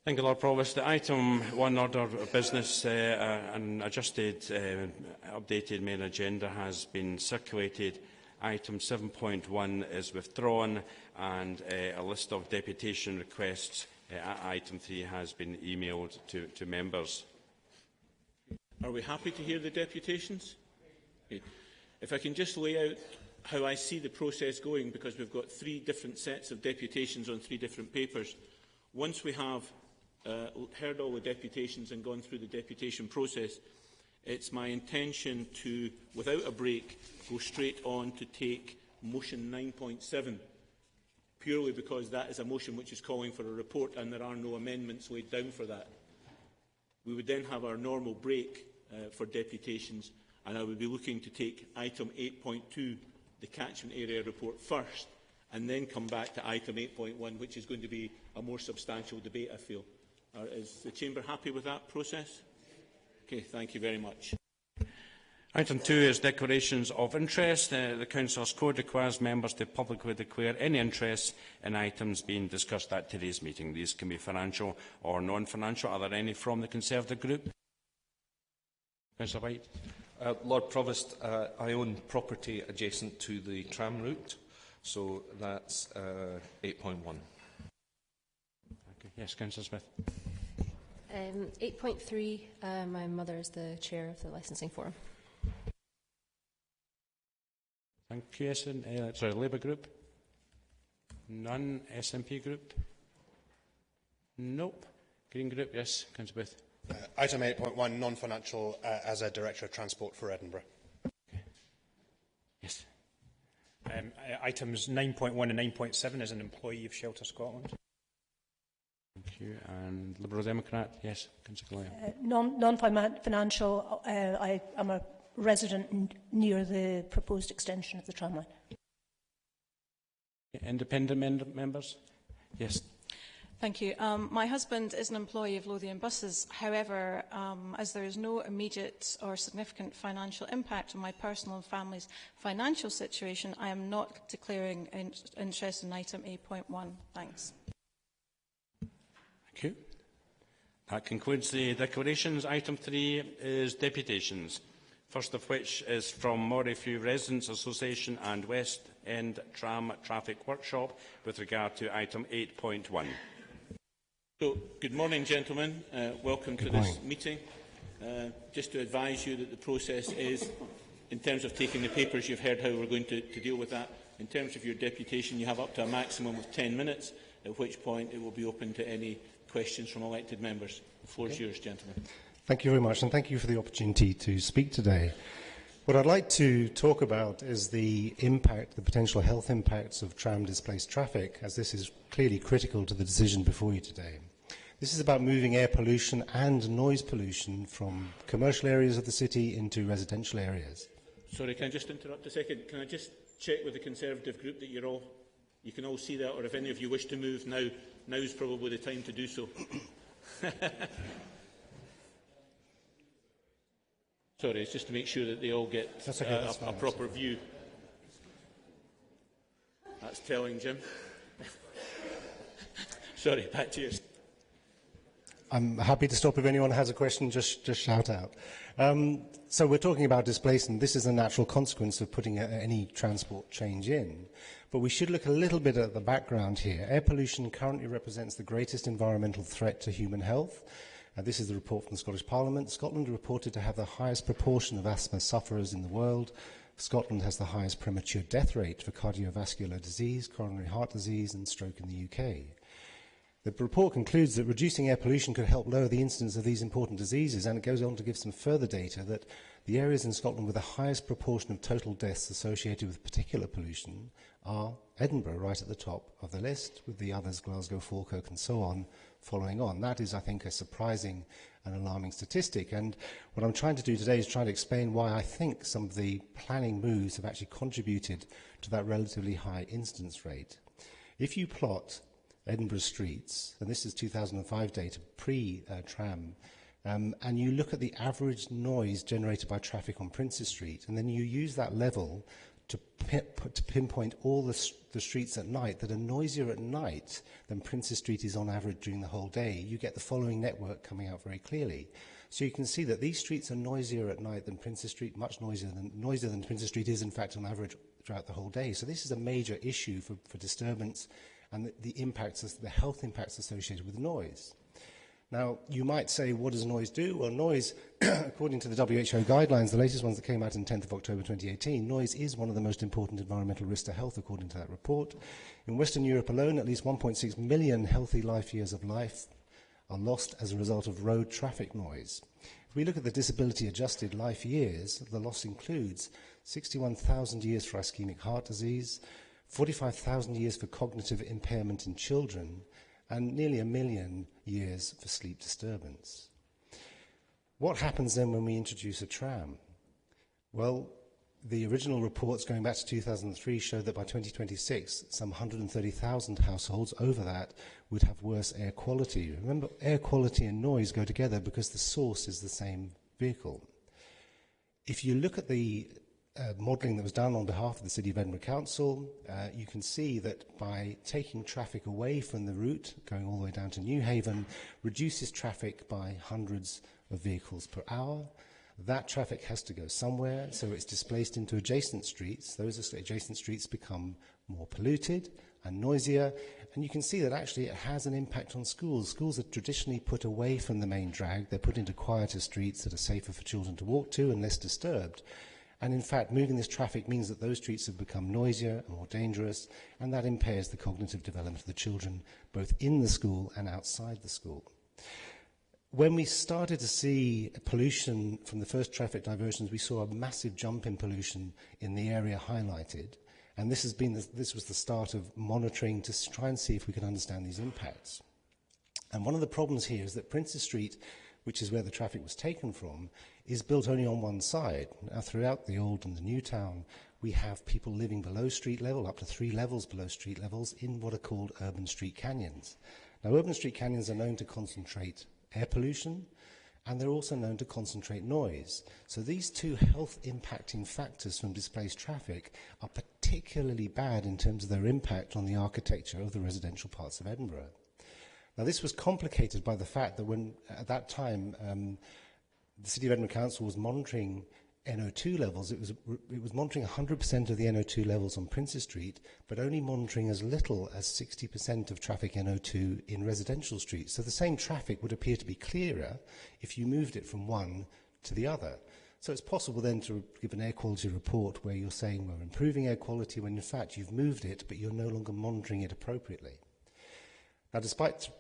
Thank you, Lord Provost. The item 1 order of business, an adjusted, updated main agenda has been circulated. Item 7.1 is withdrawn, and a list of deputation requests at item 3 has been emailed to members. Are we happy to hear the deputations? Okay. If I can just lay out how I see the process going, because we've got 3 different sets of deputations on 3 different papers. Once we have heard all the deputations and gone through the deputation process, it's my intention to, without a break, go straight on to take motion 9.7, purely because that is a motion which is calling for a report and there are no amendments laid down for that. We would then have our normal break for deputations, and I would be looking to take item 8.2, the catchment area report, first, and then come back to item 8.1, which is going to be a more substantial debate, I feel. Is the Chamber happy with that process? Okay, thank you very much. Item 2 is declarations of interest. The Councillors' Code requires members to publicly declare any interest in items being discussed at today's meeting. These can be financial or non-financial. Are there any from the Conservative group? Councillor White. Lord Provost, I own property adjacent to the tram route, so that's 8.1. Okay. Yes, Councillor Smith. 8.3, my mother is the chair of the licensing forum. Thank you. Sorry, Labour group? None. SNP group? Nope. Green group? Yes, Councillor Booth. Item 8.1, non-financial, as a Director of Transport for Edinburgh. Okay. Yes. Items 9.1 and 9.7 as an employee of Shelter Scotland. Thank you. And Liberal Democrat? Yes, Councillor Gallagher. Non-financial, I am a resident near the proposed extension of the tramline. Independent members? Yes. Thank you. My husband is an employee of Lothian Buses. However, as there is no immediate or significant financial impact on my personal and family's financial situation, I am not declaring interest in item 8.1. Thanks. Thank you. That concludes the declarations. Item 3 is deputations. First of which is from Morayfew Residents Association and West End Tram Traffic Workshop with regard to item 8.1. So, good morning, gentlemen. Welcome to this meeting. Just to advise you that the process is, in terms of taking the papers, you've heard how we're going to deal with that. In terms of your deputation, you have up to a maximum of 10 minutes, at which point it will be open to any questions from elected members. The floor is yours, gentlemen. Thank you very much, and thank you for the opportunity to speak today. What I'd like to talk about is the impact, the potential health impacts of tram-displaced traffic, as this is clearly critical to the decision before you today. This is about moving air pollution and noise pollution from commercial areas of the city into residential areas. Sorry, can I just interrupt a second? Can I just check with the Conservative group that you can all see that, or if any of you wish to move now, now's probably the time to do so. Sorry, it's just to make sure that they all get a proper view. That's telling, Jim. Sorry, back to you. I'm happy to stop if anyone has a question, just shout out. So we're talking about displacement. This is a natural consequence of putting any transport change in. But we should look a little bit at the background here. Air pollution currently represents the greatest environmental threat to human health. This is the report from the Scottish Parliament. Scotland reported to have the highest proportion of asthma sufferers in the world. Scotland has the highest premature death rate for cardiovascular disease, coronary heart disease and stroke in the UK. The report concludes that reducing air pollution could help lower the incidence of these important diseases, and it goes on to give some further data that the areas in Scotland with the highest proportion of total deaths associated with particular pollution are Edinburgh, right at the top of the list, with the others, Glasgow, Falkirk and so on, following on. That is, I think, a surprising and alarming statistic. And what I'm trying to do today is try to explain why I think some of the planning moves have actually contributed to that relatively high incidence rate. If you plot Edinburgh streets, and this is 2005 data, pre-tram, and you look at the average noise generated by traffic on Princes Street, and then you use that level to pinpoint all the streets at night that are noisier at night than Princes Street is on average during the whole day, you get the following network coming out very clearly. So you can see that these streets are noisier at night than Princes Street, much noisier than Princes Street is, in fact, on average throughout the whole day. So this is a major issue for disturbance and the impacts, the health impacts associated with noise. Now, you might say, what does noise do? Well, noise, according to the WHO guidelines, the latest ones that came out on 10th of October 2018, noise is one of the most important environmental risks to health, according to that report. In Western Europe alone, at least 1.6 million healthy life years of life are lost as a result of road traffic noise. If we look at the disability-adjusted life years, the loss includes 61,000 years for ischemic heart disease, 45,000 years for cognitive impairment in children, and nearly 1 million years for sleep disturbance. What happens then when we introduce a tram? Well, the original reports going back to 2003 showed that by 2026, some 130,000 households over that would have worse air quality. Remember, air quality and noise go together because the source is the same vehicle. If you look at the modelling that was done on behalf of the City of Edinburgh Council, you can see that by taking traffic away from the route, going all the way down to Newhaven, reduces traffic by hundreds of vehicles per hour. That traffic has to go somewhere, so it's displaced into adjacent streets. Those adjacent streets become more polluted and noisier, and you can see that actually it has an impact on schools. Schools are traditionally put away from the main drag. They're put into quieter streets that are safer for children to walk to and less disturbed. And in fact, moving this traffic means that those streets have become noisier and more dangerous, and that impairs the cognitive development of the children, both in the school and outside the school. When we started to see pollution from the first traffic diversions, we saw a massive jump in pollution in the area highlighted, and this was the start of monitoring to try and see if we could understand these impacts. And one of the problems here is that Princes Street, which is where the traffic was taken from, is built only on one side. Now, throughout the old and the new town, we have people living below street level, up to 3 levels below street levels, in what are called urban street canyons. Now, urban street canyons are known to concentrate air pollution, and they're also known to concentrate noise. So these two health-impacting factors from displaced traffic are particularly bad in terms of their impact on the architecture of the residential parts of Edinburgh. Now, this was complicated by the fact that when, at that time, the City of Edinburgh Council was monitoring NO2 levels, it was monitoring 100% of the NO2 levels on Princes Street, but only monitoring as little as 60% of traffic NO2 in residential streets. So the same traffic would appear to be clearer if you moved it from one to the other. So it's possible then to give an air quality report where you're saying we're improving air quality when in fact you've moved it, but you're no longer monitoring it appropriately. Now, despite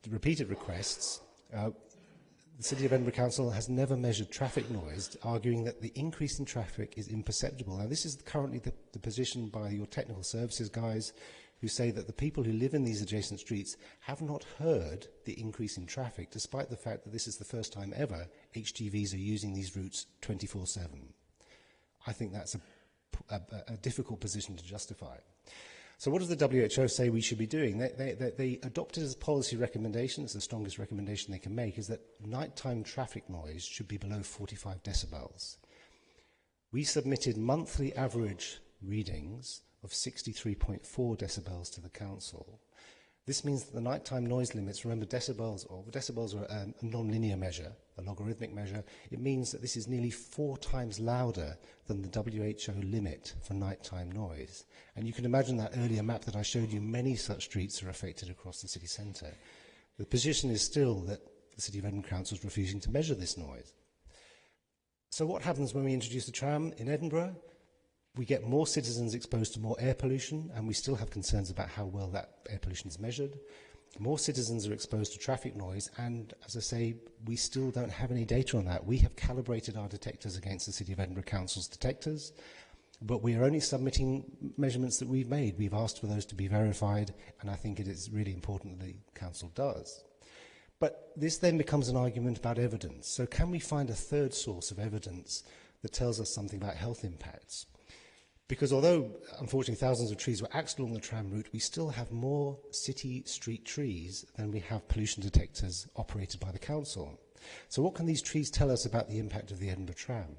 repeated requests, the City of Edinburgh Council has never measured traffic noise, arguing that the increase in traffic is imperceptible. Now, this is currently the position by your technical services guys, who say that the people who live in these adjacent streets have not heard the increase in traffic, despite the fact that this is the first time ever HGVs are using these routes 24/7. I think that's a difficult position to justify. So what does the WHO say we should be doing? They adopted as a policy recommendation, it's the strongest recommendation they can make, is that nighttime traffic noise should be below 45 decibels. We submitted monthly average readings of 63.4 decibels to the council. This means that the nighttime noise limits, remember decibels are a non-linear measure, a logarithmic measure. It means that this is nearly 4 times louder than the WHO limit for nighttime noise. And you can imagine that earlier map that I showed you, many such streets are affected across the city centre. The position is still that the City of Edinburgh Council is refusing to measure this noise. So what happens when we introduce the tram in Edinburgh? We get more citizens exposed to more air pollution, and we still have concerns about how well that air pollution is measured. More citizens are exposed to traffic noise, and as I say, we still don't have any data on that. We have calibrated our detectors against the City of Edinburgh Council's detectors, but we are only submitting measurements that we've made. We've asked for those to be verified, and I think it is really important that the Council does. But this then becomes an argument about evidence. So can we find a third source of evidence that tells us something about health impacts? Because although, unfortunately, thousands of trees were axed along the tram route, we still have more city street trees than we have pollution detectors operated by the council. So what can these trees tell us about the impact of the Edinburgh tram?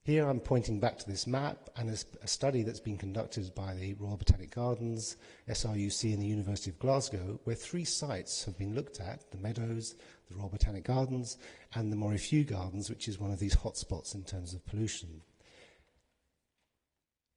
Here I'm pointing back to this map and a study that's been conducted by the Royal Botanic Gardens, SRUC and the University of Glasgow, where 3 sites have been looked at: the Meadows, the Royal Botanic Gardens and the Morifew Gardens, which is one of these hotspots in terms of pollution.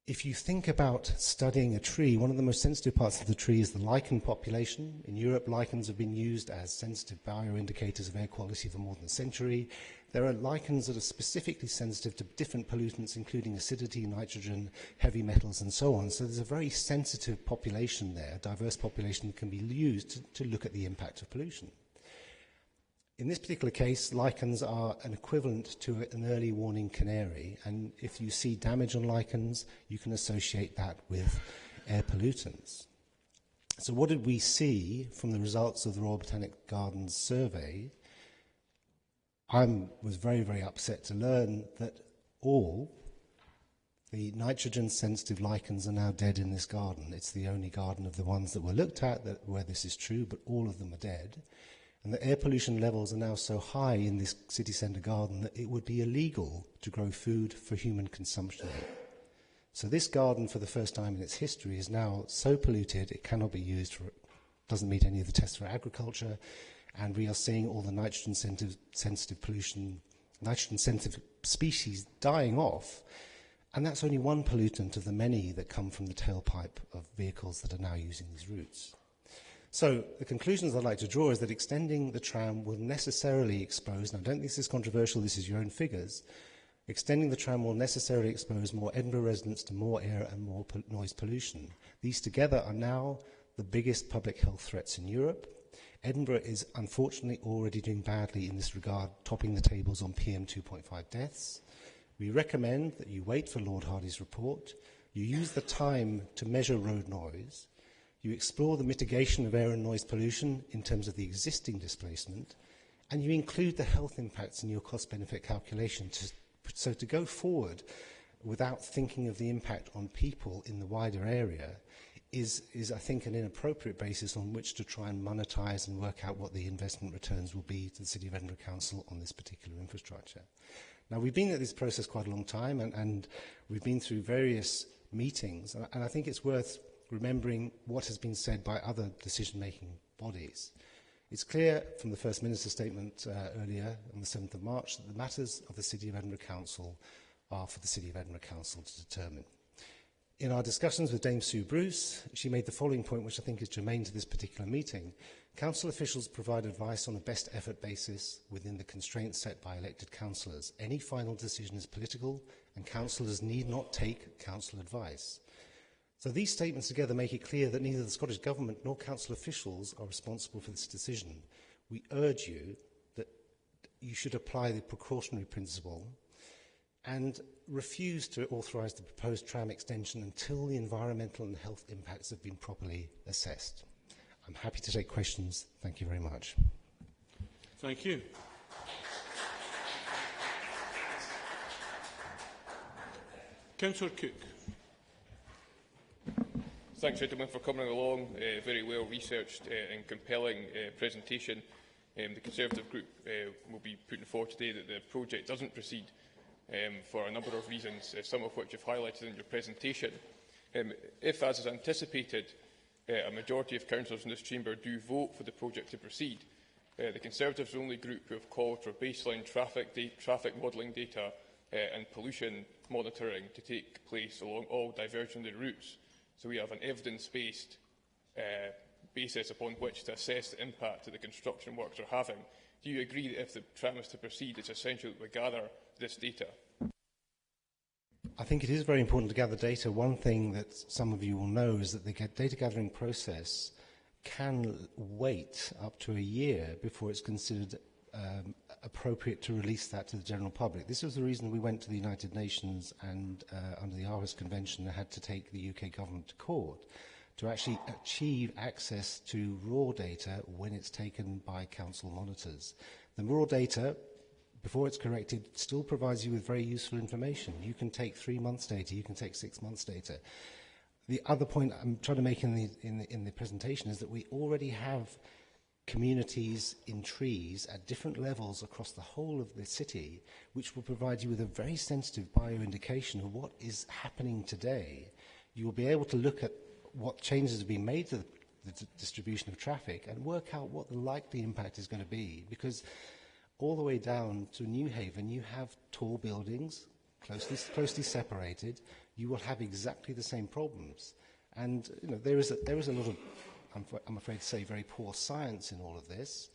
If you think about studying a tree, one of the most sensitive parts of the tree is the lichen population. In Europe, lichens have been used as sensitive bioindicators of air quality for more than a century. There are lichens that are specifically sensitive to different pollutants, including acidity, nitrogen, heavy metals, and so on. So there's a very sensitive population there, a diverse population that can be used to look at the impact of pollution. In this particular case, lichens are an equivalent to an early warning canary, and if you see damage on lichens, you can associate that with air pollutants. So what did we see from the results of the Royal Botanic Gardens survey? I was very, very upset to learn that all the nitrogen-sensitive lichens are now dead in this garden. It's the only garden of the ones that were looked at where this is true, but all of them are dead. And the air pollution levels are now so high in this city centre garden that it would be illegal to grow food for human consumption. So this garden, for the first time in its history, is now so polluted it cannot be used for, doesn't meet any of the tests for agriculture, and we are seeing all the nitrogen-sensitive pollution, nitrogen-sensitive species dying off, and that's only one pollutant of the many that come from the tailpipe of vehicles that are now using these routes. So the conclusions I'd like to draw is that extending the tram will necessarily expose, and I don't think this is controversial, this is your own figures, extending the tram will necessarily expose more Edinburgh residents to more air and more noise pollution. These together are now the biggest public health threats in Europe. Edinburgh is unfortunately already doing badly in this regard, topping the tables on PM2.5 deaths. We recommend that you wait for Lord Hardy's report, you use the time to measure road noise, you explore the mitigation of air and noise pollution in terms of the existing displacement, and you include the health impacts in your cost-benefit calculation. So to go forward without thinking of the impact on people in the wider area is I think, an inappropriate basis on which to try and monetize and work out what the investment returns will be to the City of Edinburgh Council on this particular infrastructure. Now, we've been at this process quite a long time, and we've been through various meetings, and I think it's worth remembering what has been said by other decision-making bodies. It's clear from the First Minister's statement earlier on the 7th of March that the matters of the City of Edinburgh Council are for the City of Edinburgh Council to determine. In our discussions with Dame Sue Bruce, she made the following point, which I think is germane to this particular meeting. Council officials provide advice on a best effort basis within the constraints set by elected councillors. Any final decision is political, and councillors need not take council advice. So these statements together make it clear that neither the Scottish Government nor council officials are responsible for this decision. We urge you that you should apply the precautionary principle and refuse to authorise the proposed tram extension until the environmental and health impacts have been properly assessed. I'm happy to take questions. Thank you very much. Thank you. Councillor Cook. Thanks, gentlemen, for coming along. Very well researched and compelling presentation. The Conservative group will be putting forward today that the project doesn't proceed for a number of reasons, some of which you've highlighted in your presentation. If, as is anticipated, a majority of councillors in this chamber do vote for the project to proceed, the Conservatives are the only group who have called for baseline traffic modelling data and pollution monitoring to take place along all diversionary routes. So we have an evidence-based basis upon which to assess the impact that the construction works are having. Do you agree that if the tram is to proceed, it's essential that we gather this data? I think it is very important to gather data. One thing that some of you will know is that the data gathering process can wait up to a year before it's considered appropriate to release that to the general public. This was the reason we went to the United Nations and under the Aarhus Convention had to take the UK government to court to actually achieve access to raw data when it's taken by council monitors. The raw data, before it's corrected, still provides you with very useful information. You can take 3 months' data, you can take 6 months' data. The other point I'm trying to make in the presentation is that we already have communities in trees at different levels across the whole of the city, which will provide you with a very sensitive bioindication of what is happening today. You will be able to look at what changes have been made to the distribution of traffic and work out what the likely impact is going to be. Because all the way down to Newhaven, you have tall buildings, closely separated. You will have exactly the same problems. And there is a lot of, I'm afraid to say, very poor science in all of this.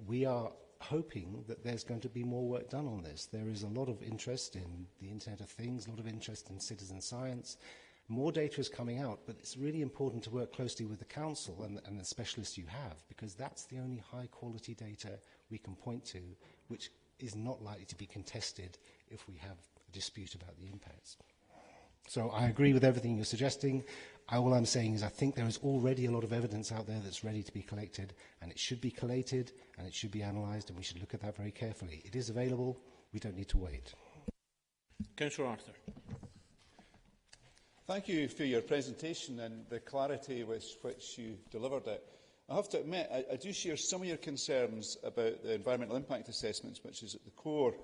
We are hoping that there's going to be more work done on this. There is a lot of interest in the Internet of Things, a lot of interest in citizen science. More data is coming out, but it's really important to work closely with the council and the specialists you have, because that's the only high-quality data we can point to, which is not likely to be contested if we have a dispute about the impacts. So I agree with everything you're suggesting. All I'm saying is I think there is already a lot of evidence out there that's ready to be collected, and it should be collated, and it should be analysed, and we should look at that very carefully. It is available. We don't need to wait. Councillor Arthur. Thank you for your presentation and the clarity with which you delivered it. I have to admit, I do share some of your concerns about the environmental impact assessments, which is at the core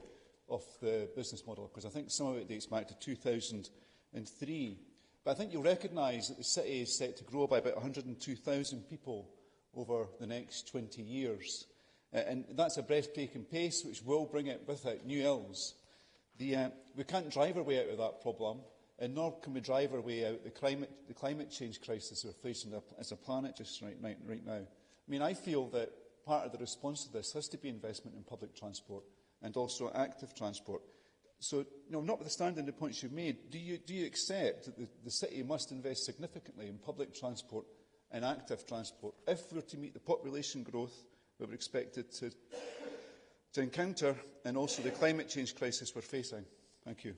of the business model, because I think some of it dates back to 2003. But I think you'll recognise that the city is set to grow by about 102,000 people over the next 20 years. And that's a breathtaking pace, which will bring it with it new ills. We can't drive our way out of that problem, and nor can we drive our way out the climate change crisis we're facing as a planet just right now. I mean, I feel that part of the response to this has to be investment in public transport and also active transport. So, notwithstanding the points you've made, do you accept that the city must invest significantly in public transport and active transport if we're to meet the population growth that we're expected to encounter, and also the climate change crisis we're facing? Thank you.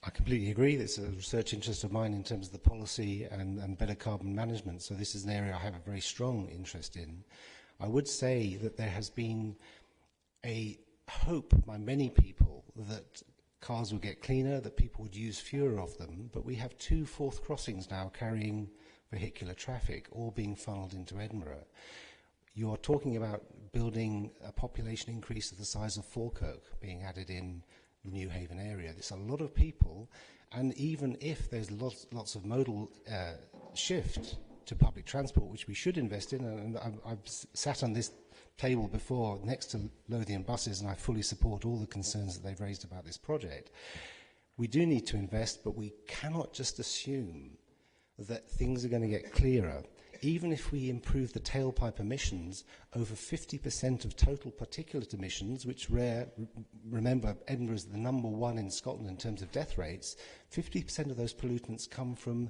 I completely agree. It's a research interest of mine in terms of the policy and better carbon management. So this is an area I have a very strong interest in. I would say that there has been a hope by many people that cars would get cleaner, that people would use fewer of them, but we have 2 fourth crossings now carrying vehicular traffic, all being funnelled into Edinburgh. You are talking about building a population increase of the size of Falkirk being added in the Newhaven area. There's a lot of people, and even if there's lots of modal shift to public transport, which we should invest in, and I've sat on this table before next to Lothian buses, and I fully support all the concerns that they've raised about this project. We do need to invest, but we cannot just assume that things are going to get clearer. Even if we improve the tailpipe emissions, over 50% of total particulate emissions, which remember, Edinburgh is the #1 in Scotland in terms of death rates, 50% of those pollutants come from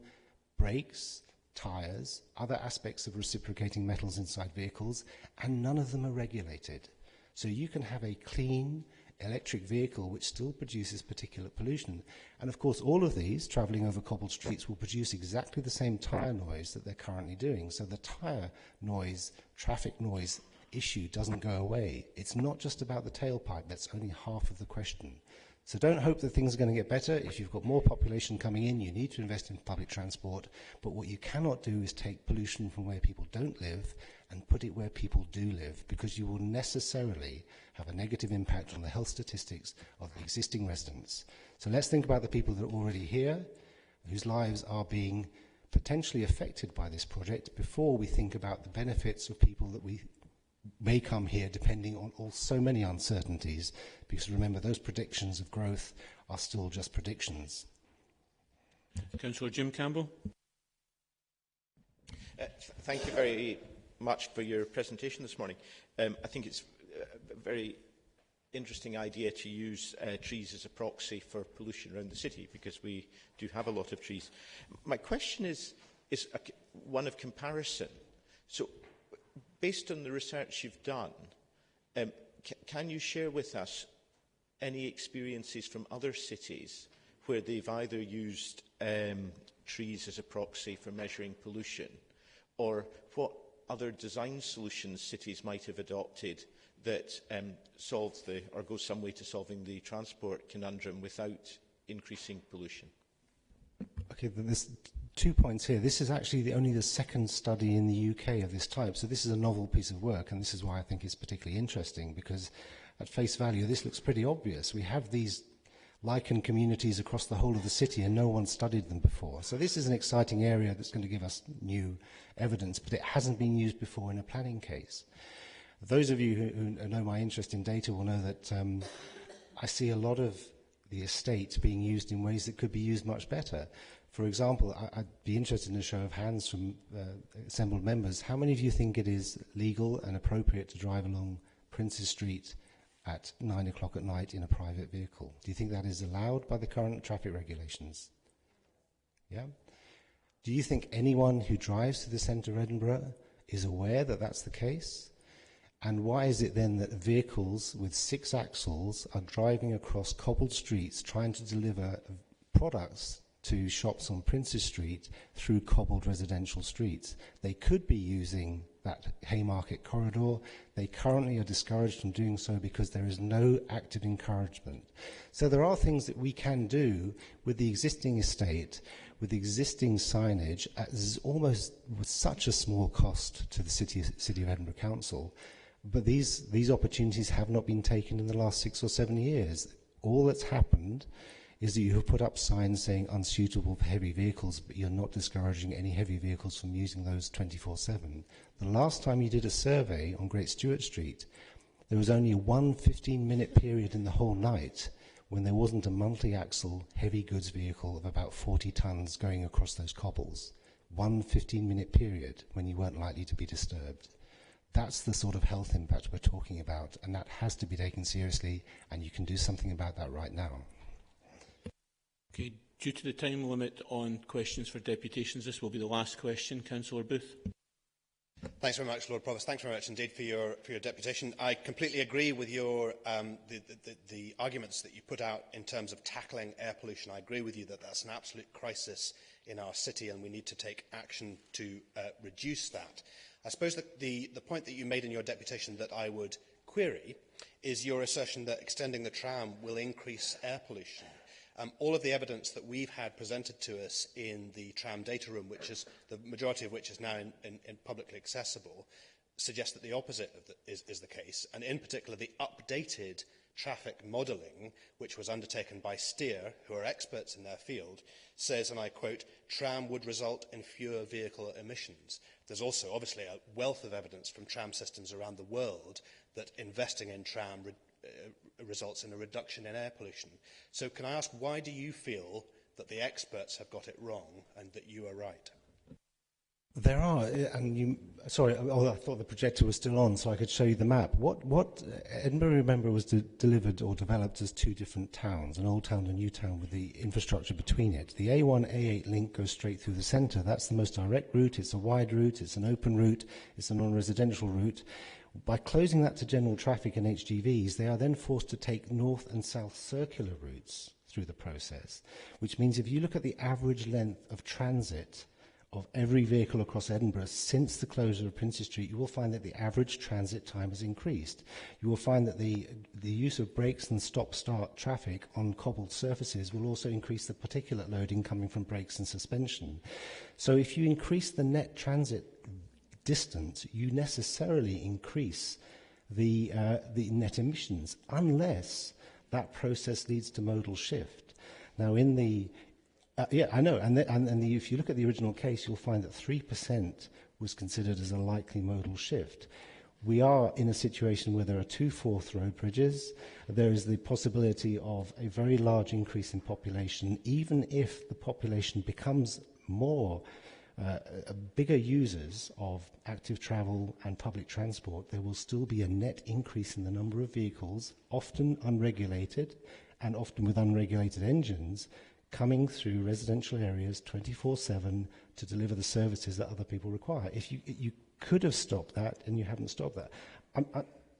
brakes, tyres, other aspects of reciprocating metals inside vehicles, and none of them are regulated. So you can have a clean electric vehicle which still produces particulate pollution. And of course, all of these, travelling over cobbled streets, will produce exactly the same tyre noise that they're currently doing. So the tyre noise, traffic noise issue doesn't go away. It's not just about the tailpipe. That's only half of the question. So don't hope that things are going to get better. If you've got more population coming in, you need to invest in public transport. But what you cannot do is take pollution from where people don't live and put it where people do live, because you will necessarily have a negative impact on the health statistics of the existing residents. So let's think about the people that are already here, whose lives are being potentially affected by this project, before we think about the benefits of people that we may come here, depending on so many uncertainties, because remember, those predictions of growth are still just predictions. Councillor Jim Campbell. Thank you very much for your presentation this morning. I think it's a very interesting idea to use trees as a proxy for pollution around the city, because we do have a lot of trees. My question is one of comparison. So, based on the research you've done, can you share with us any experiences from other cities where they've either used trees as a proxy for measuring pollution, or what other design solutions cities might have adopted that solve or go some way to solving the transport conundrum without increasing pollution? Okay, there's 2 points here. This is actually only the second study in the UK of this type, so this is a novel piece of work, and this is why I think it's particularly interesting, because at face value, this looks pretty obvious. We have these lichen communities across the whole of the city, and no one studied them before. So this is an exciting area that's going to give us new evidence, but it hasn't been used before in a planning case. Those of you who know my interest in data will know that I see a lot of the estate being used in ways that could be used much better. For example, I'd be interested in a show of hands from assembled members. How many of you think it is legal and appropriate to drive along Princes Street at 9 o'clock at night in a private vehicle? Do you think that is allowed by the current traffic regulations? Yeah? Do you think anyone who drives to the centre of Edinburgh is aware that that's the case? And why is it then that vehicles with 6 axles are driving across cobbled streets trying to deliver products to shops on Princes Street through cobbled residential streets? They could be using that Haymarket corridor. They currently are discouraged from doing so because there is no active encouragement. So there are things that we can do with the existing estate, with existing signage, almost with such a small cost to the City of Edinburgh Council. But these opportunities have not been taken in the last 6 or 7 years. All that's happened is that you have put up signs saying unsuitable for heavy vehicles, but you're not discouraging any heavy vehicles from using those 24/7. The last time you did a survey on Great Stewart Street, there was only one 15-minute period in the whole night when there wasn't a multi-axle heavy goods vehicle of about 40 tonnes going across those cobbles. One 15-minute period when you weren't likely to be disturbed. That's the sort of health impact we're talking about, and that has to be taken seriously, and you can do something about that right now. Okay, due to the time limit on questions for deputations, this will be the last question. Councillor Booth. Thanks very much, Lord Provost. Thanks very much indeed for your deputation. I completely agree with your the arguments that you put out in terms of tackling air pollution. I agree with you that that's an absolute crisis in our city, and we need to take action to reduce that. I suppose that the point that you made in your deputation that I would query is your assertion that extending the tram will increase air pollution. All of the evidence that we've had presented to us in the tram data room, which is the majority of which is now in publicly accessible, suggests that the opposite is the case, and in particular the updated traffic modelling, which was undertaken by Steer, who are experts in their field, says, and I quote, "Tram would result in fewer vehicle emissions." There's also obviously a wealth of evidence from tram systems around the world that investing in tram results in a reduction in air pollution. So can I ask, why do you feel that the experts have got it wrong and that you are right? There are, and you, sorry, I thought the projector was still on so I could show you the map. What Edinburgh, remember, was delivered or developed as 2 different towns, an old town and a new town with the infrastructure between it. The A1-A8 link goes straight through the centre. That's the most direct route. It's a wide route. It's an open route. It's a non-residential route. By closing that to general traffic and HGVs, they are then forced to take north and south circular routes through the process, which means if you look at the average length of transit of every vehicle across Edinburgh since the closure of Princes Street, you will find that the average transit time has increased. You will find that the use of brakes and stop-start traffic on cobbled surfaces will also increase the particulate loading coming from brakes and suspension. So if you increase the net transit distance, you necessarily increase the net emissions, unless that process leads to modal shift. Now, in the yeah, I know, and if you look at the original case, you'll find that 3% was considered as a likely modal shift. We are in a situation where there are 2 fourth road bridges. There is the possibility of a very large increase in population, even if the population becomes more bigger users of active travel and public transport. There will still be a net increase in the number of vehicles, often unregulated and often with unregulated engines, coming through residential areas 24/7 to deliver the services that other people require. If you could have stopped that, and you haven't stopped that.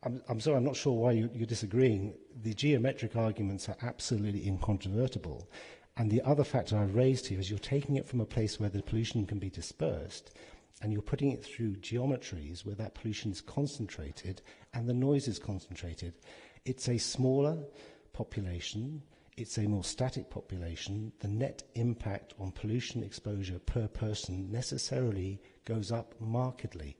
I'm sorry, I'm not sure why you're disagreeing. The geometric arguments are absolutely incontrovertible. And the other factor I've raised here is you're taking it from a place where the pollution can be dispersed, and you're putting it through geometries where that pollution is concentrated and the noise is concentrated. It's a smaller population. it's a more static population, the net impact on pollution exposure per person necessarily goes up markedly.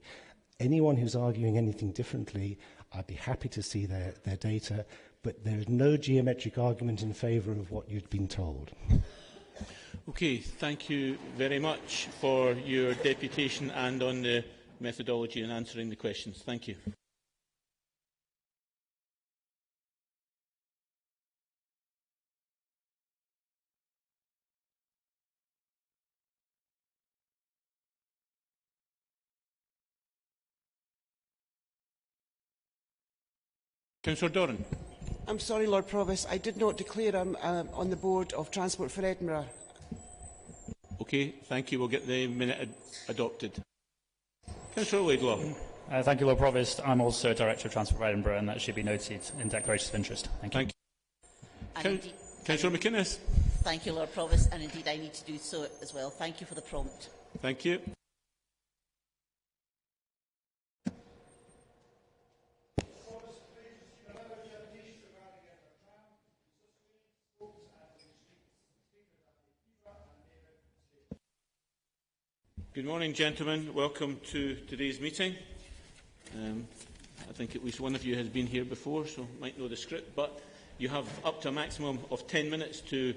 Anyone who's arguing anything differently, I'd be happy to see their data, but there is no geometric argument in favour of what you'd been told. Okay, thank you very much for your deputation and on the methodology in answering the questions. Thank you. Councillor Doran. I'm sorry, Lord Provost. I did not declare I'm on the board of Transport for Edinburgh. Okay, thank you. We'll get the minute adopted. Councillor Laidlaw. Thank you, Lord Provost. I'm also Director of Transport for Edinburgh, and that should be noted in declarations of interest. Thank you. Councillor McInnes. Thank you, Lord Provost, and indeed I need to do so as well. Thank you for the prompt. Thank you. Good morning, gentlemen. Welcome to today's meeting. I think at least one of you has been here before, so might know the script, but you have up to a maximum of 10 minutes to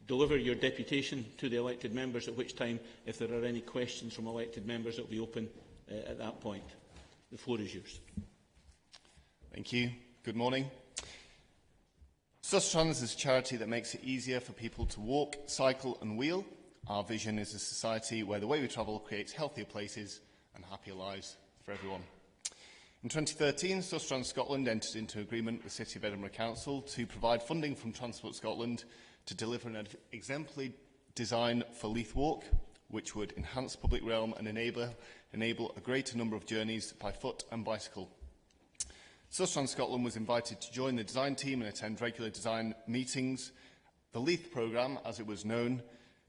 deliver your deputation to the elected members, at which time, if there are any questions from elected members, it will be open at that point. The floor is yours. Thank you. Good morning. Sustrans is a charity that makes it easier for people to walk, cycle and wheel. Our vision is a society where the way we travel creates healthier places and happier lives for everyone. In 2013, Sustrans Scotland entered into an agreement with the City of Edinburgh Council to provide funding from Transport Scotland to deliver an exemplary design for Leith Walk, which would enhance public realm and enable a greater number of journeys by foot and bicycle. Sustrans Scotland was invited to join the design team and attend regular design meetings. The Leith programme, as it was known,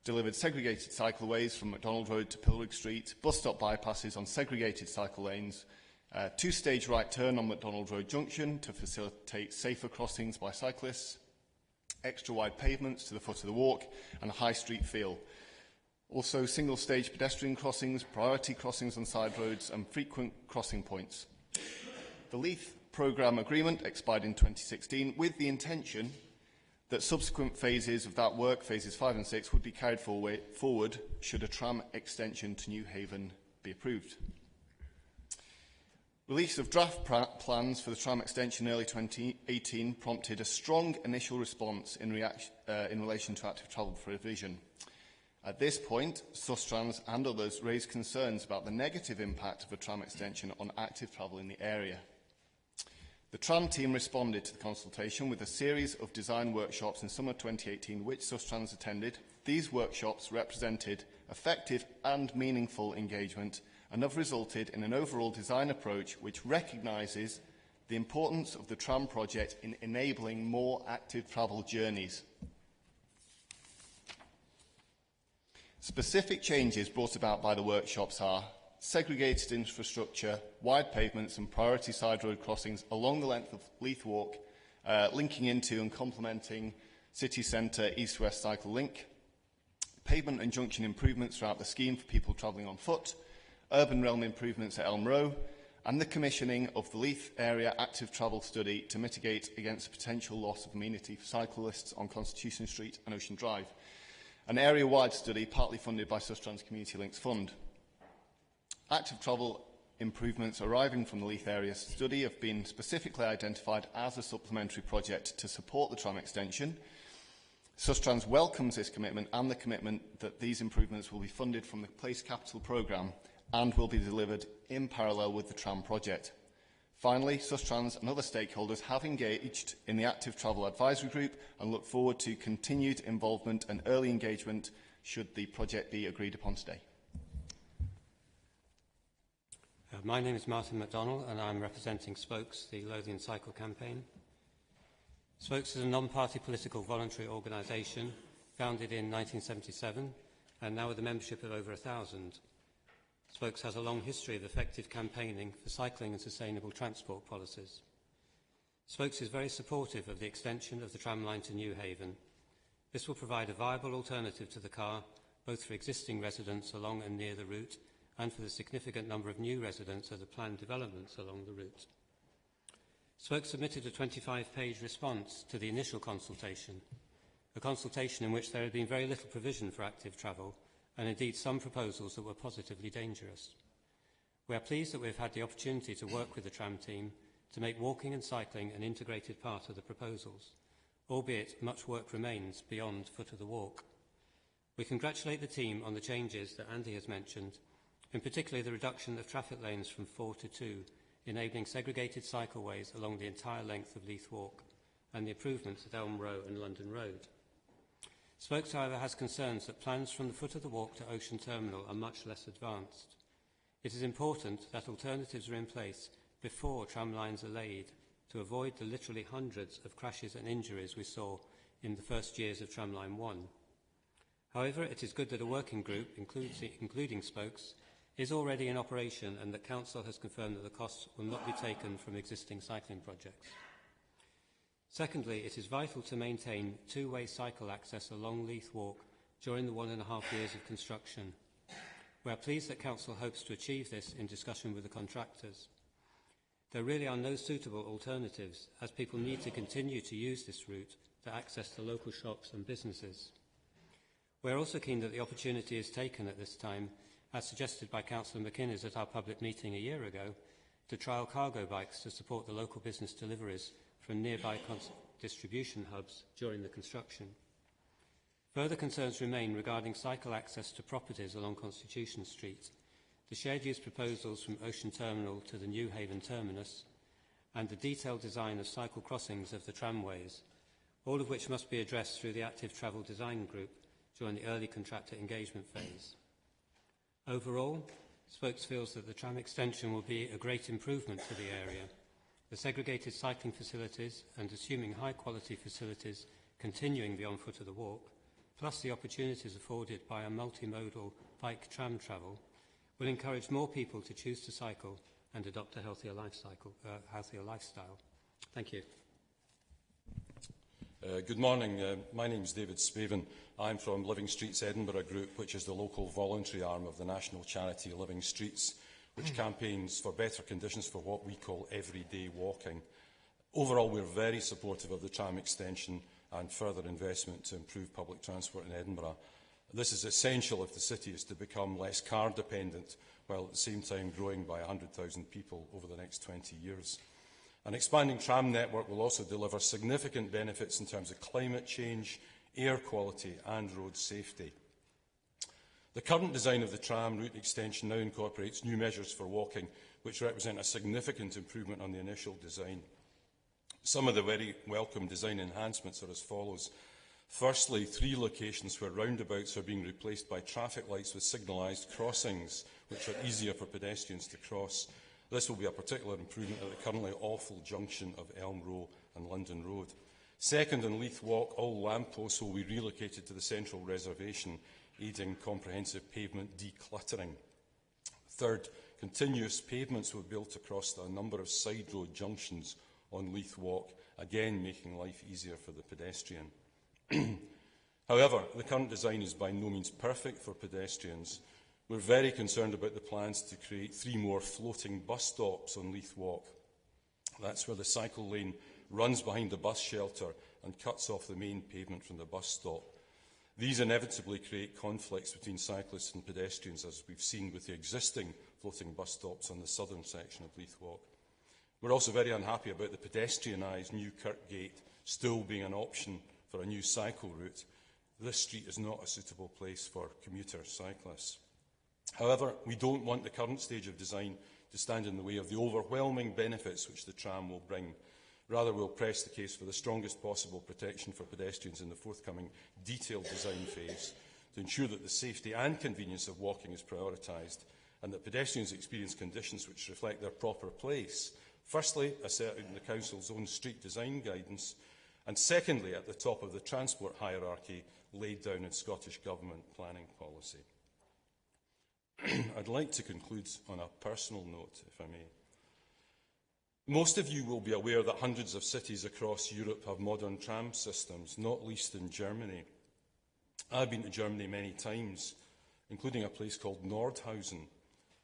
delivered segregated cycleways from MacDonald Road to Pilrig Street, bus stop bypasses on segregated cycle lanes, two-stage right turn on MacDonald Road Junction to facilitate safer crossings by cyclists, extra-wide pavements to the foot of the walk, and a high street feel. Also, single-stage pedestrian crossings, priority crossings on side roads, and frequent crossing points. The Leith programme agreement expired in 2016 with the intention that subsequent phases of that work, phases 5 and 6, would be carried forward should a tram extension to Newhaven be approved. Release of draft plans for the tram extension in early 2018 prompted a strong initial response in relation to active travel provision. At this point, Sustrans and others raised concerns about the negative impact of a tram extension on active travel in the area. The tram team responded to the consultation with a series of design workshops in summer 2018, which Sustrans attended. These workshops represented effective and meaningful engagement and have resulted in an overall design approach which recognises the importance of the tram project in enabling more active travel journeys. Specific changes brought about by the workshops are segregated infrastructure, wide pavements and priority side road crossings along the length of Leith Walk, linking into and complementing city centre east-west cycle link, pavement and junction improvements throughout the scheme for people travelling on foot, urban realm improvements at Elm Row, and the commissioning of the Leith area active travel study to mitigate against the potential loss of amenity for cyclists on Constitution Street and Ocean Drive, an area-wide study partly funded by Sustrans Community Links Fund. Active travel improvements arriving from the Leith area study have been specifically identified as a supplementary project to support the tram extension. Sustrans welcomes this commitment and the commitment that these improvements will be funded from the Place Capital programme and will be delivered in parallel with the tram project. Finally, Sustrans and other stakeholders have engaged in the Active Travel Advisory Group and look forward to continued involvement and early engagement should the project be agreed upon today. My name is Martin MacDonald and I'm representing Spokes, the Lothian Cycle Campaign. Spokes is a non-party political voluntary organisation founded in 1977 and now with a membership of over 1,000. Spokes has a long history of effective campaigning for cycling and sustainable transport policies. Spokes is very supportive of the extension of the tramline to Newhaven. This will provide a viable alternative to the car, both for existing residents along and near the route, and for the significant number of new residents of the planned developments along the route. Spokes submitted a 25-page response to the initial consultation, a consultation in which there had been very little provision for active travel, and indeed some proposals that were positively dangerous. We are pleased that we have had the opportunity to work with the tram team to make walking and cycling an integrated part of the proposals, albeit much work remains beyond foot of the walk. We congratulate the team on the changes that Andy has mentioned, in particular the reduction of traffic lanes from 4 to 2, enabling segregated cycleways along the entire length of Leith Walk, and the improvements at Elm Row and London Road. Spokes, however, has concerns that plans from the foot of the walk to Ocean Terminal are much less advanced. It is important that alternatives are in place before tram lines are laid to avoid the literally hundreds of crashes and injuries we saw in the first years of Tramline 1. However, it is good that a working group, including Spokes, is already in operation and that Council has confirmed that the costs will not be taken from existing cycling projects. Secondly, it is vital to maintain two-way cycle access along Leith Walk during the 1.5 years of construction. We are pleased that Council hopes to achieve this in discussion with the contractors. There really are no suitable alternatives, as people need to continue to use this route to access the local shops and businesses. We are also keen that the opportunity is taken at this time, as suggested by Councillor McInnes at our public meeting a year ago, to trial cargo bikes to support the local business deliveries from nearby distribution hubs during the construction. Further concerns remain regarding cycle access to properties along Constitution Street, the shared use proposals from Ocean Terminal to the Newhaven terminus, and the detailed design of cycle crossings of the tramways, all of which must be addressed through the Active Travel Design Group during the early contractor engagement phase. Overall, Spokes feels that the tram extension will be a great improvement for the area. The segregated cycling facilities and assuming high-quality facilities continuing beyond foot of the walk, plus the opportunities afforded by a multimodal bike tram travel, will encourage more people to choose to cycle and adopt a healthier lifestyle. Thank you. Good morning. My name is David Spaven. I'm from Living Streets Edinburgh Group, which is the local voluntary arm of the national charity Living Streets, which campaigns for better conditions for what we call everyday walking. Overall, we're very supportive of the tram extension and further investment to improve public transport in Edinburgh. This is essential if the city is to become less car dependent, while at the same time growing by 100,000 people over the next 20 years. An expanding tram network will also deliver significant benefits in terms of climate change, air quality and road safety. The current design of the tram route extension now incorporates new measures for walking, which represent a significant improvement on the initial design. Some of the very welcome design enhancements are as follows. Firstly, 3 locations where roundabouts are being replaced by traffic lights with signalised crossings, which are easier for pedestrians to cross. This will be a particular improvement at the currently awful junction of Elm Row and London Road. Second, on Leith Walk, all lampposts will be relocated to the central reservation, aiding comprehensive pavement decluttering. Third, continuous pavements will be built across a number of side road junctions on Leith Walk, again making life easier for the pedestrian. However, the current design is by no means perfect for pedestrians. We're very concerned about the plans to create 3 more floating bus stops on Leith Walk. That's where the cycle lane runs behind the bus shelter and cuts off the main pavement from the bus stop. These inevitably create conflicts between cyclists and pedestrians, as we've seen with the existing floating bus stops on the southern section of Leith Walk. We're also very unhappy about the pedestrianised New Kirkgate still being an option for a new cycle route. This street is not a suitable place for commuter cyclists. However, we don't want the current stage of design to stand in the way of the overwhelming benefits which the tram will bring. Rather, we'll press the case for the strongest possible protection for pedestrians in the forthcoming detailed design phase to ensure that the safety and convenience of walking is prioritised and that pedestrians experience conditions which reflect their proper place. Firstly, asserted in the Council's own street design guidance, and secondly, at the top of the transport hierarchy laid down in Scottish Government planning policy. I'd like to conclude on a personal note, if I may. Most of you will be aware that hundreds of cities across Europe have modern tram systems, not least in Germany. I've been to Germany many times, including a place called Nordhausen,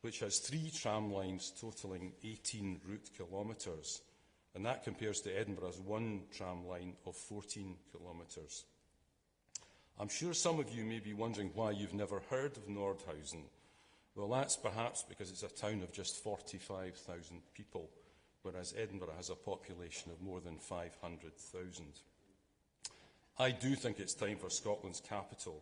which has 3 tram lines totalling 18 route kilometres, and that compares to Edinburgh's 1 tram line of 14 kilometres. I'm sure some of you may be wondering why you've never heard of Nordhausen. Well, that's perhaps because it's a town of just 45,000 people, whereas Edinburgh has a population of more than 500,000. I do think it's time for Scotland's capital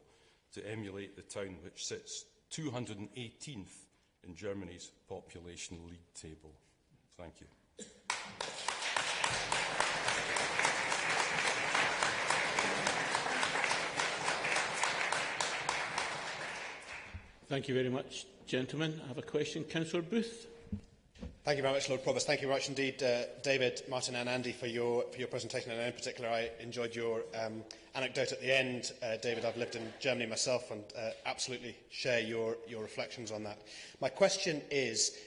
to emulate the town which sits 218th in Germany's population league table. Thank you. Thank you very much, gentlemen. I have a question. Councillor Booth. Thank you very much, Lord Provost. Thank you very much indeed, David, Martin and Andy, for your presentation. And in particular, I enjoyed your anecdote at the end. David, I've lived in Germany myself and absolutely share your reflections on that. My question is,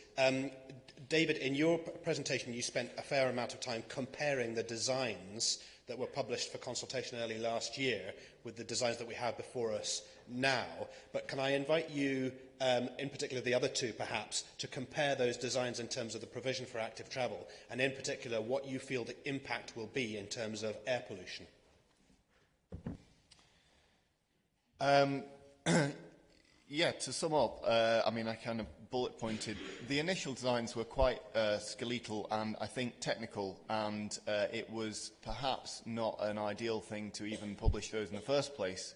David, in your presentation, you spent a fair amount of time comparing the designs that were published for consultation early last year with the designs that we have before us now. But can I invite you, in particular the other two perhaps, to compare those designs in terms of the provision for active travel, and in particular what you feel the impact will be in terms of air pollution? Yeah, to sum up, I mean, I kind of bullet pointed. The initial designs were quite skeletal and, I think, technical, and it was perhaps not an ideal thing to even publish those in the first place.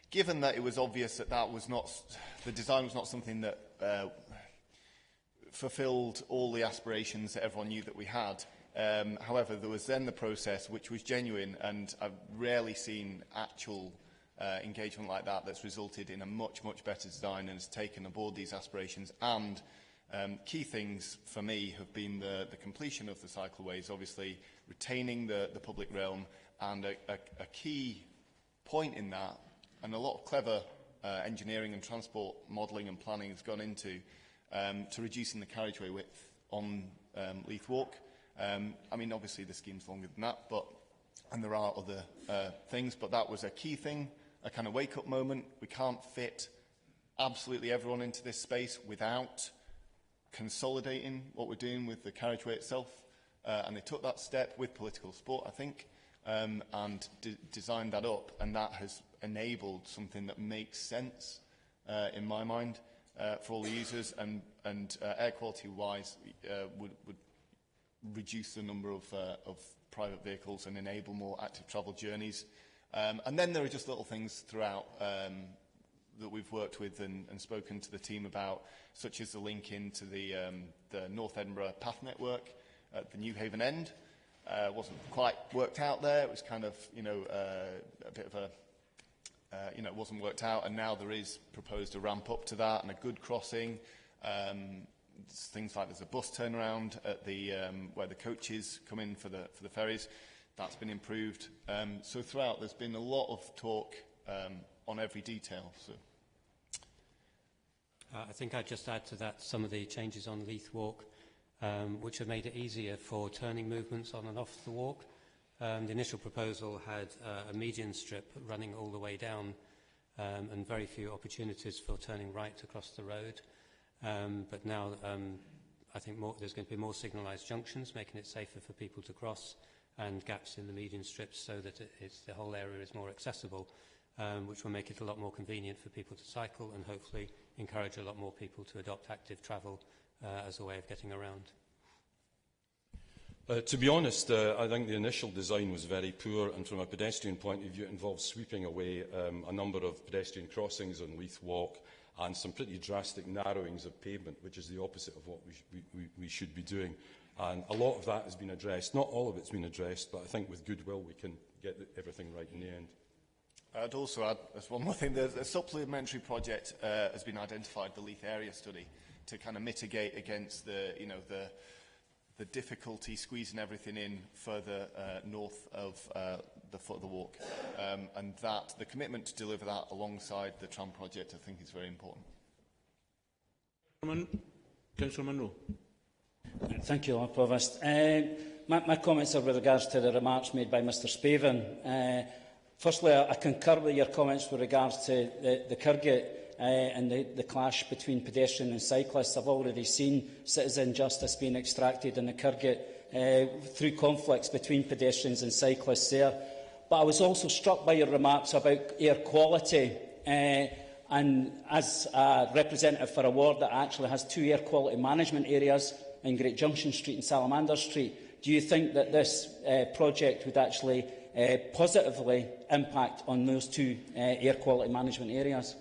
Given that it was obvious that the design was not something that fulfilled all the aspirations that everyone knew that we had. However, there was then the process, which was genuine, and I've rarely seen actual engagement like that that's resulted in a much, much better design and has taken aboard these aspirations. And key things for me have been the completion of the cycleways, obviously retaining the public realm, and a key point in that, and a lot of clever engineering and transport modelling and planning has gone into to reducing the carriageway width on Leith Walk. I mean, obviously the scheme's longer than that, and there are other things, but that was a key thing, a kind of wake-up moment. We can't fit absolutely everyone into this space without consolidating what we're doing with the carriageway itself. And they took that step with political support, I think, and designed that up, and that has enabled something that makes sense, in my mind, for all the users, and air quality-wise would reduce the number of private vehicles and enable more active travel journeys. And then there are just little things throughout that we've worked with and spoken to the team about, such as the link into the North Edinburgh path network at the Newhaven end. Wasn't quite worked out there. It was kind of, a bit of a, it wasn't worked out, and now there is proposed a ramp up to that and a good crossing. Things like there's a bus turnaround at the where the coaches come in for the ferries. That's been improved. So throughout, there's been a lot of talk on every detail. So. I think I'd just add to that some of the changes on Leith Walk, which have made it easier for turning movements on and off the walk. The initial proposal had a median strip running all the way down and very few opportunities for turning right across the road. But now I think there's going to be more signalised junctions, making it safer for people to cross, and gaps in the median strips so that the whole area is more accessible, which will make it a lot more convenient for people to cycle and hopefully encourage a lot more people to adopt active travel as a way of getting around. To be honest, I think the initial design was very poor, and from a pedestrian point of view, it involved sweeping away a number of pedestrian crossings on Leith Walk and some pretty drastic narrowings of pavement, which is the opposite of what we should be doing. And a lot of that has been addressed. Not all of it's been addressed, but I think with goodwill we can get everything right in the end. I'd also add, as one more thing, there's a supplementary project has been identified, the Leith Area Study, to kind of mitigate against the difficulty squeezing everything in further north of the foot of the walk. And that, the commitment to deliver that alongside the tram project, I think is very important. Councillor Munro. Thank you, Lord Provost. My comments are with regards to the remarks made by Mr Spavin. Firstly, I concur with your comments with regards to the Kirgate and the clash between pedestrian and cyclists. I've already seen citizen justice being extracted in the Kirgate through conflicts between pedestrians and cyclists there. But I was also struck by your remarks about air quality. And as a representative for a ward that actually has 2 air quality management areas in Great Junction Street and Salamander Street, do you think that this project would actually positively impact on those 2 air quality management areas?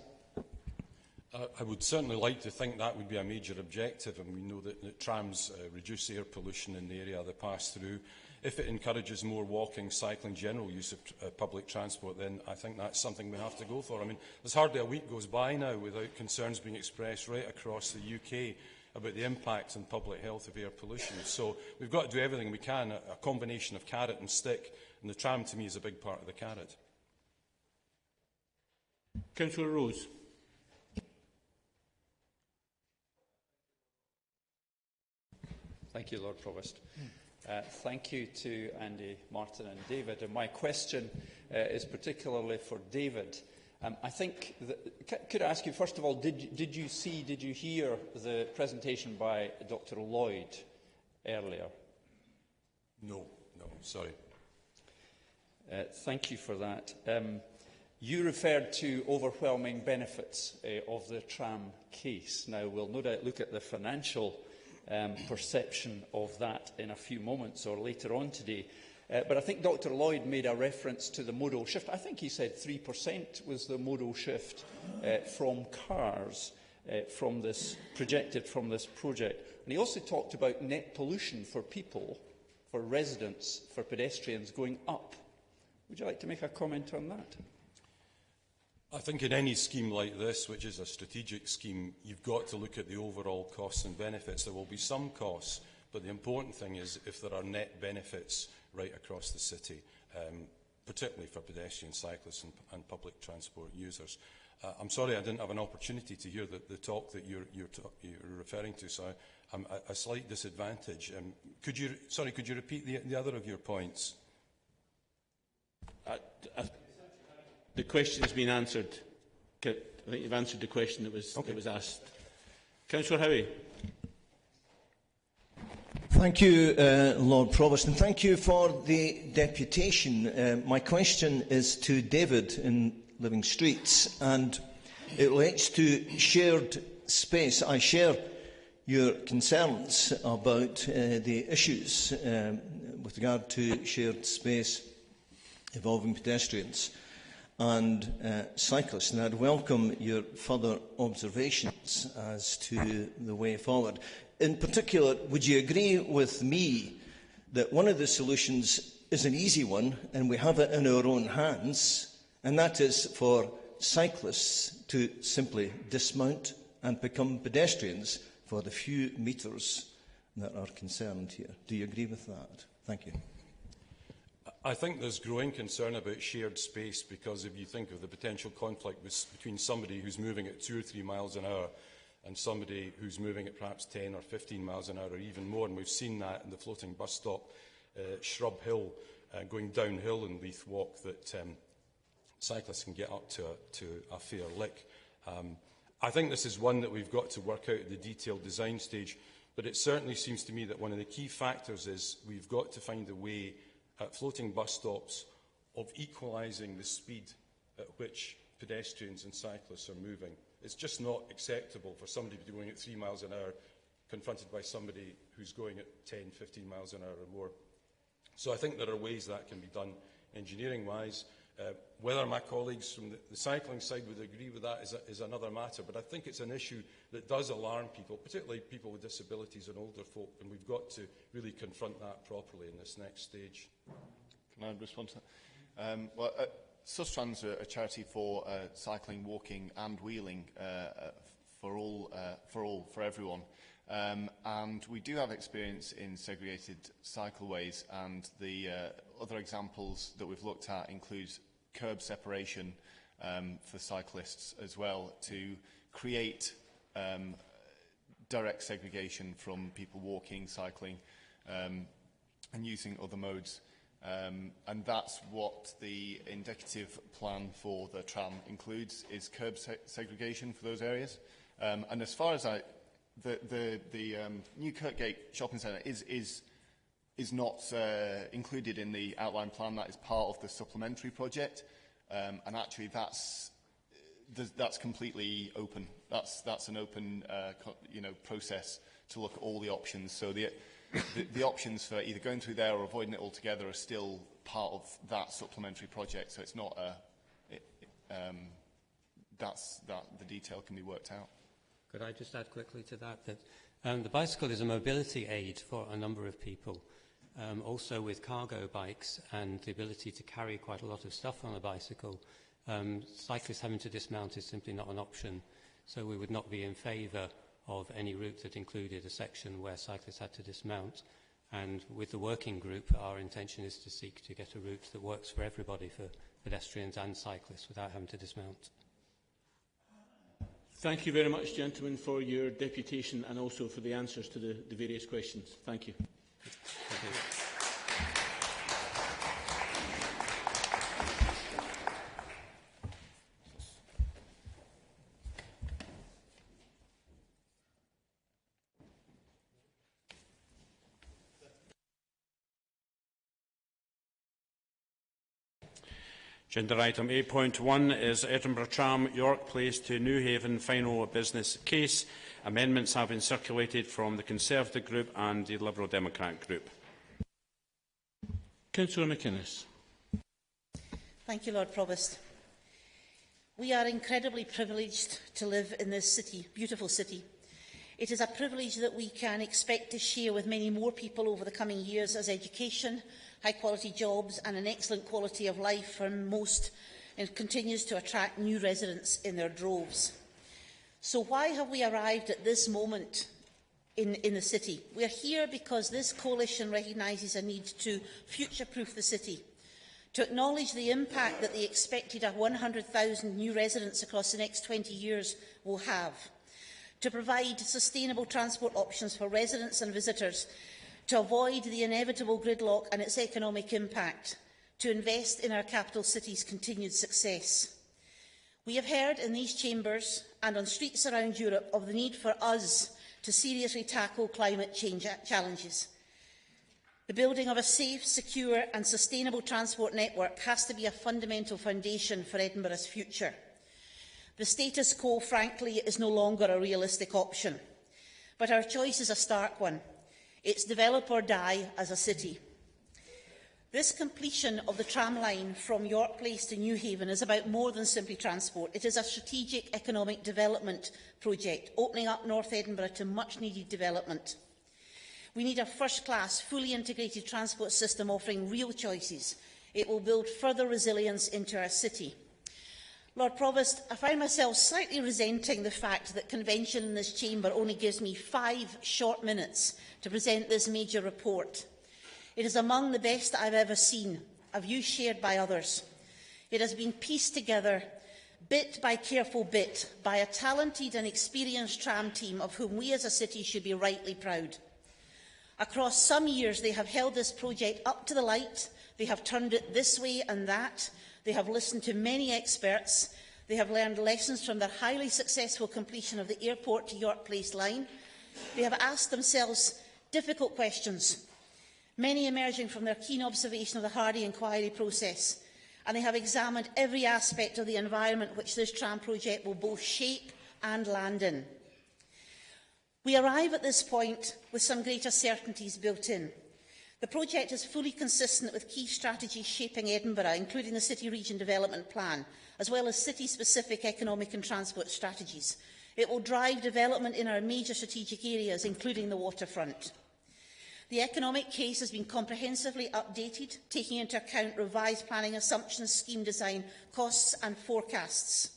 I would certainly like to think that would be a major objective, and we know that trams reduce air pollution in the area they pass through. If it encourages more walking, cycling, general use of public transport, then I think that's something we have to go for. I mean, there's hardly a week goes by now without concerns being expressed right across the UK about the impact on public health of air pollution. So we've got to do everything we can, a combination of carrot and stick, and the tram to me is a big part of the carrot. Councillor Rose. Thank you, Lord Provost. Thank you to Andy, Martin and David. And my question is particularly for David. I think, could I ask you, first of all, did you hear the presentation by Dr Lloyd earlier? No, sorry. Thank you for that. You referred to overwhelming benefits of the tram case. Now, we'll no doubt look at the financial perception of that in a few moments or later on today. But I think Dr Lloyd made a reference to the modal shift. I think he said 3% was the modal shift from cars projected from this project. And he also talked about net pollution for people, for residents, for pedestrians going up. Would you like to make a comment on that? I think in any scheme like this, which is a strategic scheme, you've got to look at the overall costs and benefits. There will be some costs, but the important thing is if there are net benefits right across the city, particularly for pedestrians, cyclists and public transport users. I'm sorry I didn't have an opportunity to hear the talk that you're referring to, so I'm at a slight disadvantage. Could you repeat the other of your points? The question has been answered. I think you've answered the question that was asked. Councillor Howie. Thank you, Lord Provost, and thank you for the deputation. My question is to David in Living Streets, and it relates to shared space. I share your concerns about the issues with regard to shared space involving pedestrians and cyclists, and I'd welcome your further observations as to the way forward. In particular, would you agree with me that one of the solutions is an easy one, and we have it in our own hands, and that is for cyclists to simply dismount and become pedestrians for the few metres that are concerned here? Do you agree with that? Thank you. I think there's growing concern about shared space because if you think of the potential conflict between somebody who's moving at 2 or 3 miles an hour and somebody who's moving at perhaps 10 or 15 miles an hour or even more, and we've seen that in the floating bus stop, Shrub Hill, going downhill in Leith Walk, that cyclists can get up to a fair lick. I think this is one that we've got to work out at the detailed design stage, but it certainly seems to me that one of the key factors is we've got to find a way at floating bus stops of equalising the speed at which pedestrians and cyclists are moving. It's just not acceptable for somebody to be going at 3 miles an hour confronted by somebody who's going at 10, 15 miles an hour or more. So I think there are ways that can be done engineering-wise. Whether my colleagues from the cycling side would agree with that is another matter, but I think it's an issue that does alarm people, particularly people with disabilities and older folk, and we've got to really confront that properly in this next stage. Can I respond to that? Sustrans are a charity for cycling, walking and wheeling for everyone. And we do have experience in segregated cycleways, and the other examples that we've looked at include curb separation for cyclists as well, to create direct segregation from people walking, cycling, and using other modes. And that's what the indicative plan for the tram includes, is curb segregation for those areas. And as far as the new Kirkgate shopping centre is not included in the outline plan. That is part of the supplementary project, and actually that's completely open. That's an open process to look at all the options. So the options for either going through there or avoiding it altogether are still part of that supplementary project. So it's not the detail can be worked out. Could I just add quickly to that the bicycle is a mobility aid for a number of people, also with cargo bikes and the ability to carry quite a lot of stuff on a bicycle. Cyclists having to dismount is simply not an option, so we would not be in favour of any route that included a section where cyclists had to dismount. And with the working group, our intention is to seek to get a route that works for everybody, for pedestrians and cyclists, without having to dismount. Thank you very much, gentlemen, for your deputation and also for the answers to the various questions. Thank you. Thank you. Agenda item 8.1 is Edinburgh Tram, York Place to Newhaven, final business case. Amendments have been circulated from the Conservative Group and the Liberal Democrat Group. Councillor McInnes. Thank you, Lord Provost. We are incredibly privileged to live in this city, beautiful city. It is a privilege that we can expect to share with many more people over the coming years as education, high-quality jobs and an excellent quality of life for most, and continues to attract new residents in their droves. So why have we arrived at this moment in the city? We are here because this coalition recognises a need to future-proof the city, to acknowledge the impact that the expected 100,000 new residents across the next 20 years will have, to provide sustainable transport options for residents and visitors, to avoid the inevitable gridlock and its economic impact, to invest in our capital city's continued success. We have heard in these chambers and on streets around Europe of the need for us to seriously tackle climate change challenges. The building of a safe, secure and sustainable transport network has to be a fundamental foundation for Edinburgh's future. The status quo, frankly, is no longer a realistic option, but our choice is a stark one. It's develop or die as a city. This completion of the tramline from York Place to Newhaven is about more than simply transport. It is a strategic economic development project, opening up North Edinburgh to much-needed development. We need a first-class, fully integrated transport system offering real choices. It will build further resilience into our city. Lord Provost, I find myself slightly resenting the fact that convention in this chamber only gives me 5 short minutes to present this major report. It is among the best I've ever seen, a view shared by others. It has been pieced together, bit by careful bit, by a talented and experienced tram team of whom we as a city should be rightly proud. Across some years, they have held this project up to the light. They have turned it this way and that. They have listened to many experts. They have learned lessons from their highly successful completion of the airport to York Place line. They have asked themselves difficult questions, many emerging from their keen observation of the Hardy inquiry process, and they have examined every aspect of the environment which this tram project will both shape and land in. We arrive at this point with some greater certainties built in. The project is fully consistent with key strategies shaping Edinburgh, including the City Region Development Plan, as well as city-specific economic and transport strategies. It will drive development in our major strategic areas, including the waterfront. The economic case has been comprehensively updated, taking into account revised planning assumptions, scheme design, costs and forecasts.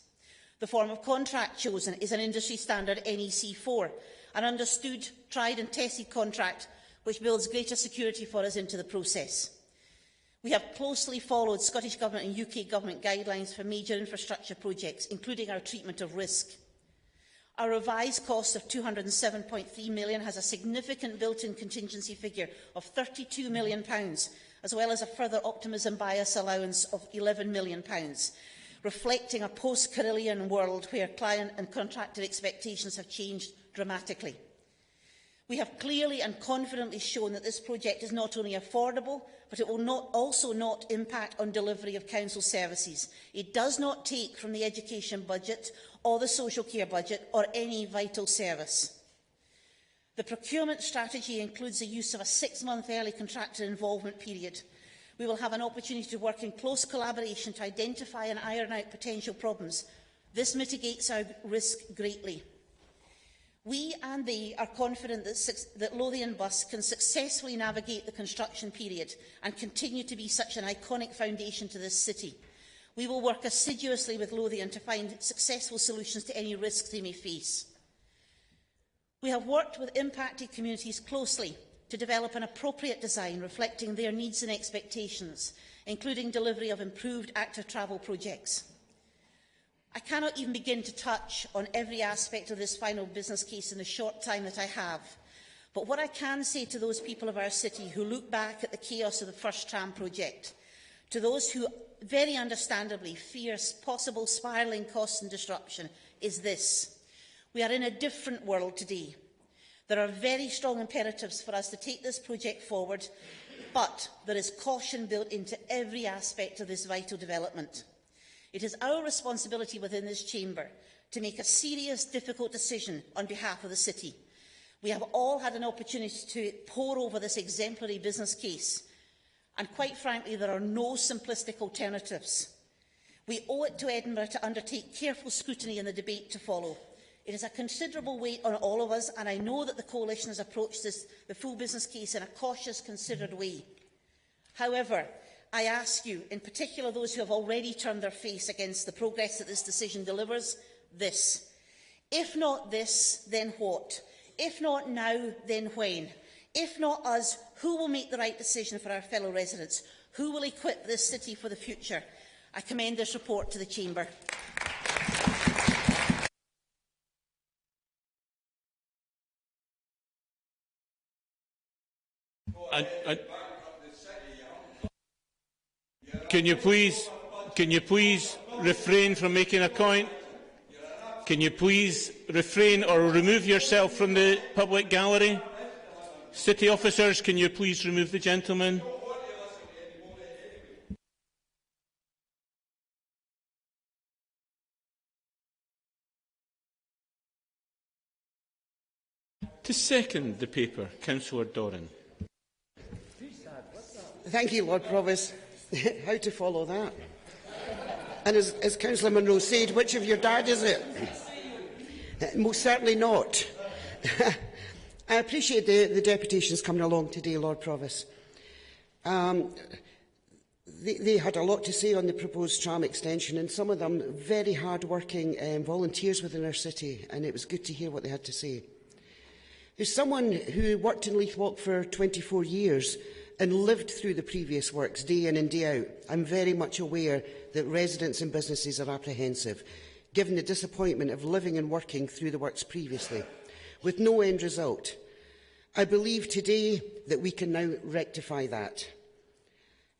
The form of contract chosen is an industry-standard NEC4, an understood, tried and tested contract which builds greater security for us into the process. We have closely followed Scottish Government and UK Government guidelines for major infrastructure projects, including our treatment of risk. Our revised cost of £207.3 million has a significant built-in contingency figure of £32 million, as well as a further optimism bias allowance of £11 million, reflecting a post-Carillion world where client and contractor expectations have changed dramatically. We have clearly and confidently shown that this project is not only affordable, but it will also not impact on delivery of council services. It does not take from the education budget or the social care budget or any vital service. The procurement strategy includes the use of a 6-month early contractor involvement period. We will have an opportunity to work in close collaboration to identify and iron out potential problems. This mitigates our risk greatly. We and they are confident that Lothian Bus can successfully navigate the construction period and continue to be such an iconic foundation to this city. We will work assiduously with Lothian to find successful solutions to any risks they may face. We have worked with impacted communities closely to develop an appropriate design reflecting their needs and expectations, including delivery of improved active travel projects. I cannot even begin to touch on every aspect of this final business case in the short time that I have, but what I can say to those people of our city who look back at the chaos of the first tram project, to those who very understandably fear possible spiralling costs and disruption, is this: we are in a different world today. There are very strong imperatives for us to take this project forward, but there is caution built into every aspect of this vital development. It is our responsibility within this chamber to make a serious, difficult decision on behalf of the city. We have all had an opportunity to pore over this exemplary business case, and quite frankly, there are no simplistic alternatives. We owe it to Edinburgh to undertake careful scrutiny in the debate to follow. It is a considerable weight on all of us, and I know that the Coalition has approached the full business case in a cautious, considered way. However, I ask you, in particular those who have already turned their face against the progress that this decision delivers, this: if not this, then what? If not now, then when? If not us, who will make the right decision for our fellow residents? Who will equip this city for the future? I commend this report to the Chamber. Can you please refrain from making a point? Can you please refrain or remove yourself from the public gallery? City officers, can you please remove the gentleman? To second the paper, Councillor Doran. Thank you, Lord Provost. How to follow that? And as Councillor Munro said, which of your dad is it? Most certainly not. I appreciate the deputations coming along today, Lord Provost. They had a lot to say on the proposed tram extension, and some of them very hard-working volunteers within our city, and it was good to hear what they had to say. As someone who worked in Leith Walk for 24 years and lived through the previous works day in and day out, I'm very much aware that residents and businesses are apprehensive, given the disappointment of living and working through the works previously, with no end result. I believe today that we can now rectify that.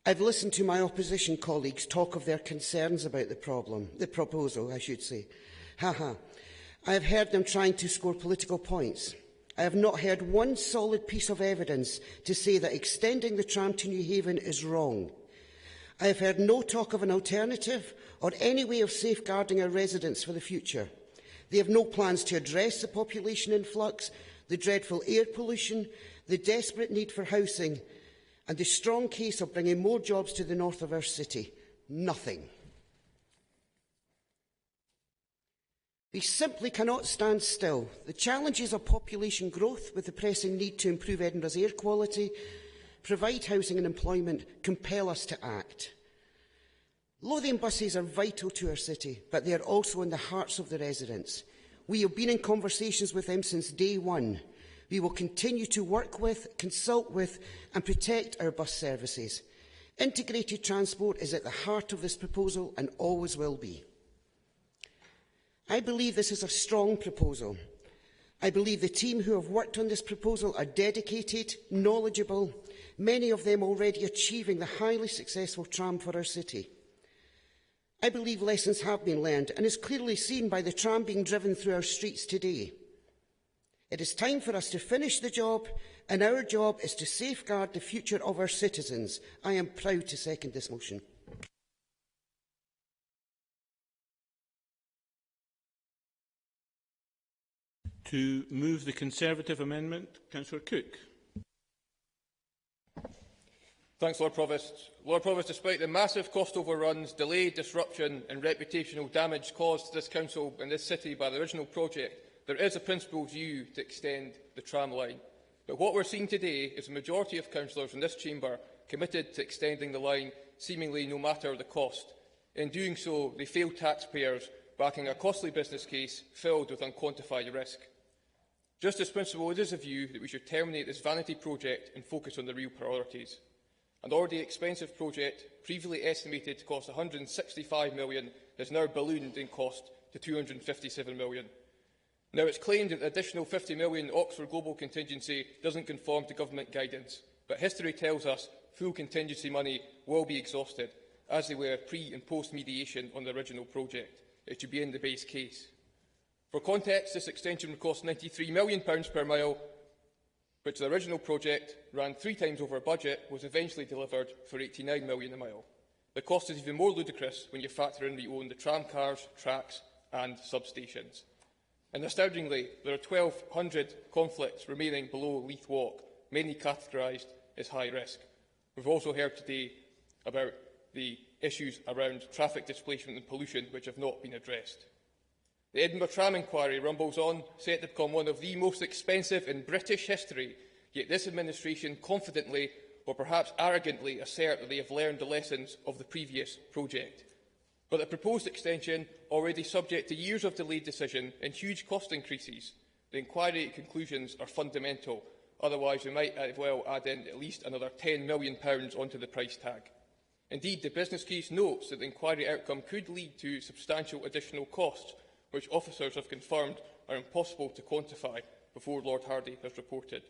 I've listened to my opposition colleagues talk of their concerns about the proposal, I should say. I have heard them trying to score political points. I have not heard one solid piece of evidence to say that extending the tram to Newhaven is wrong. I have heard no talk of an alternative or any way of safeguarding our residents for the future. They have no plans to address the population influx, the dreadful air pollution, the desperate need for housing, and the strong case of bringing more jobs to the north of our city. Nothing. They simply cannot stand still. The challenges of population growth, with the pressing need to improve Edinburgh's air quality, provide housing and employment, compel us to act. Lothian buses are vital to our city, but they are also in the hearts of the residents. We have been in conversations with them since day one. We will continue to work with, consult with and protect our bus services. Integrated transport is at the heart of this proposal and always will be. I believe this is a strong proposal. I believe the team who have worked on this proposal are dedicated, knowledgeable, many of them already achieving the highly successful tram for our city. I believe lessons have been learned and is clearly seen by the tram being driven through our streets today. It is time for us to finish the job, and our job is to safeguard the future of our citizens. I am proud to second this motion. To move the Conservative amendment, Councillor Cook. Thanks, Lord Provost. Lord Provost, despite the massive cost overruns, delay, disruption and reputational damage caused to this council and this city by the original project, there is a principled view to extend the tram line. But what we're seeing today is a majority of councillors in this chamber committed to extending the line, seemingly no matter the cost. In doing so, they fail taxpayers, backing a costly business case filled with unquantified risk. Just as principle, it is a view that we should terminate this vanity project and focus on the real priorities. An already expensive project, previously estimated to cost £165 million, has now ballooned in cost to £257 million. Now, it's claimed that the additional £50 million Oxford Global contingency doesn't conform to government guidance, but history tells us full contingency money will be exhausted, as they were pre- and post-mediation on the original project. It should be in the base case. For context, this extension would cost £93 million per mile, which the original project ran 3 times over budget, was eventually delivered for £89 million a mile. The cost is even more ludicrous when you factor in that you own the tram cars, tracks and substations. And astoundingly, there are 1,200 conflicts remaining below Leith Walk, many categorised as high risk. We've also heard today about the issues around traffic displacement and pollution which have not been addressed. The Edinburgh Tram inquiry rumbles on, set to become one of the most expensive in British history, yet this administration confidently, or perhaps arrogantly, assert that they have learned the lessons of the previous project. But the proposed extension, already subject to years of delayed decision and huge cost increases, the inquiry conclusions are fundamental, otherwise we might well add in at least another £10 million onto the price tag. Indeed, the business case notes that the inquiry outcome could lead to substantial additional costs, which officers have confirmed are impossible to quantify before Lord Hardy has reported.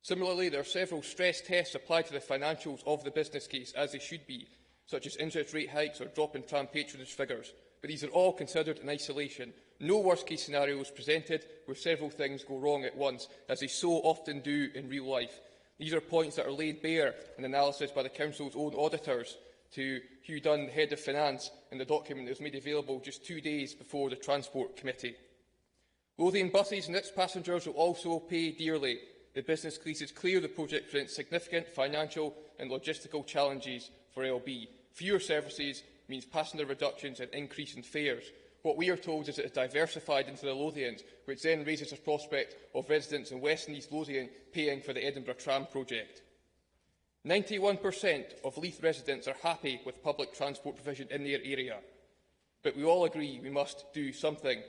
Similarly, there are several stress tests applied to the financials of the business case, as they should be, such as interest rate hikes or drop in tram patronage figures, but these are all considered in isolation. No worst-case scenario is presented where several things go wrong at once, as they so often do in real life. These are points that are laid bare in analysis by the Council's own auditors to Hugh Dunn, Head of Finance, in the document that was made available just 2 days before the Transport Committee. Lothian buses and its passengers will also pay dearly. The business case is clear the project presents significant financial and logistical challenges for LB. Fewer services means passenger reductions and increase in fares. What we are told is that it is diversified into the Lothians, which then raises the prospect of residents in West and East Lothian paying for the Edinburgh Tram project. 91% of Leith residents are happy with public transport provision in their area, but we all agree we must do something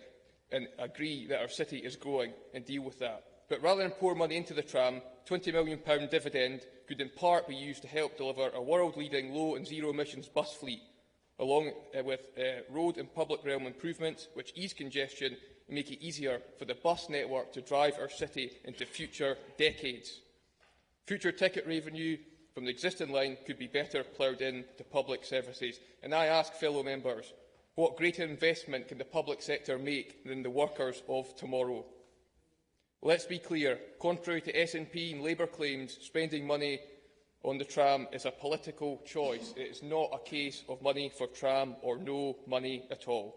and agree that our city is growing and deal with that. But rather than pour money into the tram, £20 million dividend could in part be used to help deliver a world-leading low and zero-emissions bus fleet, along with road and public realm improvements which ease congestion and make it easier for the bus network to drive our city into future decades. Future ticket revenue from the existing line could be better ploughed into public services. And I ask fellow members, what greater investment can the public sector make than the workers of tomorrow? Let's be clear, contrary to SNP and Labour claims, spending money on the tram is a political choice. It is not a case of money for tram or no money at all.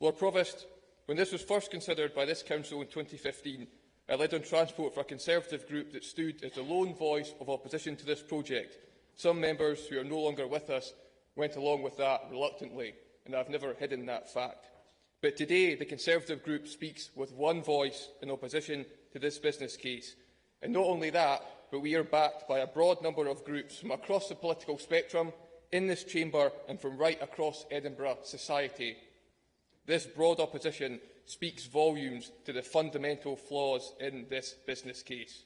Lord Provost, when this was first considered by this Council in 2015, I led on transport for a Conservative group that stood as the lone voice of opposition to this project. Some members who are no longer with us went along with that reluctantly, and I have never hidden that fact. But today, the Conservative group speaks with one voice in opposition to this business case. And not only that, but we are backed by a broad number of groups from across the political spectrum, in this chamber and from right across Edinburgh society. This broad opposition speaks volumes to the fundamental flaws in this business case.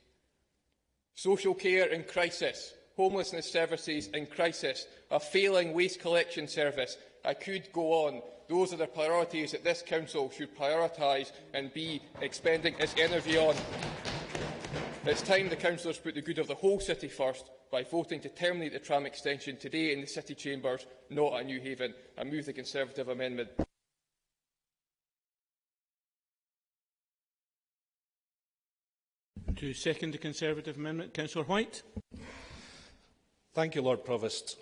Social care in crisis, homelessness services in crisis, a failing waste collection service. I could go on. Those are the priorities that this Council should prioritise and be expending its energy on. It's time the Councillors put the good of the whole city first by voting to terminate the tram extension today in the City Chambers, not at Newhaven. I move the Conservative amendment. To second the Conservative amendment, Councillor White. Thank you, Lord Provost.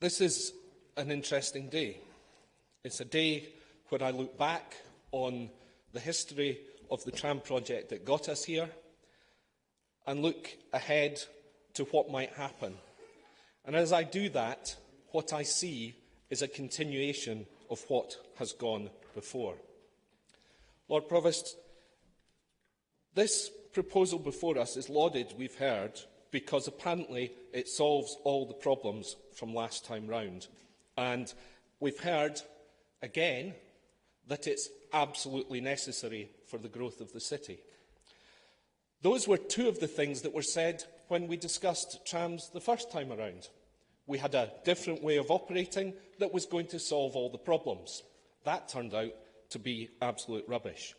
This is an interesting day. It's a day when I look back on the history of the tram project that got us here and look ahead to what might happen. And as I do that, what I see is a continuation of what has gone before. Lord Provost, this proposal before us is lauded, we've heard, because apparently it solves all the problems from last time round. And we've heard, again, that it's absolutely necessary for the growth of the city. Those were two of the things that were said when we discussed trams the first time around. We had a different way of operating that was going to solve all the problems. That turned out to be absolute rubbish.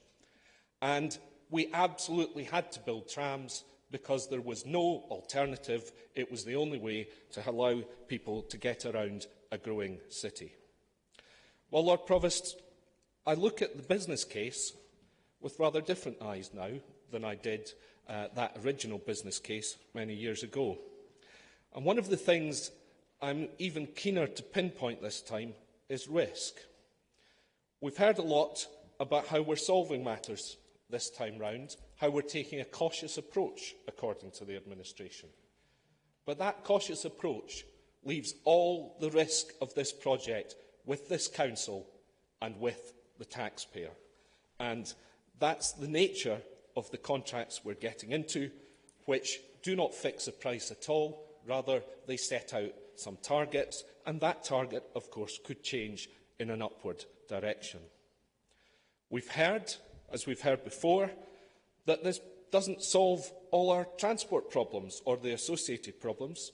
And we absolutely had to build trams because there was no alternative. It was the only way to allow people to get around a growing city. Well, Lord Provost, I look at the business case with rather different eyes now than I did that original business case many years ago. And one of the things I'm even keener to pinpoint this time is risk. We've heard a lot about how we're solving matters this time round, how we're taking a cautious approach, according to the administration. But that cautious approach leaves all the risk of this project with this council and with the taxpayer. And that's the nature of the contracts we're getting into, which do not fix a price at all. Rather, they set out some targets, and that target, of course, could change in an upward direction. We've heard, as we've heard before, that this doesn't solve all our transport problems or the associated problems.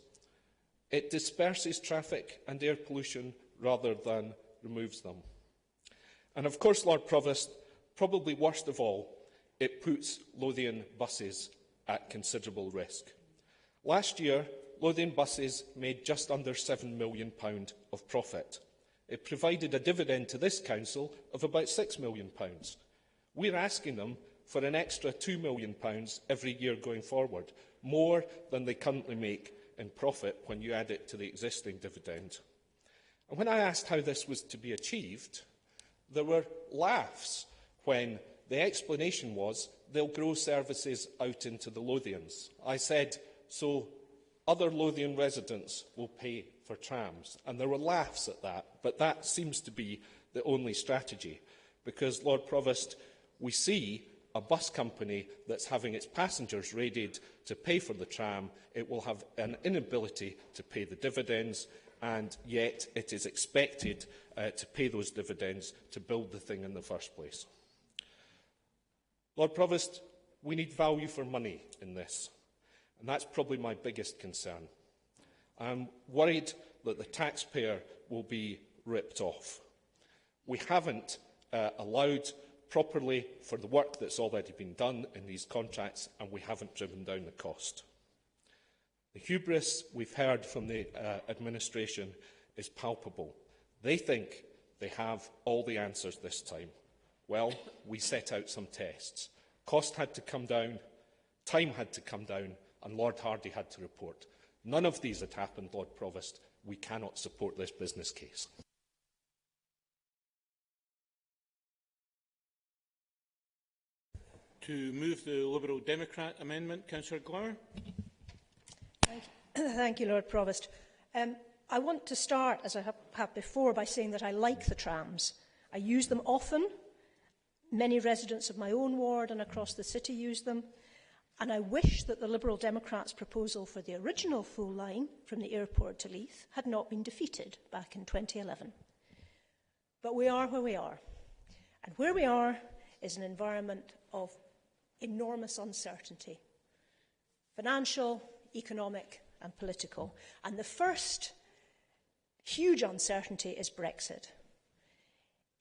It disperses traffic and air pollution rather than removes them. And of course, Lord Provost, probably worst of all, it puts Lothian buses at considerable risk. Last year, Lothian buses made just under £7 million of profit. It provided a dividend to this council of about £6 million. We're asking them for an extra £2 million every year going forward, more than they currently make in profit when you add it to the existing dividend. And when I asked how this was to be achieved, there were laughs when the explanation was they'll grow services out into the Lothians. I said, so other Lothian residents will pay for trams. And there were laughs at that, but that seems to be the only strategy. Because, Lord Provost, we see a bus company that's having its passengers raided to pay for the tram. It will have an inability to pay the dividends, and yet it is expected to pay those dividends to build the thing in the first place. Lord Provost, we need value for money in this, and that's probably my biggest concern. I'm worried that the taxpayer will be ripped off. We haven't allowed properly for the work that's already been done in these contracts, and we haven't driven down the cost. The hubris we've heard from the administration is palpable. They think they have all the answers this time. Well, we set out some tests. Cost had to come down, time had to come down, and Lord Hardy had to report. None of these had happened, Lord Provost. We cannot support this business case. To move the Liberal Democrat amendment, Councillor Glower. Thank you, Lord Provost. I want to start, as I have before, by saying that I like the trams. I use them often. Many residents of my own ward and across the city use them. And I wish that the Liberal Democrats' proposal for the original full line from the airport to Leith had not been defeated back in 2011. But we are where we are. And where we are is an environment of enormous uncertainty, financial, economic and political. And the first huge uncertainty is Brexit.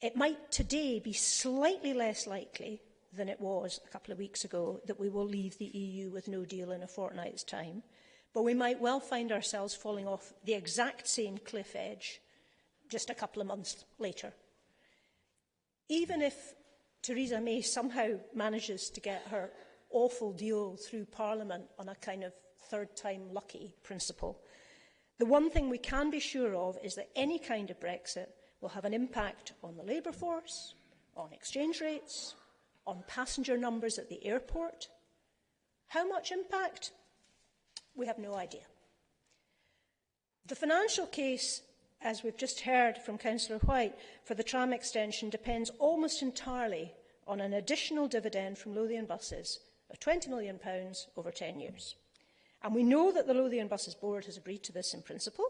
It might today be slightly less likely than it was a couple of weeks ago that we will leave the EU with no deal in a fortnight's time, but we might well find ourselves falling off the exact same cliff edge just a couple of months later. Even if Theresa May somehow manages to get her awful deal through Parliament on a kind of third-time lucky principle, the one thing we can be sure of is that any kind of Brexit will have an impact on the labour force, on exchange rates, on passenger numbers at the airport. How much impact? We have no idea. The financial case, as we've just heard from Councillor White, for the tram extension depends almost entirely on an additional dividend from Lothian Buses of £20 million over 10 years. And we know that the Lothian Buses Board has agreed to this in principle,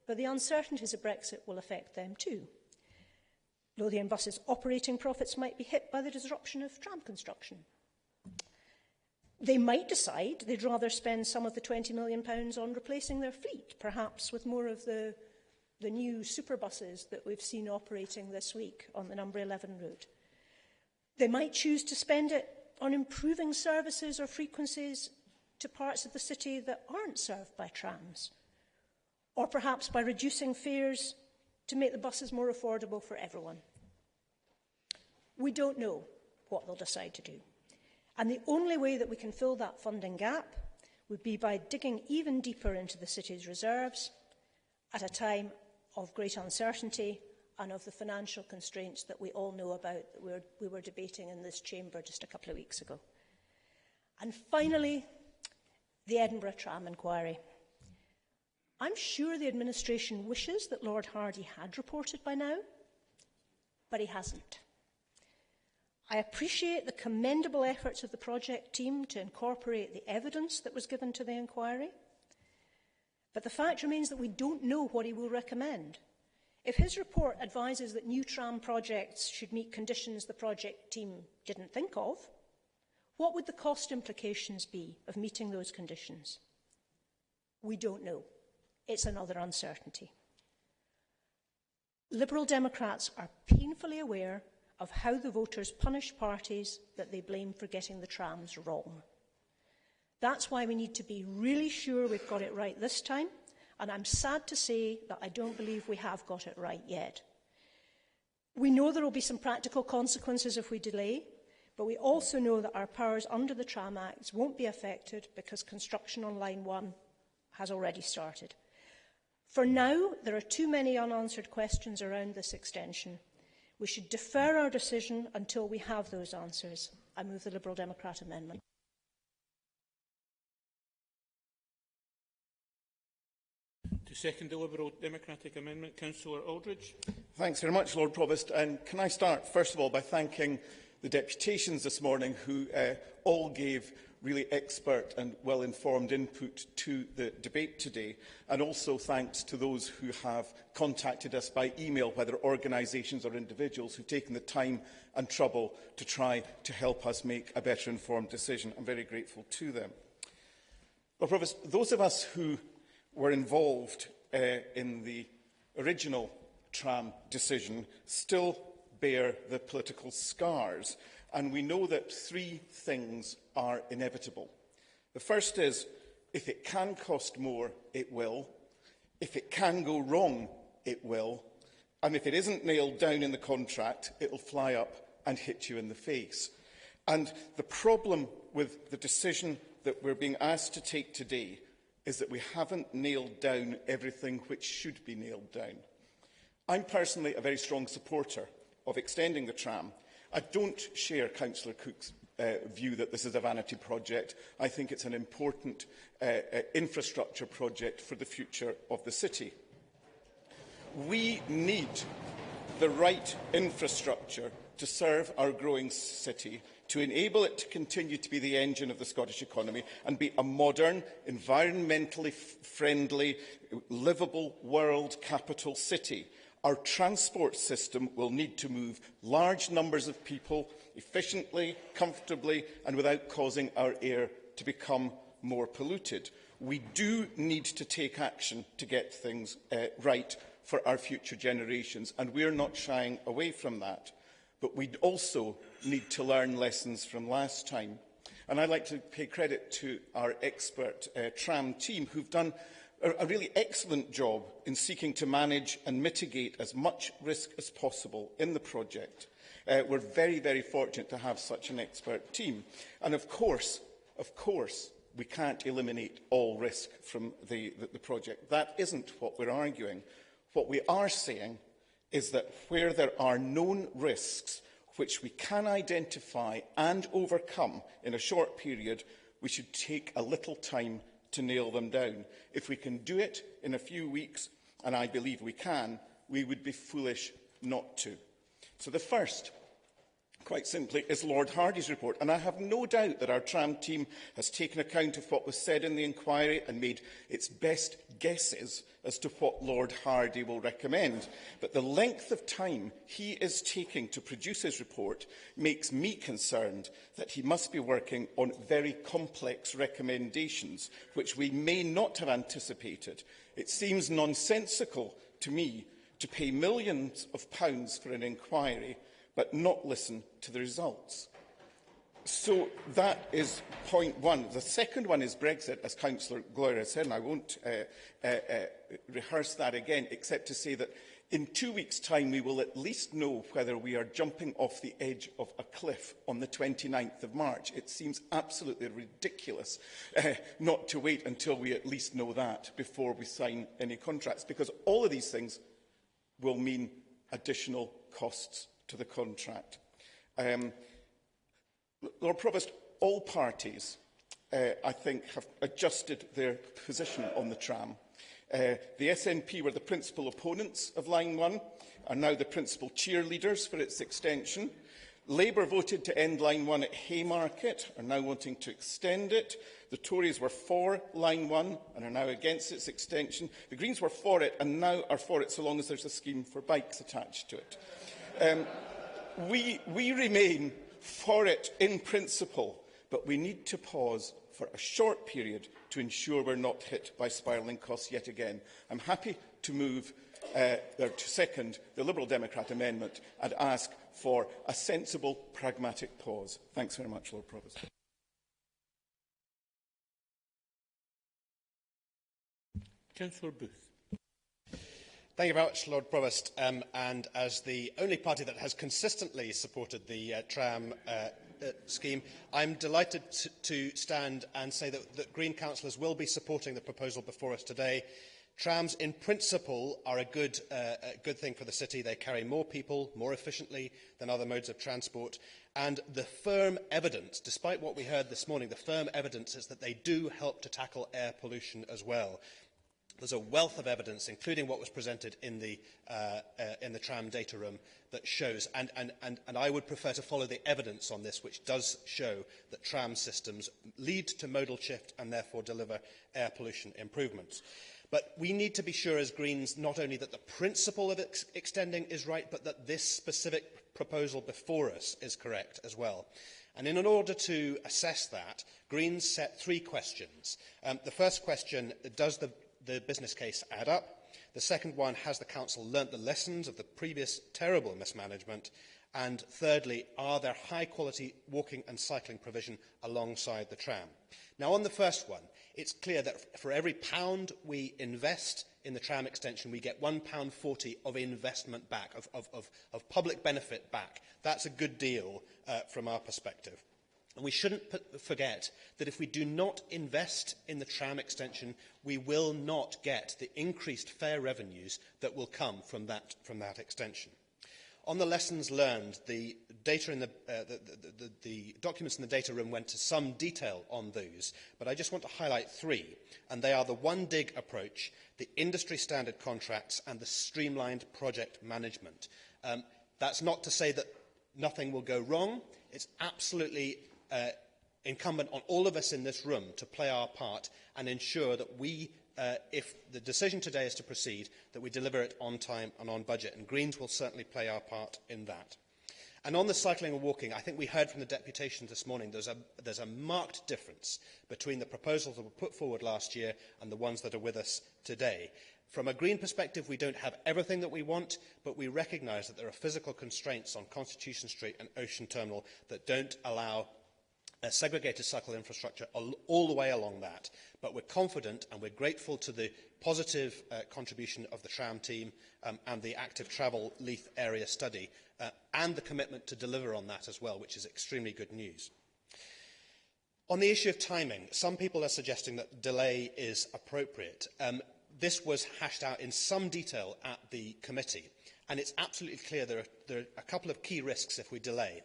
but the uncertainties of Brexit will affect them too. Lothian Buses' operating profits might be hit by the disruption of tram construction. They might decide they'd rather spend some of the £20 million on replacing their fleet, perhaps with more of the new super buses that we've seen operating this week on the number 11 route. They might choose to spend it on improving services or frequencies to parts of the city that aren't served by trams, or perhaps by reducing fares to make the buses more affordable for everyone. We don't know what they'll decide to do. And the only way that we can fill that funding gap would be by digging even deeper into the city's reserves at a time of great uncertainty and of the financial constraints that we all know about that we were debating in this chamber just a couple of weeks ago. And finally, the Edinburgh Tram inquiry. I'm sure the administration wishes that Lord Hardy had reported by now, but he hasn't. I appreciate the commendable efforts of the project team to incorporate the evidence that was given to the inquiry, but the fact remains that we don't know what he will recommend. If his report advises that new tram projects should meet conditions the project team didn't think of, what would the cost implications be of meeting those conditions? We don't know. It's another uncertainty. Liberal Democrats are painfully aware of how the voters punish parties that they blame for getting the trams wrong. That's why we need to be really sure we've got it right this time, and I'm sad to say that I don't believe we have got it right yet. We know there will be some practical consequences if we delay, but we also know that our powers under the Tram Acts won't be affected because construction on Line 1 has already started. For now, there are too many unanswered questions around this extension. We should defer our decision until we have those answers. I move the Liberal Democrat amendment. To second the Liberal Democratic amendment, Councillor Aldridge. Thanks very much, Lord Provost. And can I start, first of all, by thanking the deputations this morning who all gave really expert and well-informed input to the debate today, and also thanks to those who have contacted us by email, whether organisations or individuals, who've taken the time and trouble to try to help us make a better informed decision. I'm very grateful to them. Lord Provost, those of us who were involved in the original tram decision still bear the political scars, and we know that three things are inevitable. The first is, if it can cost more, it will. If it can go wrong, it will. And if it isn't nailed down in the contract, it will fly up and hit you in the face. And the problem with the decision that we're being asked to take today is that we haven't nailed down everything which should be nailed down. I'm personally a very strong supporter of extending the tram. I don't share Councillor Cook's view that this is a vanity project. I think it's an important infrastructure project for the future of the city. We need the right infrastructure to serve our growing city, to enable it to continue to be the engine of the Scottish economy and be a modern, environmentally friendly, livable world capital city. Our transport system will need to move large numbers of people efficiently, comfortably, and without causing our air to become more polluted. We do need to take action to get things right for our future generations, and we're not shying away from that. But we also need to learn lessons from last time. And I'd like to pay credit to our expert tram team, who've done a really excellent job in seeking to manage and mitigate as much risk as possible in the project. We're very, very fortunate to have such an expert team. And of course, we can't eliminate all risk from the project. That isn't what we're arguing. What we are saying is that where there are known risks which we can identify and overcome in a short period, we should take a little time to nail them down. If we can do it in a few weeks, and I believe we can, we would be foolish not to. So the first, quite simply, is Lord Hardy's report, and I have no doubt that our tram team has taken account of what was said in the inquiry and made its best guesses as to what Lord Hardy will recommend. But the length of time he is taking to produce his report makes me concerned that he must be working on very complex recommendations, which we may not have anticipated. It seems nonsensical to me to pay millions of pounds for an inquiry but not listen to the results. So that is point one. The second one is Brexit, as Councillor Gloria said, and I won't rehearse that again, except to say that in 2 weeks' time we will at least know whether we are jumping off the edge of a cliff on the 29th of March. It seems absolutely ridiculous not to wait until we at least know that before we sign any contracts, because all of these things will mean additional costs to the contract. Lord Provost, all parties, I think, have adjusted their position on the tram. The SNP were the principal opponents of Line 1, are now the principal cheerleaders for its extension. Labour voted to end Line 1 at Haymarket, are now wanting to extend it. The Tories were for Line 1 and are now against its extension. The Greens were for it and now are for it so long as there's a scheme for bikes attached to it. We remain for it in principle, but we need to pause for a short period to ensure we're not hit by spiralling costs yet again. I'm happy to move to second the Liberal Democrat amendment and ask for a sensible, pragmatic pause. Thanks very much, Lord Provost. Councillor Booth. Thank you very much, Lord Provost. And as the only party that has consistently supported the tram scheme, I'm delighted to stand and say that Green councillors will be supporting the proposal before us today. Trams, in principle, are a good thing for the city. They carry more people more efficiently than other modes of transport. And the firm evidence, despite what we heard this morning, the firm evidence is that they do help to tackle air pollution as well. There's a wealth of evidence, including what was presented in the tram data room, that shows, and I would prefer to follow the evidence on this, which does show that tram systems lead to modal shift and therefore deliver air pollution improvements. But we need to be sure as Greens not only that the principle of extending is right, but that this specific proposal before us is correct as well. And in order to assess that, Greens set 3 questions. The first question, does the business case add up? The second one, has the Council learnt the lessons of the previous terrible mismanagement? And thirdly, are there high-quality walking and cycling provision alongside the tram? Now, on the first one, it's clear that for every £1 we invest in the tram extension, we get £1.40 of investment back, of public benefit back. That's a good deal from our perspective. And we shouldn't forget that if we do not invest in the tram extension, we will not get the increased fare revenues that will come from that extension. On the lessons learned, the documents in the data room went to some detail on those, but I just want to highlight 3, and they are the one dig approach, the industry standard contracts, and the streamlined project management. That's not to say that nothing will go wrong. It's absolutely incumbent on all of us in this room to play our part and ensure that we, if the decision today is to proceed, that we deliver it on time and on budget. And Greens will certainly play our part in that. And on the cycling and walking, I think we heard from the deputation this morning there's a marked difference between the proposals that were put forward last year and the ones that are with us today. From a green perspective, we don't have everything that we want, but we recognise that there are physical constraints on Constitution Street and Ocean Terminal that don't allow a segregated cycle infrastructure all the way along that. But we're confident and we're grateful to the positive contribution of the tram team and the active travel Leith area study and the commitment to deliver on that as well, which is extremely good news. On the issue of timing, some people are suggesting that delay is appropriate. This was hashed out in some detail at the committee, and it's absolutely clear there are a couple of key risks if we delay.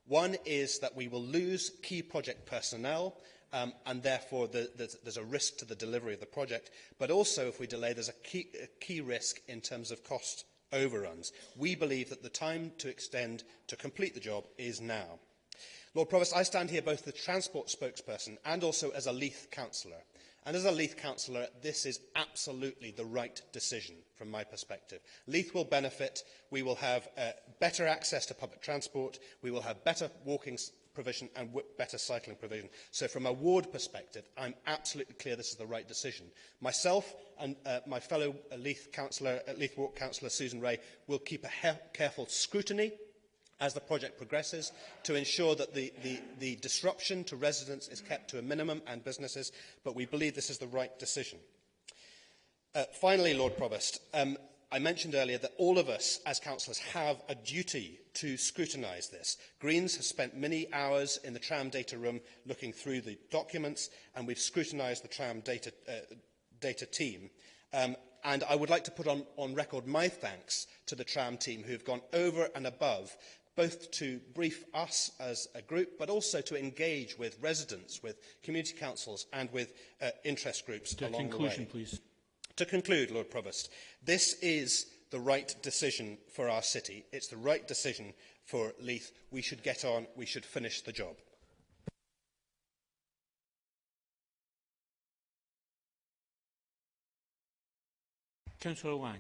One is that we will lose key project personnel, and therefore there's a risk to the delivery of the project. But also, if we delay, there's a key risk in terms of cost overruns. We believe that the time to extend to complete the job is now. Lord Provost, I stand here both as the transport spokesperson and also as a Leith councillor. And as a Leith councillor, this is absolutely the right decision from my perspective. Leith will benefit. We will have better access to public transport. We will have better walking provision and better cycling provision. So from a ward perspective, I'm absolutely clear this is the right decision. Myself and my fellow Leith Walk councillor Susan Ray will keep a careful scrutiny as the project progresses, to ensure that the disruption to residents is kept to a minimum and businesses, but we believe this is the right decision. Finally, Lord Provost, I mentioned earlier that all of us as councillors have a duty to scrutinise this. Greens have spent many hours in the tram data room looking through the documents, and we've scrutinised the tram data team. And I would like to put on record my thanks to the tram team who have gone over and above, both to brief us as a group, but also to engage with residents, with community councils and with interest groups along the way. Conclusion, please. To conclude, Lord Provost, this is the right decision for our city. It's the right decision for Leith. We should get on. We should finish the job. Councillor Wang.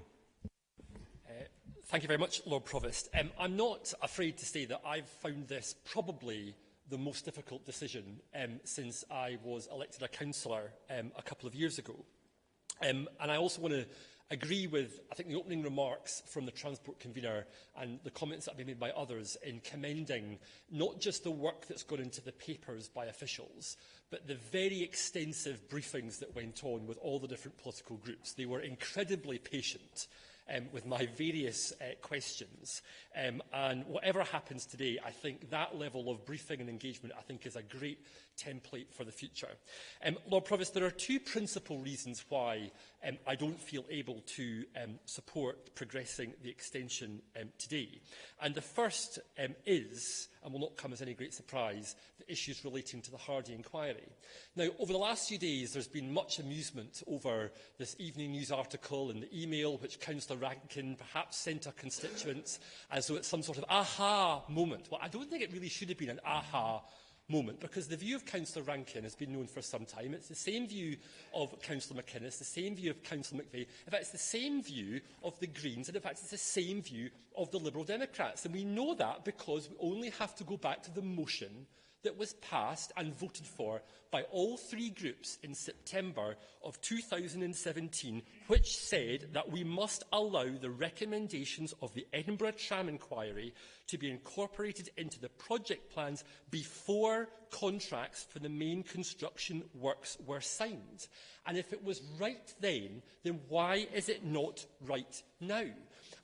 Thank you very much, Lord Provost. I'm not afraid to say that I've found this probably the most difficult decision since I was elected a councillor a couple of years ago. And I also want to agree with, I think, the opening remarks from the Transport Convener and the comments that have been made by others in commending not just the work that's gone into the papers by officials, but the very extensive briefings that went on with all the different political groups. They were incredibly patient with my various questions. And whatever happens today, I think that level of briefing and engagement, I think, is a great template for the future. Lord Provost, there are two principal reasons why I don't feel able to support progressing the extension today. And the first is, and will not come as any great surprise, the issues relating to the Hardy inquiry. Now, over the last few days, there's been much amusement over this evening news article and the email which Councillor Rankin perhaps sent her constituents as though it's some sort of aha moment. Well, I don't think it really should have been an aha moment, because the view of Councillor Rankin has been known for some time. It's the same view of Councillor McInnes, the same view of Councillor McVeigh. In fact, it's the same view of the Greens, and in fact, it's the same view of the Liberal Democrats. And we know that because we only have to go back to the motion that was passed and voted for by all three groups in September of 2017, which said that we must allow the recommendations of the Edinburgh Tram inquiry to be incorporated into the project plans before contracts for the main construction works were signed. And if it was right then why is it not right now?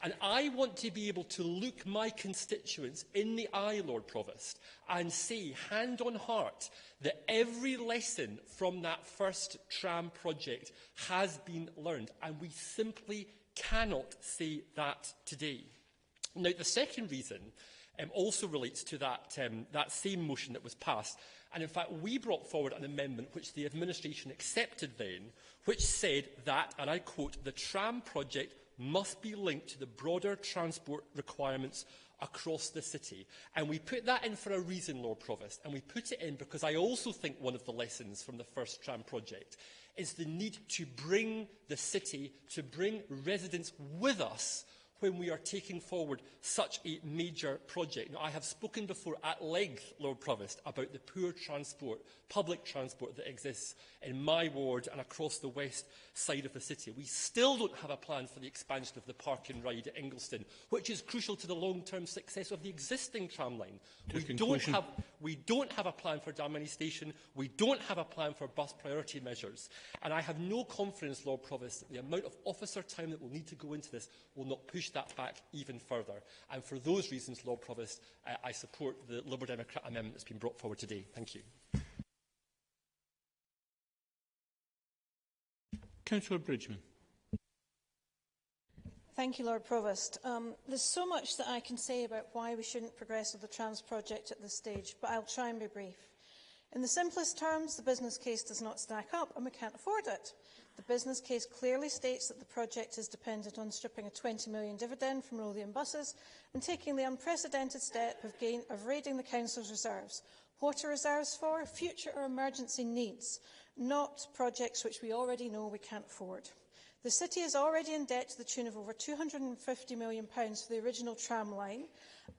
And I want to be able to look my constituents in the eye, Lord Provost, and say, hand on heart, that every lesson from that first tram project has been learned. And we simply cannot say that today. Now, the second reason also relates to that same motion that was passed. And in fact, we brought forward an amendment which the administration accepted then, which said that, and I quote, the tram project must be linked to the broader transport requirements across the city. And we put that in for a reason, Lord Provost, and we put it in because I also think one of the lessons from the first tram project is the need to bring the city, to bring residents with us when we are taking forward such a major project. Now, I have spoken before at length, Lord Provost, about the poor transport, public transport that exists in my ward and across the west side of the city. We still don't have a plan for the expansion of the park and ride at Ingliston, which is crucial to the long-term success of the existing tramline. We don't have a plan for Dalmeny Station. We don't have a plan for bus priority measures. And I have no confidence, Lord Provost, that the amount of officer time that will need to go into this will not push that back even further. And for those reasons, Lord Provost, I support the Liberal Democrat amendment that's been brought forward today. Thank you. Councillor Bridgman. Thank you, Lord Provost. There's so much that I can say about why we shouldn't progress with the trams project at this stage, but I'll try and be brief. In the simplest terms, the business case does not stack up and we can't afford it. The business case clearly states that the project is dependent on stripping a 20 million dividend from Lothian buses and taking the unprecedented step of raiding the Council's reserves. What are reserves for? Future or emergency needs, not projects which we already know we can't afford. The city is already in debt to the tune of over £250 million for the original tram line,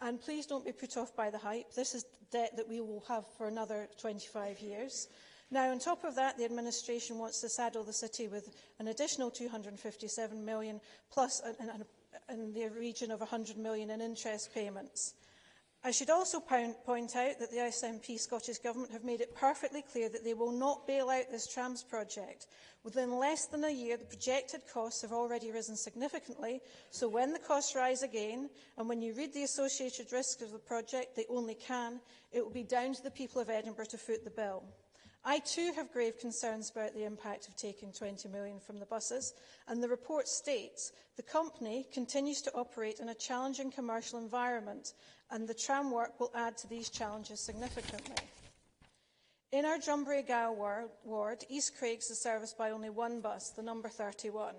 and please don't be put off by the hype. This is debt that we will have for another 25 years. Now, on top of that, the administration wants to saddle the city with an additional £257 million, plus in the region of £100 million in interest payments. I should also point out that the SNP Scottish Government have made it perfectly clear that they will not bail out this trams project. Within less than a year, the projected costs have already risen significantly, so when the costs rise again, and when you read the associated risks of the project, they only can, it will be down to the people of Edinburgh to foot the bill. I too have grave concerns about the impact of taking 20 million from the buses, and the report states the company continues to operate in a challenging commercial environment, and the tram work will add to these challenges significantly. In our Drumbury Gow ward, East Craigs is serviced by only one bus, the number 31.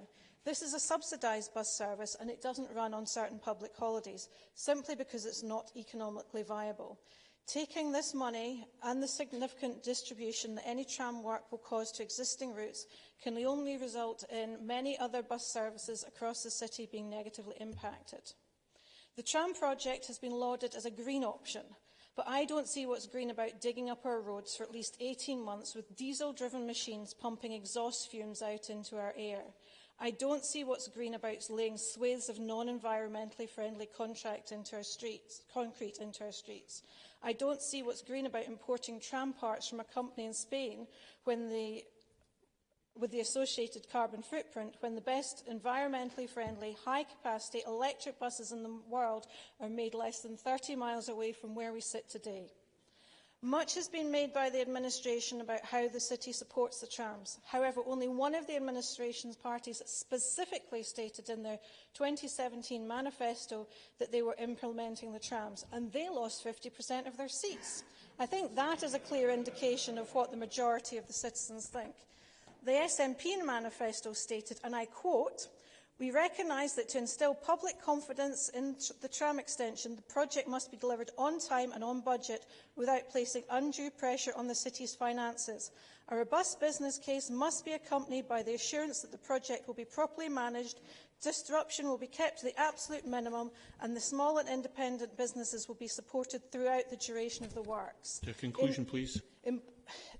This is a subsidised bus service and it doesn't run on certain public holidays, simply because it's not economically viable. Taking this money and the significant distribution that any tram work will cause to existing routes can only result in many other bus services across the city being negatively impacted. The tram project has been lauded as a green option, but I don't see what's green about digging up our roads for at least 18 months with diesel-driven machines pumping exhaust fumes out into our air. I don't see what's green about laying swathes of non-environmentally friendly concrete into our streets. I don't see what's green about importing tram parts from a company in Spain with the associated carbon footprint, when the best environmentally friendly, high-capacity electric buses in the world are made less than 30 miles away from where we sit today. Much has been made by the administration about how the city supports the trams. However, only one of the administration's parties specifically stated in their 2017 manifesto that they were implementing the trams, and they lost 50% of their seats. I think that is a clear indication of what the majority of the citizens think. The SNP manifesto stated, and I quote, "We recognise that to instil public confidence in the tram extension, the project must be delivered on time and on budget without placing undue pressure on the city's finances. A robust business case must be accompanied by the assurance that the project will be properly managed, disruption will be kept to the absolute minimum, and the small and independent businesses will be supported throughout the duration of the works." To conclusion, please.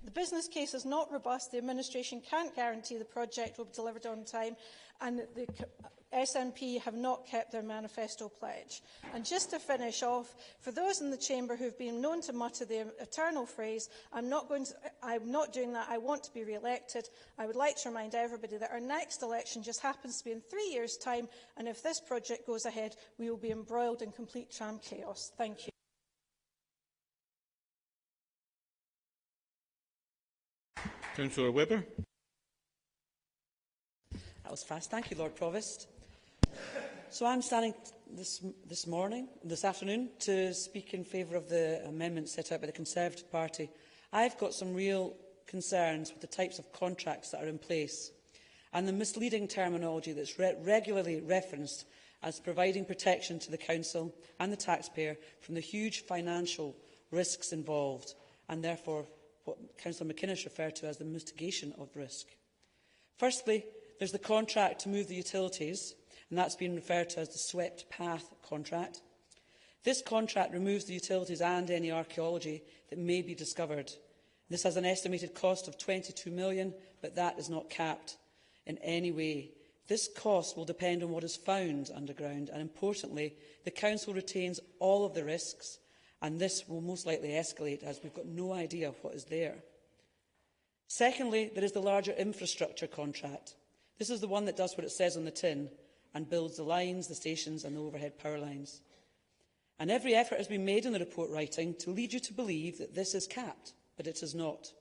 The business case is not robust. The administration can't guarantee the project will be delivered on time, and the SNP have not kept their manifesto pledge. And just to finish off, for those in the chamber who have been known to mutter the eternal phrase, I'm not doing that, I want to be re-elected, I would like to remind everybody that our next election just happens to be in 3 years' time, and if this project goes ahead, we will be embroiled in complete tram chaos. Thank you. Councillor Webber. That was fast. Thank you, Lord Provost. So I'm standing this afternoon, to speak in favour of the amendment set out by the Conservative Party. I've got some real concerns with the types of contracts that are in place and the misleading terminology that's regularly referenced as providing protection to the Council and the taxpayer from the huge financial risks involved, and therefore what Councillor McInnes referred to as the mitigation of risk. Firstly, there's the contract to move the utilities, and that's been referred to as the Swept Path contract. This contract removes the utilities and any archaeology that may be discovered. This has an estimated cost of £22 million, but that is not capped in any way. This cost will depend on what is found underground, and importantly, the Council retains all of the risks, and this will most likely escalate as we've got no idea what is there. Secondly, there is the larger infrastructure contract. This is the one that does what it says on the tin and builds the lines, the stations and the overhead power lines. And every effort has been made in the report writing to lead you to believe that this is capped, but it is not.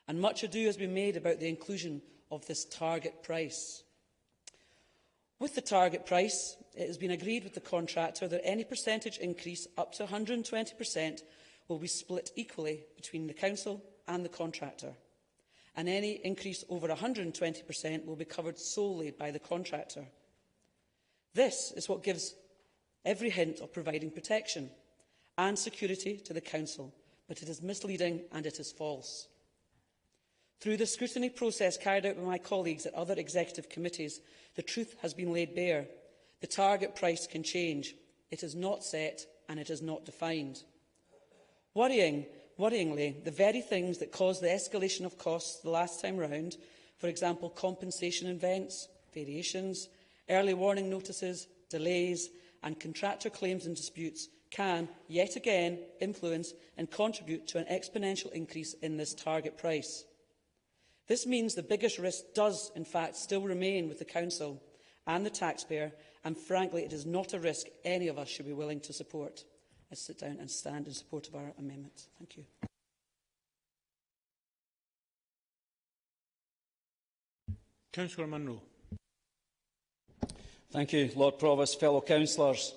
And much ado has been made about the inclusion of this target price. With the target price, it has been agreed with the contractor that any percentage increase up to 120% will be split equally between the Council and the contractor, and any increase over 120% will be covered solely by the contractor. This is what gives every hint of providing protection and security to the Council, but it is misleading and it is false. Through the scrutiny process carried out by my colleagues at other executive committees, the truth has been laid bare. The target price can change. It is not set and it is not defined. Worryingly, the very things that caused the escalation of costs the last time round, for example, compensation events, variations, early warning notices, delays and contractor claims and disputes, can, yet again, influence and contribute to an exponential increase in this target price. This means the biggest risk does, in fact, still remain with the Council and the taxpayer, and frankly, it is not a risk any of us should be willing to support. I sit down and stand in support of our amendment. Thank you. Councillor Munro. Thank you, Lord Provost, fellow councillors.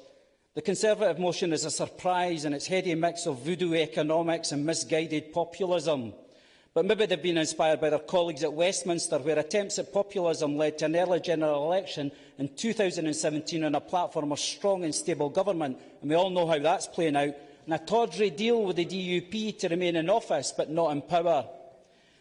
The Conservative motion is a surprise in its heady mix of voodoo economics and misguided populism. But maybe they've been inspired by their colleagues at Westminster, where attempts at populism led to an early general election in 2017 on a platform of strong and stable government. And we all know how that's playing out, and a tawdry deal with the DUP to remain in office but not in power.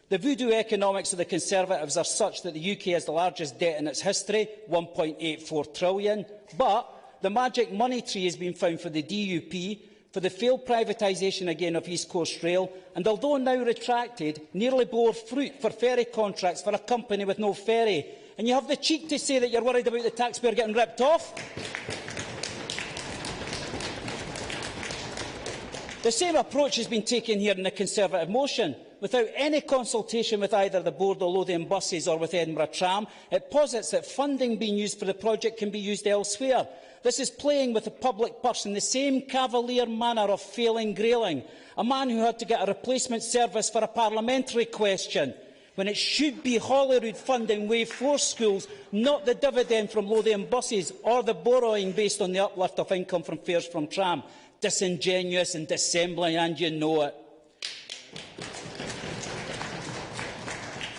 The voodoo economics of the Conservatives are such that the UK has the largest debt in its history, £1.84 trillion. But the magic money tree has been found for the DUP, for the failed privatisation again of East Coast Rail, and although now retracted, nearly bore fruit for ferry contracts for a company with no ferry. And you have the cheek to say that you're worried about the taxpayer getting ripped off? The same approach has been taken here in the Conservative motion. Without any consultation with either the Board of Lothian Buses or with Edinburgh Tram, it posits that funding being used for the project can be used elsewhere. This is playing with the public purse in the same cavalier manner of failing Grayling, a man who had to get a replacement service for a parliamentary question, when it should be Holyrood funding Wave 4 schools, not the dividend from Lothian Buses or the borrowing based on the uplift of income from fares from Tram. Disingenuous and dissembling, and you know it.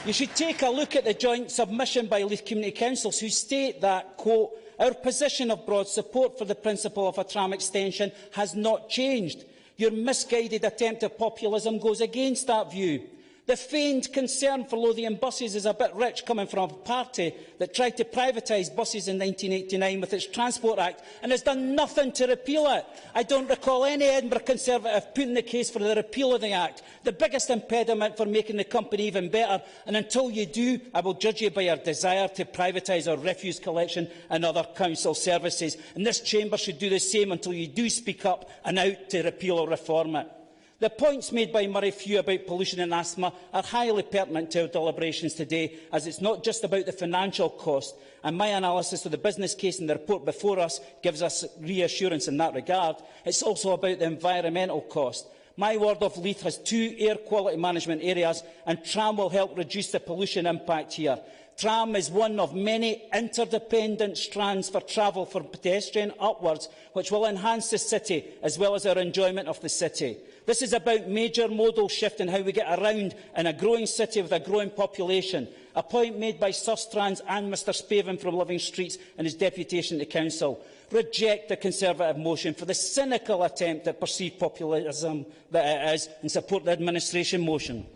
You should take a look at the joint submission by Leith Community Councils, who state that, quote, "Our position of broad support for the principle of a tram extension has not changed. Your misguided attempt at populism goes against that view. The feigned concern for Lothian Buses is a bit rich, coming from a party that tried to privatise buses in 1989 with its Transport Act and has done nothing to repeal it. I don't recall any Edinburgh Conservative putting the case for the repeal of the Act, the biggest impediment for making the company even better. And until you do, I will judge you by your desire to privatise our refuse collection and other council services. And this chamber should do the same until you do speak up and out to repeal or reform it. The points made by Murray Few about pollution and asthma are highly pertinent to our deliberations today, as it's not just about the financial cost, and my analysis of the business case in the report before us gives us reassurance in that regard. It's also about the environmental cost. My ward of Leith has 2 air quality management areas, and Tram will help reduce the pollution impact here. Tram is one of many interdependent strands for travel for pedestrian upwards, which will enhance the city as well as our enjoyment of the city. This is about major modal shift in how we get around in a growing city with a growing population, a point made by Sustrans and Mr Spavin from Living Streets in his deputation to Council. Reject the Conservative motion for the cynical attempt at perceived populism that it is, and support the administration motion.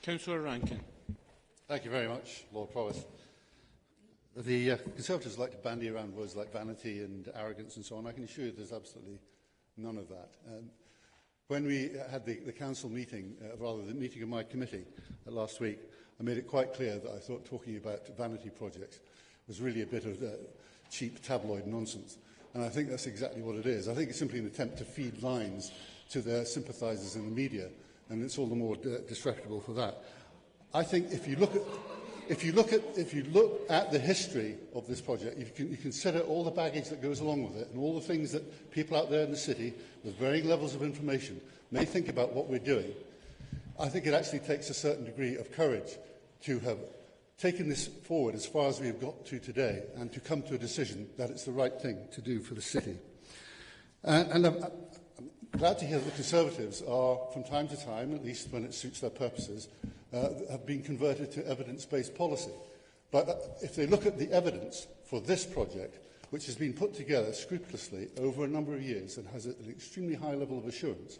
Councillor Rankin. Thank you very much, Lord Provost. The Conservatives like to bandy around words like vanity and arrogance and so on. I can assure you there's absolutely none of that. When we had the council meeting, rather the meeting of my committee last week, I made it quite clear that I thought talking about vanity projects was really a bit of cheap tabloid nonsense. And I think that's exactly what it is. I think it's simply an attempt to feed lines to their sympathisers in the media, and it's all the more disreputable for that. I think if you look at the history of this project, if you consider all the baggage that goes along with it and all the things that people out there in the city with varying levels of information may think about what we're doing, I think it actually takes a certain degree of courage to have taken this forward as far as we have got to today and to come to a decision that it's the right thing to do for the city. And I'm glad to hear that the Conservatives are, from time to time, at least when it suits their purposes, have been converted to evidence-based policy. But if they look at the evidence for this project, which has been put together scrupulously over a number of years and has an extremely high level of assurance,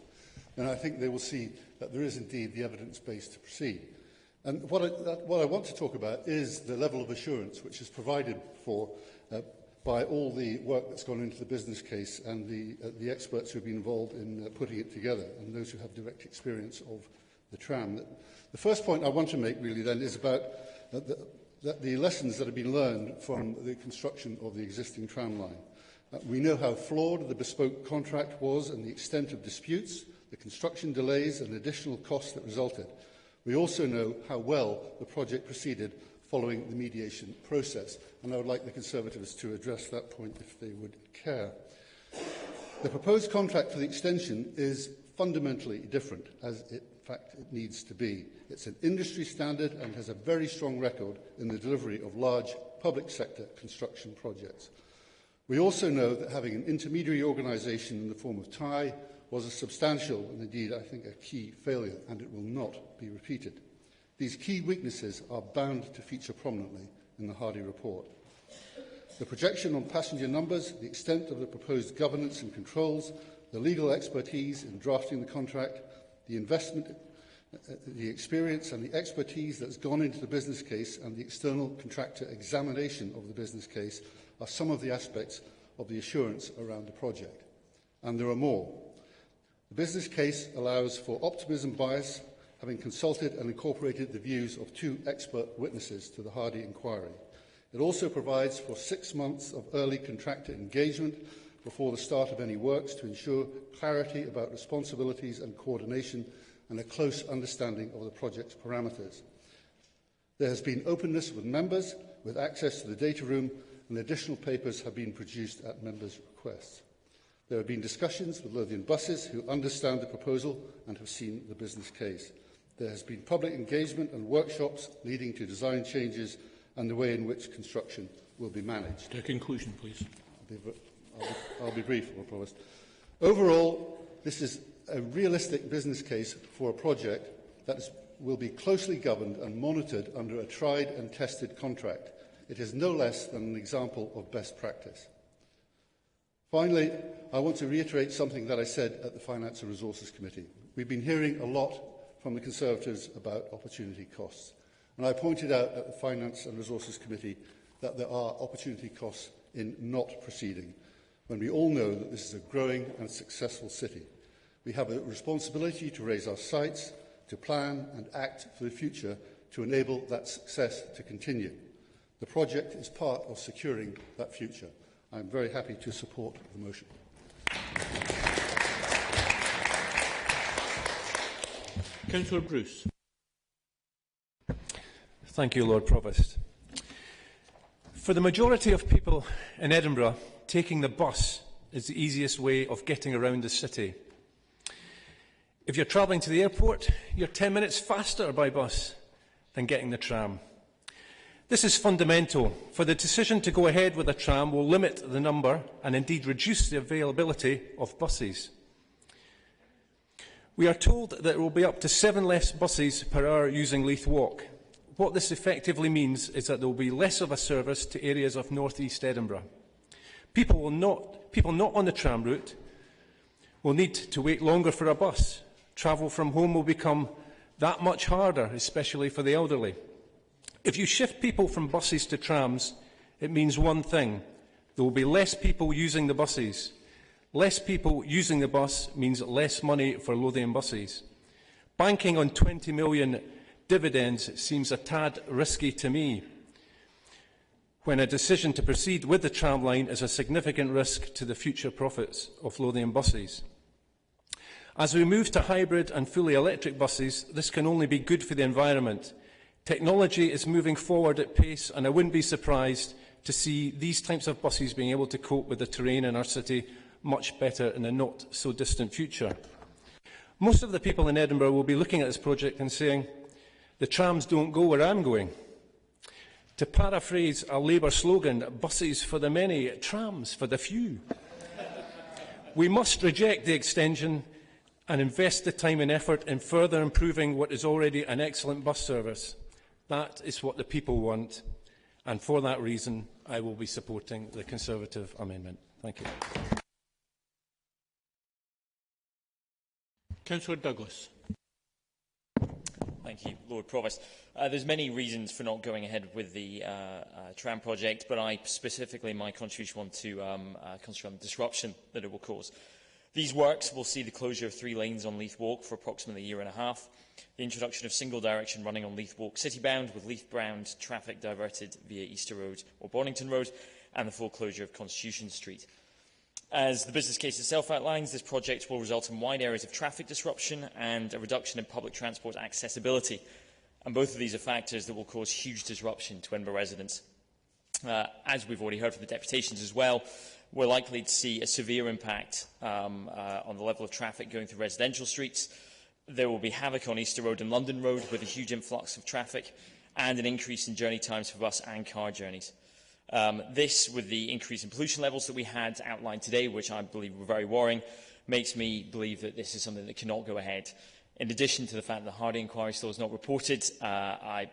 then I think they will see that there is indeed the evidence base to proceed. And what I want to talk about is the level of assurance which is provided for by all the work that's gone into the business case and the experts who have been involved in putting it together and those who have direct experience of the tram. The first point I want to make really then is about the lessons that have been learned from the construction of the existing tram line. We know how flawed the bespoke contract was and the extent of disputes, the construction delays and additional costs that resulted. We also know how well the project proceeded following the mediation process, and I would like the Conservatives to address that point if they would care. The proposed contract for the extension is fundamentally different, as in fact it needs to be. It's an industry standard and has a very strong record in the delivery of large public sector construction projects. We also know that having an intermediary organisation in the form of TIE was a substantial and indeed, I think, a key failure, and it will not be repeated. These key weaknesses are bound to feature prominently in the Hardy report. The projection on passenger numbers, the extent of the proposed governance and controls, the legal expertise in drafting the contract, the investment, the experience and the expertise that has gone into the business case and the external contractor examination of the business case are some of the aspects of the assurance around the project. And there are more. The business case allows for optimism bias, having consulted and incorporated the views of 2 expert witnesses to the Hardy inquiry. It also provides for 6 months of early contractor engagement before the start of any works to ensure clarity about responsibilities and coordination and a close understanding of the project's parameters. There has been openness with members, with access to the data room, and additional papers have been produced at members' requests. There have been discussions with Lothian buses who understand the proposal and have seen the business case. There has been public engagement and workshops leading to design changes and the way in which construction will be managed. To conclusion, please. I'll be brief, Lord Provost. Overall, this is a realistic business case for a project that will be closely governed and monitored under a tried and tested contract. It is no less than an example of best practice. Finally, I want to reiterate something that I said at the Finance and Resources Committee. We've been hearing a lot from the Conservatives about opportunity costs. And I pointed out at the Finance and Resources Committee that there are opportunity costs in not proceeding, when we all know that this is a growing and successful city. We have a responsibility to raise our sights, to plan and act for the future to enable that success to continue. The project is part of securing that future. I am very happy to support the motion. Councillor Bruce. Thank you, Lord Provost. For the majority of people in Edinburgh, taking the bus is the easiest way of getting around the city. If you're travelling to the airport, you're 10 minutes faster by bus than getting the tram. This is fundamental, for the decision to go ahead with a tram will limit the number and indeed reduce the availability of buses. We are told that there will be up to 7 less buses per hour using Leith Walk. What this effectively means is that there will be less of a service to areas of North East Edinburgh. People not on the tram route will need to wait longer for a bus. Travel from home will become that much harder, especially for the elderly. If you shift people from buses to trams, it means one thing: there will be less people using the buses. Less people using the bus means less money for Lothian buses. Banking on 20 million dividends seems a tad risky to me, when a decision to proceed with the tramline is a significant risk to the future profits of Lothian buses. As we move to hybrid and fully electric buses, this can only be good for the environment. Technology is moving forward at pace, and I wouldn't be surprised to see these types of buses being able to cope with the terrain in our city much better in the not-so-distant future. Most of the people in Edinburgh will be looking at this project and saying, the trams don't go where I'm going. To paraphrase a Labour slogan, buses for the many, trams for the few. We must reject the extension and invest the time and effort in further improving what is already an excellent bus service. That is what the people want, and for that reason I will be supporting the Conservative amendment. Thank you. Councillor Douglas. Thank you, Lord Provost. There's many reasons for not going ahead with the tram project, but I specifically, my contribution want to concentrate on the disruption that it will cause. These works will see the closure of 3 lanes on Leith Walk for approximately a year and a half, the introduction of single direction running on Leith Walk city-bound with Leith-bound traffic diverted via Easter Road or Bonington Road, and the full closure of Constitution Street. As the business case itself outlines, this project will result in wide areas of traffic disruption and a reduction in public transport accessibility. And both of these are factors that will cause huge disruption to Edinburgh residents. As we've already heard from the deputations as well, we're likely to see a severe impact on the level of traffic going through residential streets. There will be havoc on Easter Road and London Road with a huge influx of traffic and an increase in journey times for bus and car journeys. This, with the increase in pollution levels that we had outlined today, which I believe were very worrying, makes me believe that this is something that cannot go ahead. In addition to the fact that the Hardy inquiry still is not reported, I'm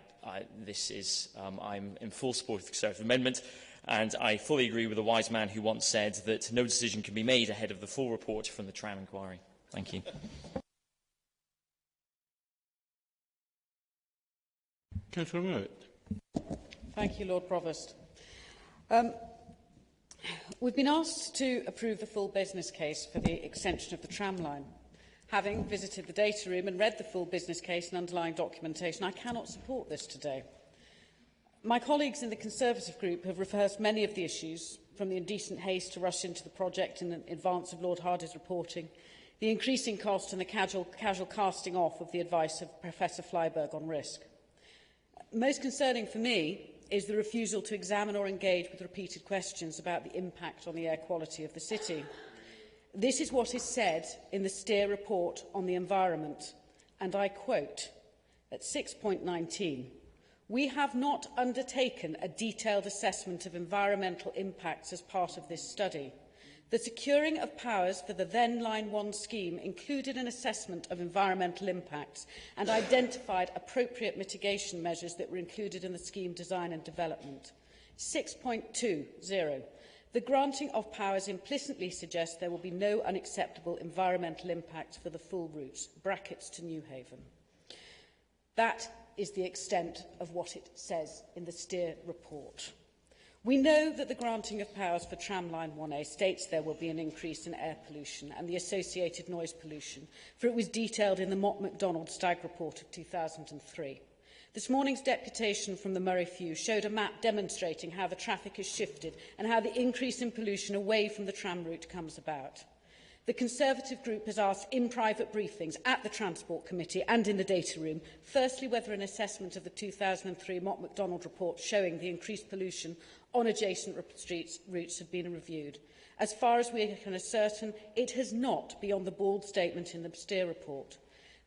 in full support of the Conservative amendment, and I fully agree with a wise man who once said that no decision can be made ahead of the full report from the tram inquiry. Thank you. Councillor Mowat. Thank you, Lord Provost. We've been asked to approve the full business case for the extension of the tramline. Having visited the data room and read the full business case and underlying documentation, I cannot support this today. My colleagues in the Conservative group have rehearsed many of the issues, from the indecent haste to rush into the project in advance of Lord Hardy's reporting, the increasing cost and the casual casting off of the advice of Professor Flyberg on risk. Most concerning for me is the refusal to examine or engage with repeated questions about the impact on the air quality of the city. This is what is said in the Steer report on the environment, and I quote at 6.19, "We have not undertaken a detailed assessment of environmental impacts as part of this study. The securing of powers for the then Line 1 scheme included an assessment of environmental impacts and identified appropriate mitigation measures that were included in the scheme design and development." 6.20. The granting of powers implicitly suggests there will be no unacceptable environmental impacts for the full routes, brackets to Newhaven. That is the extent of what it says in the Steer report. We know that the granting of powers for Tramline 1A states there will be an increase in air pollution and the associated noise pollution, for it was detailed in the Mott MacDonald Stag report of 2003. This morning's deputation from the Murray Few showed a map demonstrating how the traffic has shifted and how the increase in pollution away from the tram route comes about. The Conservative group has asked in private briefings at the Transport Committee and in the data room, firstly, whether an assessment of the 2003 Mott MacDonald report showing the increased pollution on adjacent routes have been reviewed. As far as we can ascertain, it has not, beyond the bald statement in the Steer report.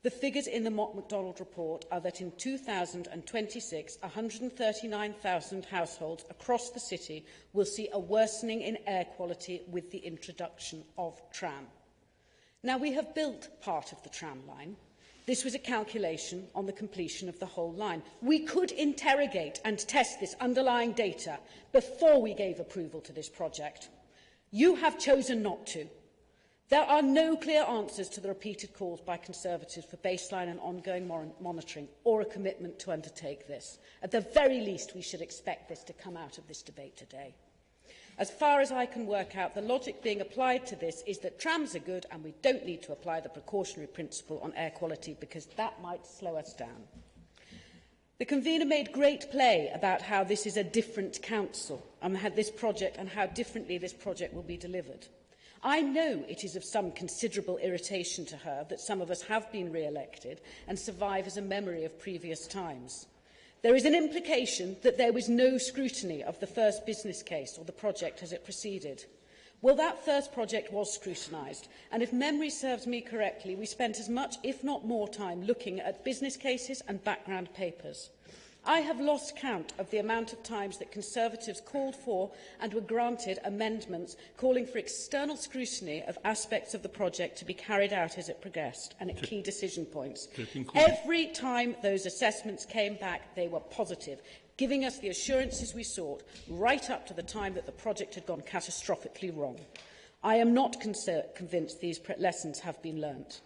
The figures in the Mott MacDonald report are that in 2026, 139,000 households across the city will see a worsening in air quality with the introduction of tram. Now, we have built part of the tram line. This was a calculation on the completion of the whole line. We could interrogate and test this underlying data before we gave approval to this project. You have chosen not to. There are no clear answers to the repeated calls by Conservatives for baseline and ongoing monitoring or a commitment to undertake this. At the very least, we should expect this to come out of this debate today. As far as I can work out, the logic being applied to this is that trams are good and we don't need to apply the precautionary principle on air quality because that might slow us down. The convener made great play about how this is a different council and how differently this project will be delivered. I know it is of some considerable irritation to her that some of us have been re-elected and survive as a memory of previous times. There is an implication that there was no scrutiny of the first business case or the project as it proceeded. Well, that first project was scrutinised, and if memory serves me correctly, we spent as much, if not more, time looking at business cases and background papers. I have lost count of the amount of times that Conservatives called for and were granted amendments calling for external scrutiny of aspects of the project to be carried out as it progressed and at key decision points. Every time those assessments came back, they were positive, giving us the assurances we sought right up to the time that the project had gone catastrophically wrong. I am not convinced these lessons have been learnt.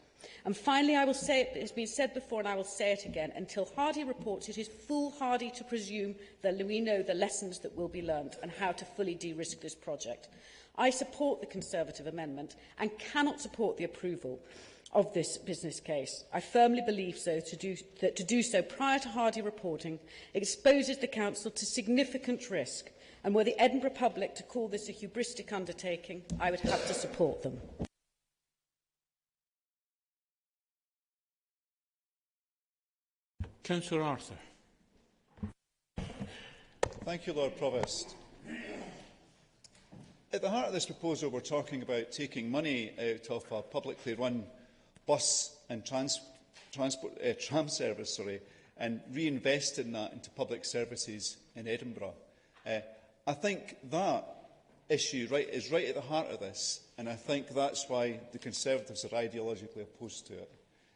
And finally, I will say, it has been said before and I will say it again, until Hardy reports, it is foolhardy to presume that we know the lessons that will be learnt and how to fully de-risk this project. I support the Conservative amendment and cannot support the approval of this business case. I firmly believe that to do so prior to Hardy reporting exposes the Council to significant risk, and were the Edinburgh public to call this a hubristic undertaking, I would have to support them. Councillor Arthur. Thank you, Lord Provost. At the heart of this proposal, we're talking about taking money out of a publicly run bus and tram service, and reinvesting that into public services in Edinburgh. I think that issue is right at the heart of this, and I think that's why the Conservatives are ideologically opposed to it.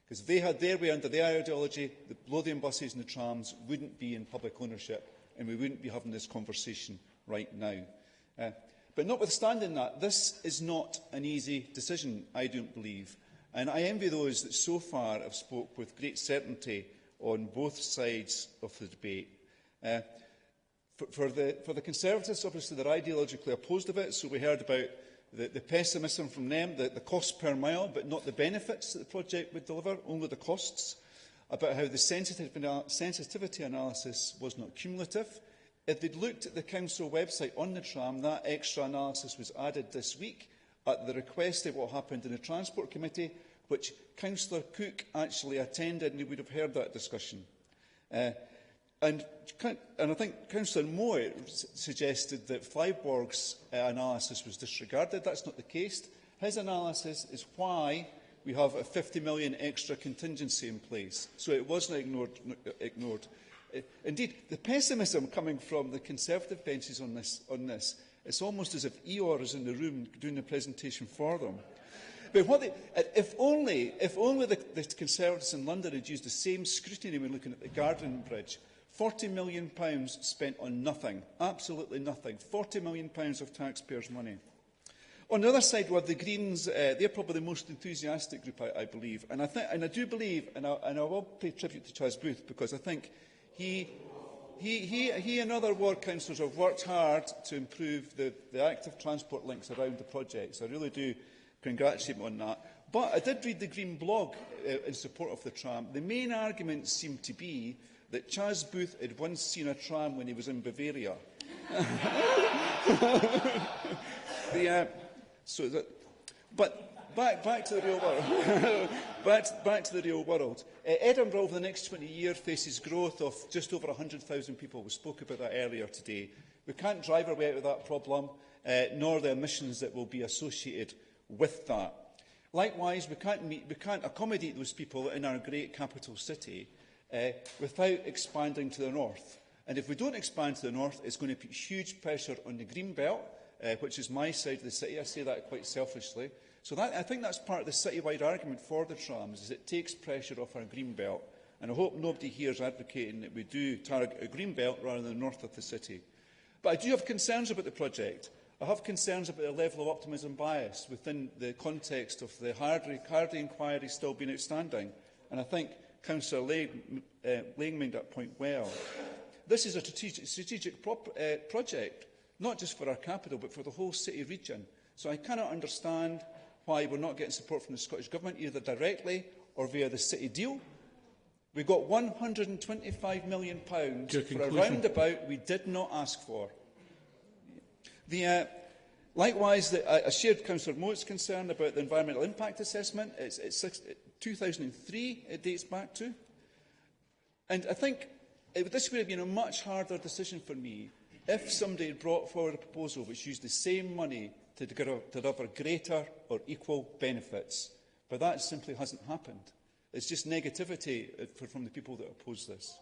Because if they had their way under their ideology, the Lothian buses and the trams wouldn't be in public ownership, and we wouldn't be having this conversation right now. But notwithstanding that, this is not an easy decision, I don't believe. And I envy those that so far have spoke with great certainty on both sides of the debate. For the Conservatives, obviously, they're ideologically opposed of it, so we heard about the pessimism from them, the cost per mile, but not the benefits that the project would deliver, only the costs, about how the sensitivity analysis was not cumulative. If they'd looked at the Council website on the tram, that extra analysis was added this week at the request of what happened in the Transport Committee, which Councillor Cook actually attended, and he would have heard that discussion. And I think Councillor Moore suggested that Flyborg's analysis was disregarded. That's not the case. His analysis is why we have a 50 million extra contingency in place. So it wasn't ignored. Indeed, the pessimism coming from the Conservative benches on this, it's almost as if Eeyore is in the room doing the presentation for them. But if only the Conservatives in London had used the same scrutiny when looking at the Garden Bridge, £40 million spent on nothing, absolutely nothing, £40 million of taxpayers' money. On the other side were the Greens. They're probably the most enthusiastic group, I believe. And I do believe, and I will pay tribute to Chas Booth, because I think he and other ward councillors have worked hard to improve the active transport links around the project. So I really do congratulate him on that. But I did read the Green blog in support of the tram. The main argument seemed to be that Chas Booth had once seen a tram when he was in Bavaria. But back to the real world. back to the real world. Edinburgh over the next 20 years faces growth of just over 100,000 people. We spoke about that earlier today. We can't drive our way out of that problem, nor the emissions that will be associated with that. Likewise, we can't accommodate those people in our great capital city without expanding to the north. And if we don't expand to the north, it's going to put huge pressure on the greenbelt, which is my side of the city. I say that quite selfishly. So I think that's part of the citywide argument for the trams, is it takes pressure off our greenbelt. And I hope nobody here is advocating that we do target a greenbelt rather than the north of the city. But I do have concerns about the project. I have concerns about the level of optimism bias within the context of the Hardy inquiry still being outstanding, and I think Councillor Lang made that point well. This is a strategic project, not just for our capital, but for the whole city region. So I cannot understand why we're not getting support from the Scottish Government, either directly or via the city deal. We got £125 million for a roundabout we did not ask for. Likewise, I shared Councillor Moat's concern about the environmental impact assessment. It's 2003 it dates back to. And I think this would have been a much harder decision for me if somebody had brought forward a proposal which used the same money to deliver greater or equal benefits. But that simply hasn't happened. It's just negativity from the people that oppose this.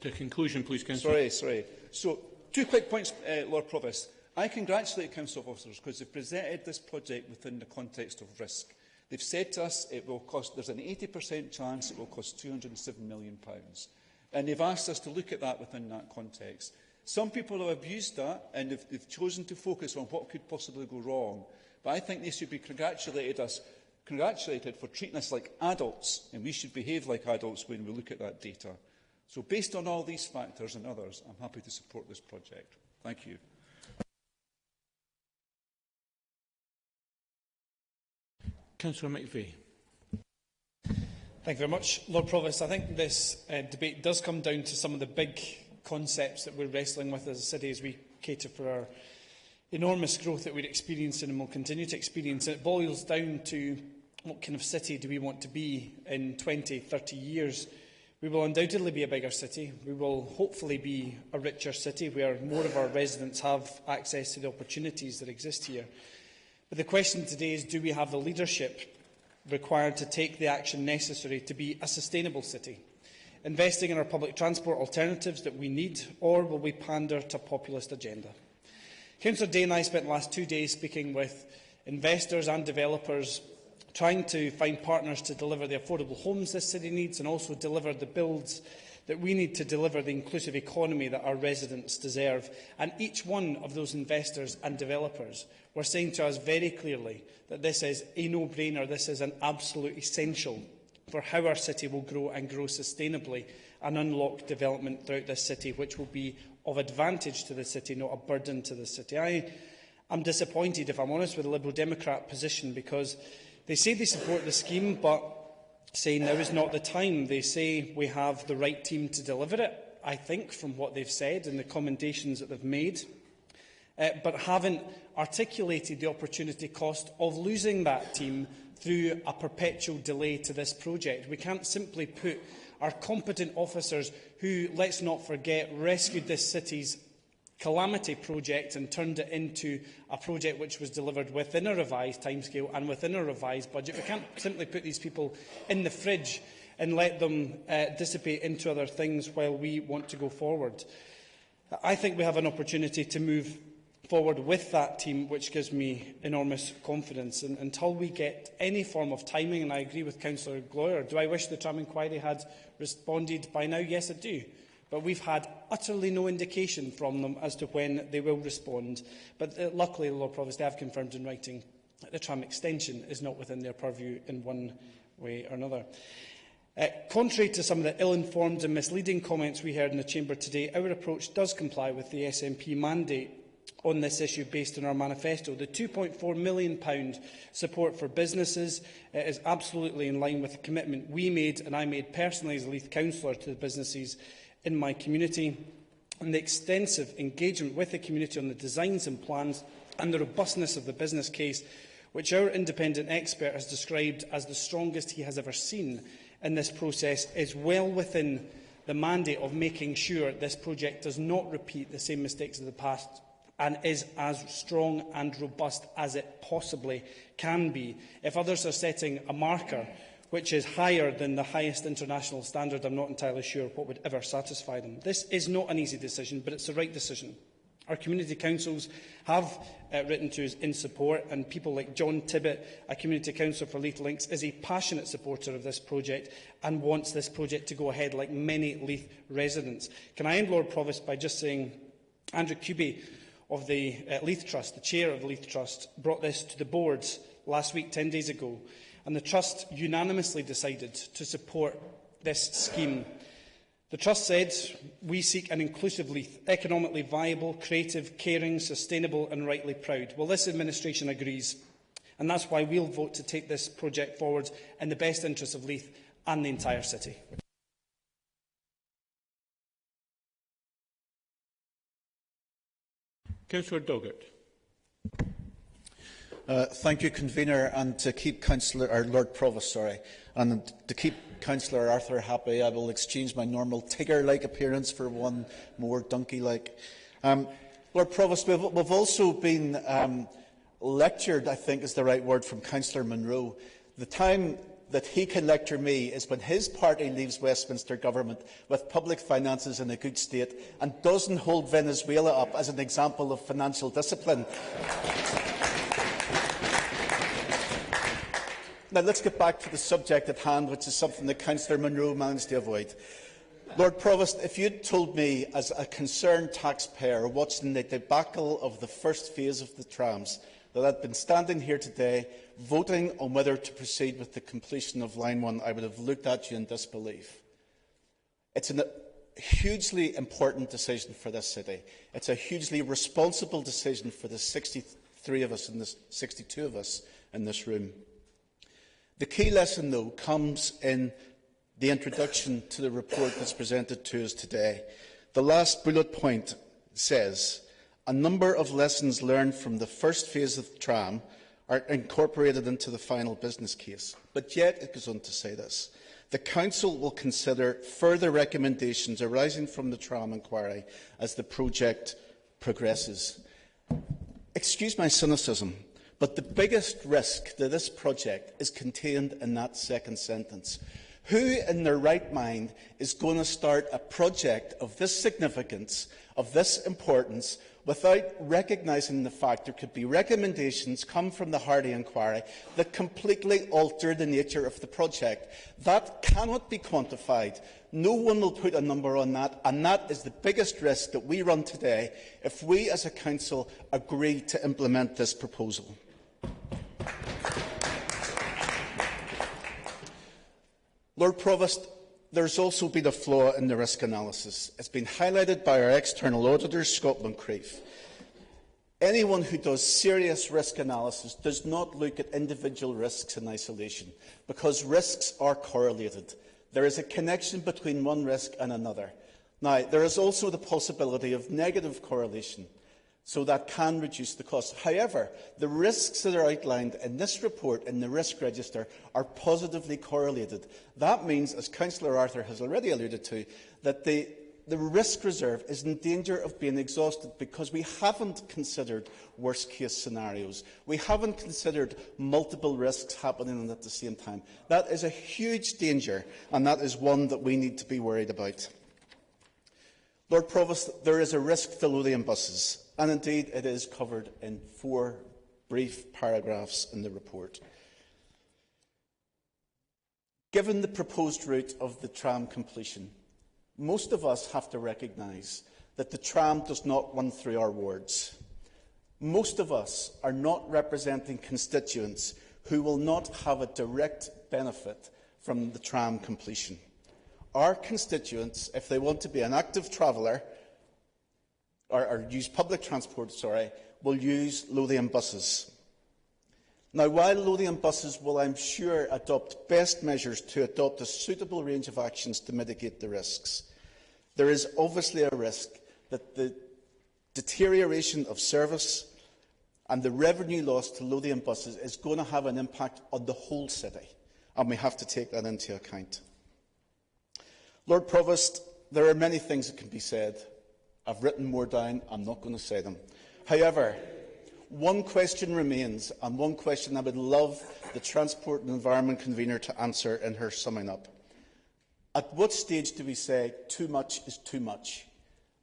To conclusion, please, Councillor. Sorry. So, 2 quick points, Lord Provost. I congratulate council officers because they've presented this project within the context of risk. They've said to us it will cost, there's an 80% chance it will cost £207 million. And they've asked us to look at that within that context. Some people have abused that and they've chosen to focus on what could possibly go wrong. But I think they should be congratulated for treating us like adults, and we should behave like adults when we look at that data. So based on all these factors and others, I'm happy to support this project. Thank you. Councillor McVeigh. Thank you very much. Lord Provost, I think this debate does come down to some of the big concepts that we're wrestling with as a city as we cater for our enormous growth that we're experiencing and will continue to experience. It boils down to what kind of city do we want to be in 20, 30 years. We will undoubtedly be a bigger city. We will hopefully be a richer city where more of our residents have access to the opportunities that exist here. But the question today is, do we have the leadership required to take the action necessary to be a sustainable city? Investing in our public transport alternatives that we need, or will we pander to a populist agenda? Councillor Day and I spent the last 2 days speaking with investors and developers, trying to find partners to deliver the affordable homes this city needs and also deliver the builds that we need to deliver the inclusive economy that our residents deserve. And each one of those investors and developers were saying to us very clearly that this is a no-brainer, this is an absolute essential for how our city will grow and grow sustainably and unlock development throughout this city, which will be of advantage to the city, not a burden to the city. I am disappointed, if I'm honest, with the Liberal Democrat position, because they say they support the scheme, but say now is not the time. They say we have the right team to deliver it, I think, from what they've said and the commendations that they've made, but haven't articulated the opportunity cost of losing that team through a perpetual delay to this project. We can't simply put our competent officers who, let's not forget, rescued this city's calamity project and turned it into a project which was delivered within a revised timescale and within a revised budget. We can't simply put these people in the fridge and let them dissipate into other things while we want to go forward. I think we have an opportunity to move forward with that team, which gives me enormous confidence. And until we get any form of timing, and I agree with Councillor Gloyer, do I wish the tram inquiry had responded by now? Yes, I do. But we've had utterly no indication from them as to when they will respond. But luckily, Lord Provost, they have confirmed in writing that the tram extension is not within their purview in one way or another. Contrary to some of the ill-informed and misleading comments we heard in the Chamber today, our approach does comply with the SNP mandate on this issue based on our manifesto. The £2.4 million support for businesses is absolutely in line with the commitment we made and I made personally as a Leith councillor to the businesses in my community, and the extensive engagement with the community on the designs and plans and the robustness of the business case, which our independent expert has described as the strongest he has ever seen in this process, is well within the mandate of making sure this project does not repeat the same mistakes of the past and is as strong and robust as it possibly can be. If others are setting a marker which is higher than the highest international standard, I'm not entirely sure what would ever satisfy them. This is not an easy decision, but it's the right decision. Our community councils have written to us in support, and people like John Tibbett, a community councillor for Leith Links, is a passionate supporter of this project and wants this project to go ahead like many Leith residents. Can I end, Lord Provost, by just saying Andrew Cubey of the Leith Trust, the chair of the Leith Trust, brought this to the board last week, 10 days ago, and the Trust unanimously decided to support this scheme. The Trust said, "We seek an inclusive Leith, economically viable, creative, caring, sustainable and rightly proud." Well, this administration agrees, and that's why we'll vote to take this project forward in the best interests of Leith and the entire city. Councillor Doggett. Thank you, Convener, and to keep Lord Provost, and to keep Councillor Arthur happy, I will exchange my normal Tigger-like appearance for one more donkey-like. Lord Provost, we've also been lectured, I think is the right word, from Councillor Munro. The time that he can lecture me is when his party leaves Westminster government with public finances in a good state and doesn't hold Venezuela up as an example of financial discipline. Now, let's get back to the subject at hand, which is something that Councillor Munro managed to avoid. Lord Provost, if you had told me, as a concerned taxpayer watching the debacle of the first phase of the trams, that I'd been standing here today voting on whether to proceed with the completion of Line 1, I would have looked at you in disbelief. It's a hugely important decision for this city. It's a hugely responsible decision for the 63 of us and the 62 of us in this room. The key lesson, though, comes in the introduction to the report that's presented to us today. The last bullet point says, "A number of lessons learned from the first phase of the tram are incorporated into the final business case." But yet it goes on to say this: "The Council will consider further recommendations arising from the tram inquiry as the project progresses." Excuse my cynicism, but the biggest risk to this project is contained in that second sentence. Who in their right mind is going to start a project of this significance, of this importance, without recognising the fact there could be recommendations come from the Hardy inquiry that completely alter the nature of the project? That cannot be quantified. No one will put a number on that, and that is the biggest risk that we run today if we as a council agree to implement this proposal. Lord Provost, there has also been a flaw in the risk analysis. It's been highlighted by our external auditors, Scott Moncrieff. Anyone who does serious risk analysis does not look at individual risks in isolation, because risks are correlated. There is a connection between one risk and another. Now, there is also the possibility of negative correlation, so that can reduce the cost. However, the risks that are outlined in this report in the risk register are positively correlated. That means, as Councillor Arthur has already alluded to, that the risk reserve is in danger of being exhausted because we haven't considered worst-case scenarios. We haven't considered multiple risks happening at the same time. That is a huge danger, and that is one that we need to be worried about. Lord Provost, there is a risk to Lothian buses, and indeed it is covered in 4 brief paragraphs in the report. Given the proposed route of the tram completion, most of us have to recognise that the tram does not run through our wards. Most of us are not representing constituents who will not have a direct benefit from the tram completion. Our constituents, if they want to be an active traveller, or use public transport, will use Lothian buses. Now, while Lothian buses will, I'm sure, adopt best measures to adopt a suitable range of actions to mitigate the risks, there is obviously a risk that the deterioration of service and the revenue loss to Lothian buses is going to have an impact on the whole city, and we have to take that into account. Lord Provost, there are many things that can be said. I've written more down. I'm not going to say them. However, one question remains, and one question I would love the Transport and Environment Convener to answer in her summing up. At what stage do we say too much is too much?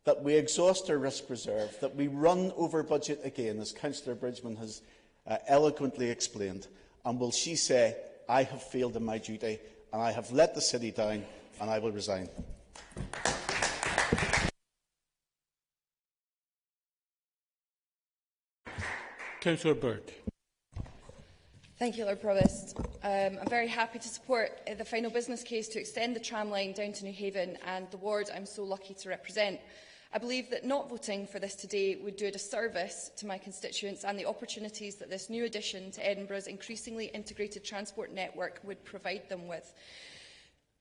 That we exhaust our risk reserve, that we run over budget again, as Councillor Bridgman has eloquently explained, and will she say, "I have failed in my duty, and I have let the city down, and I will resign"? Councillor Bird. Thank you, Lord Provost. I'm very happy to support the final business case to extend the tram line down to Newhaven and the ward I'm so lucky to represent. I believe that not voting for this today would do a disservice to my constituents and the opportunities that this new addition to Edinburgh's increasingly integrated transport network would provide them with.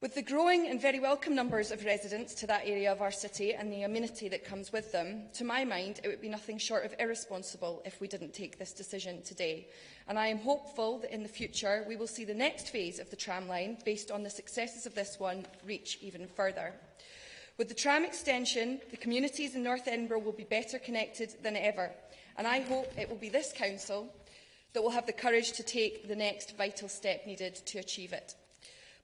With the growing and very welcome numbers of residents to that area of our city and the amenity that comes with them, to my mind, it would be nothing short of irresponsible if we didn't take this decision today. And I am hopeful that in the future we will see the next phase of the tram line, based on the successes of this one, reach even further. With the tram extension, the communities in North Edinburgh will be better connected than ever, and I hope it will be this council that will have the courage to take the next vital step needed to achieve it.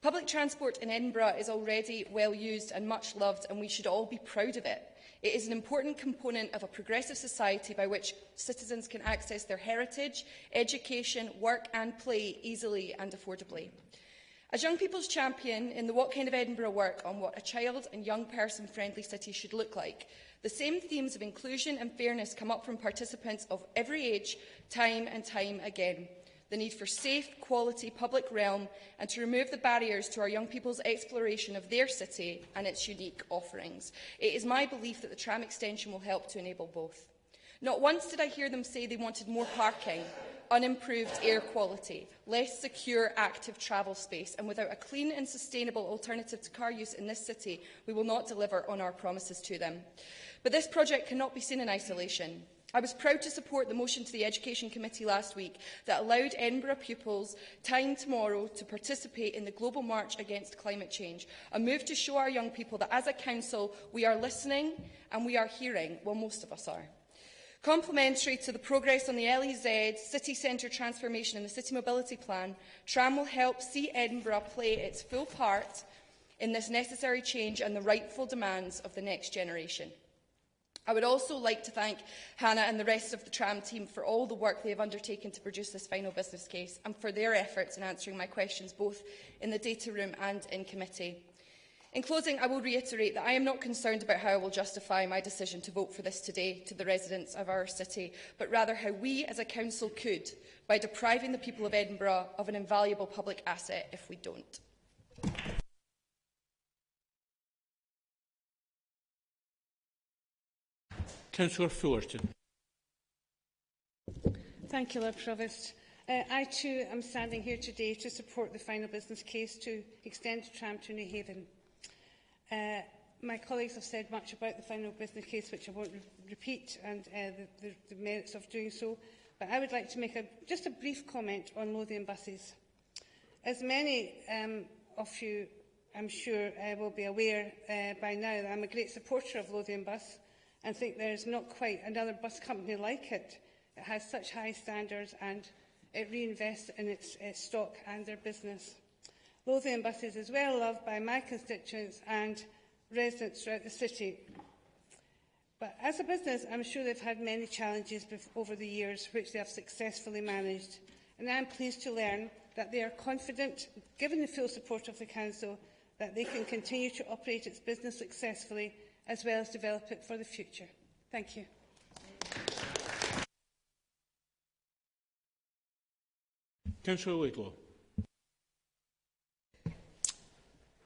Public transport in Edinburgh is already well used and much loved, and we should all be proud of it. It is an important component of a progressive society by which citizens can access their heritage, education, work and play easily and affordably. As young people's champion in the What Kind of Edinburgh work on what a child and young person-friendly city should look like, the same themes of inclusion and fairness come up from participants of every age, time and time again. The need for safe, quality public realm and to remove the barriers to our young people's exploration of their city and its unique offerings. It is my belief that the tram extension will help to enable both. Not once did I hear them say they wanted more parking, unimproved air quality, less secure active travel space, and without a clean and sustainable alternative to car use in this city, we will not deliver on our promises to them. But this project cannot be seen in isolation. I was proud to support the motion to the Education Committee last week that allowed Edinburgh pupils time tomorrow to participate in the Global March Against Climate Change, a move to show our young people that as a council we are listening and we are hearing, well, most of us are. Complementary to the progress on the LEZ, city centre transformation and the city mobility plan, tram will help see Edinburgh play its full part in this necessary change and the rightful demands of the next generation. I would also like to thank Hannah and the rest of the tram team for all the work they have undertaken to produce this final business case and for their efforts in answering my questions both in the data room and in committee. In closing, I will reiterate that I am not concerned about how I will justify my decision to vote for this today to the residents of our city, but rather how we as a council could, by depriving the people of Edinburgh of an invaluable public asset if we don't. Councillor Fullerton. Thank you, Lord Provost. I too am standing here today to support the final business case to extend the tram to Newhaven. My colleagues have said much about the final business case, which I won't repeat, and the merits of doing so, but I would like to make just a brief comment on Lothian buses. As many of you, I'm sure, will be aware by now, that I'm a great supporter of Lothian Bus, and think there is not quite another bus company like it. It has such high standards and it reinvests in its stock and their business. Lothian Buses is well loved by my constituents and residents throughout the city. But as a business, I'm sure they've had many challenges over the years, which they have successfully managed. And I'm pleased to learn that they are confident, given the full support of the Council, that they can continue to operate its business successfully as well as develop it for the future. Thank you. Councillor Laidlaw.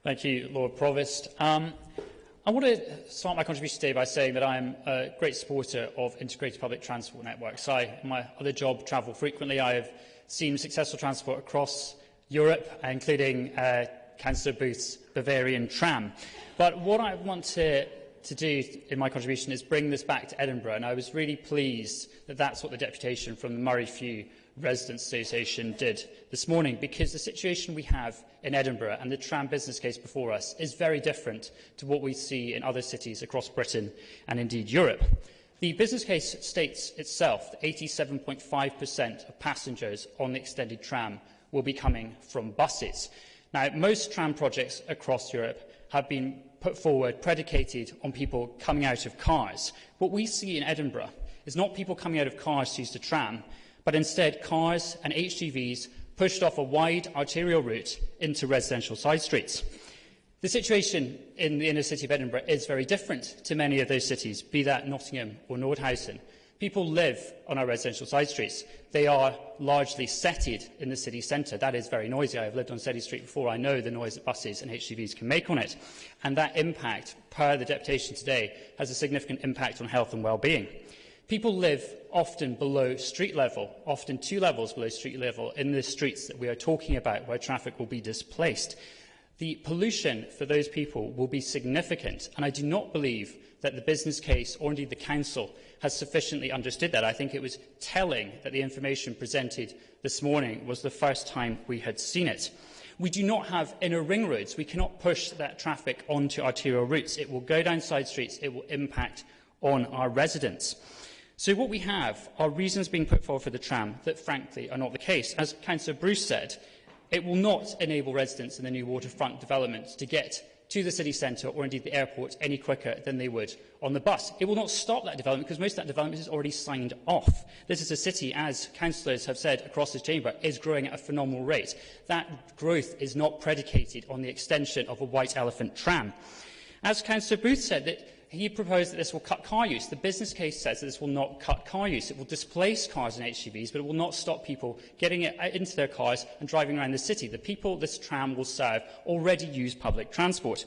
Thank you, Lord Provost. I want to start my contribution today by saying that I am a great supporter of integrated public transport networks. In my other job, travel frequently. I have seen successful transport across Europe, including Councillor Booth's Bavarian tram. But what I want to do in my contribution is bring this back to Edinburgh, and I was really pleased that that's what the deputation from the Murray Few Residents Association did this morning, because the situation we have in Edinburgh and the tram business case before us is very different to what we see in other cities across Britain and indeed Europe. The business case states itself that 87.5% of passengers on the extended tram will be coming from buses. Now, most tram projects across Europe have been put forward predicated on people coming out of cars. What we see in Edinburgh is not people coming out of cars to use the tram, but instead cars and HGVs pushed off a wide arterial route into residential side streets. The situation in the inner city of Edinburgh is very different to many of those cities, be that Nottingham or Nordhausen, People live on our residential side streets. They are largely setted in the city centre. That is very noisy. I have lived on City Street before. I know the noise that buses and HGVs can make on it. And that impact, per the deputation today, has a significant impact on health and well-being. People live often below street level, often 2 levels below street level, in the streets that we are talking about, where traffic will be displaced. The pollution for those people will be significant, and I do not believe that the business case, or indeed the Council, has sufficiently understood that. I think it was telling that the information presented this morning was the first time we had seen it. We do not have inner ring roads. We cannot push that traffic onto arterial routes. It will go down side streets. It will impact on our residents. So what we have are reasons being put forward for the tram that, frankly, are not the case. As Councillor Bruce said, it will not enable residents in the new waterfront development to get to the city centre or indeed the airport any quicker than they would on the bus. It will not stop that development because most of that development is already signed off. This is a city, as councillors have said across this chamber, is growing at a phenomenal rate. That growth is not predicated on the extension of a white elephant tram. As Councillor Booth said, that he proposed that this will cut car use. The business case says that this will not cut car use. It will displace cars and HGVs, but it will not stop people getting into their cars and driving around the city. The people this tram will serve already use public transport.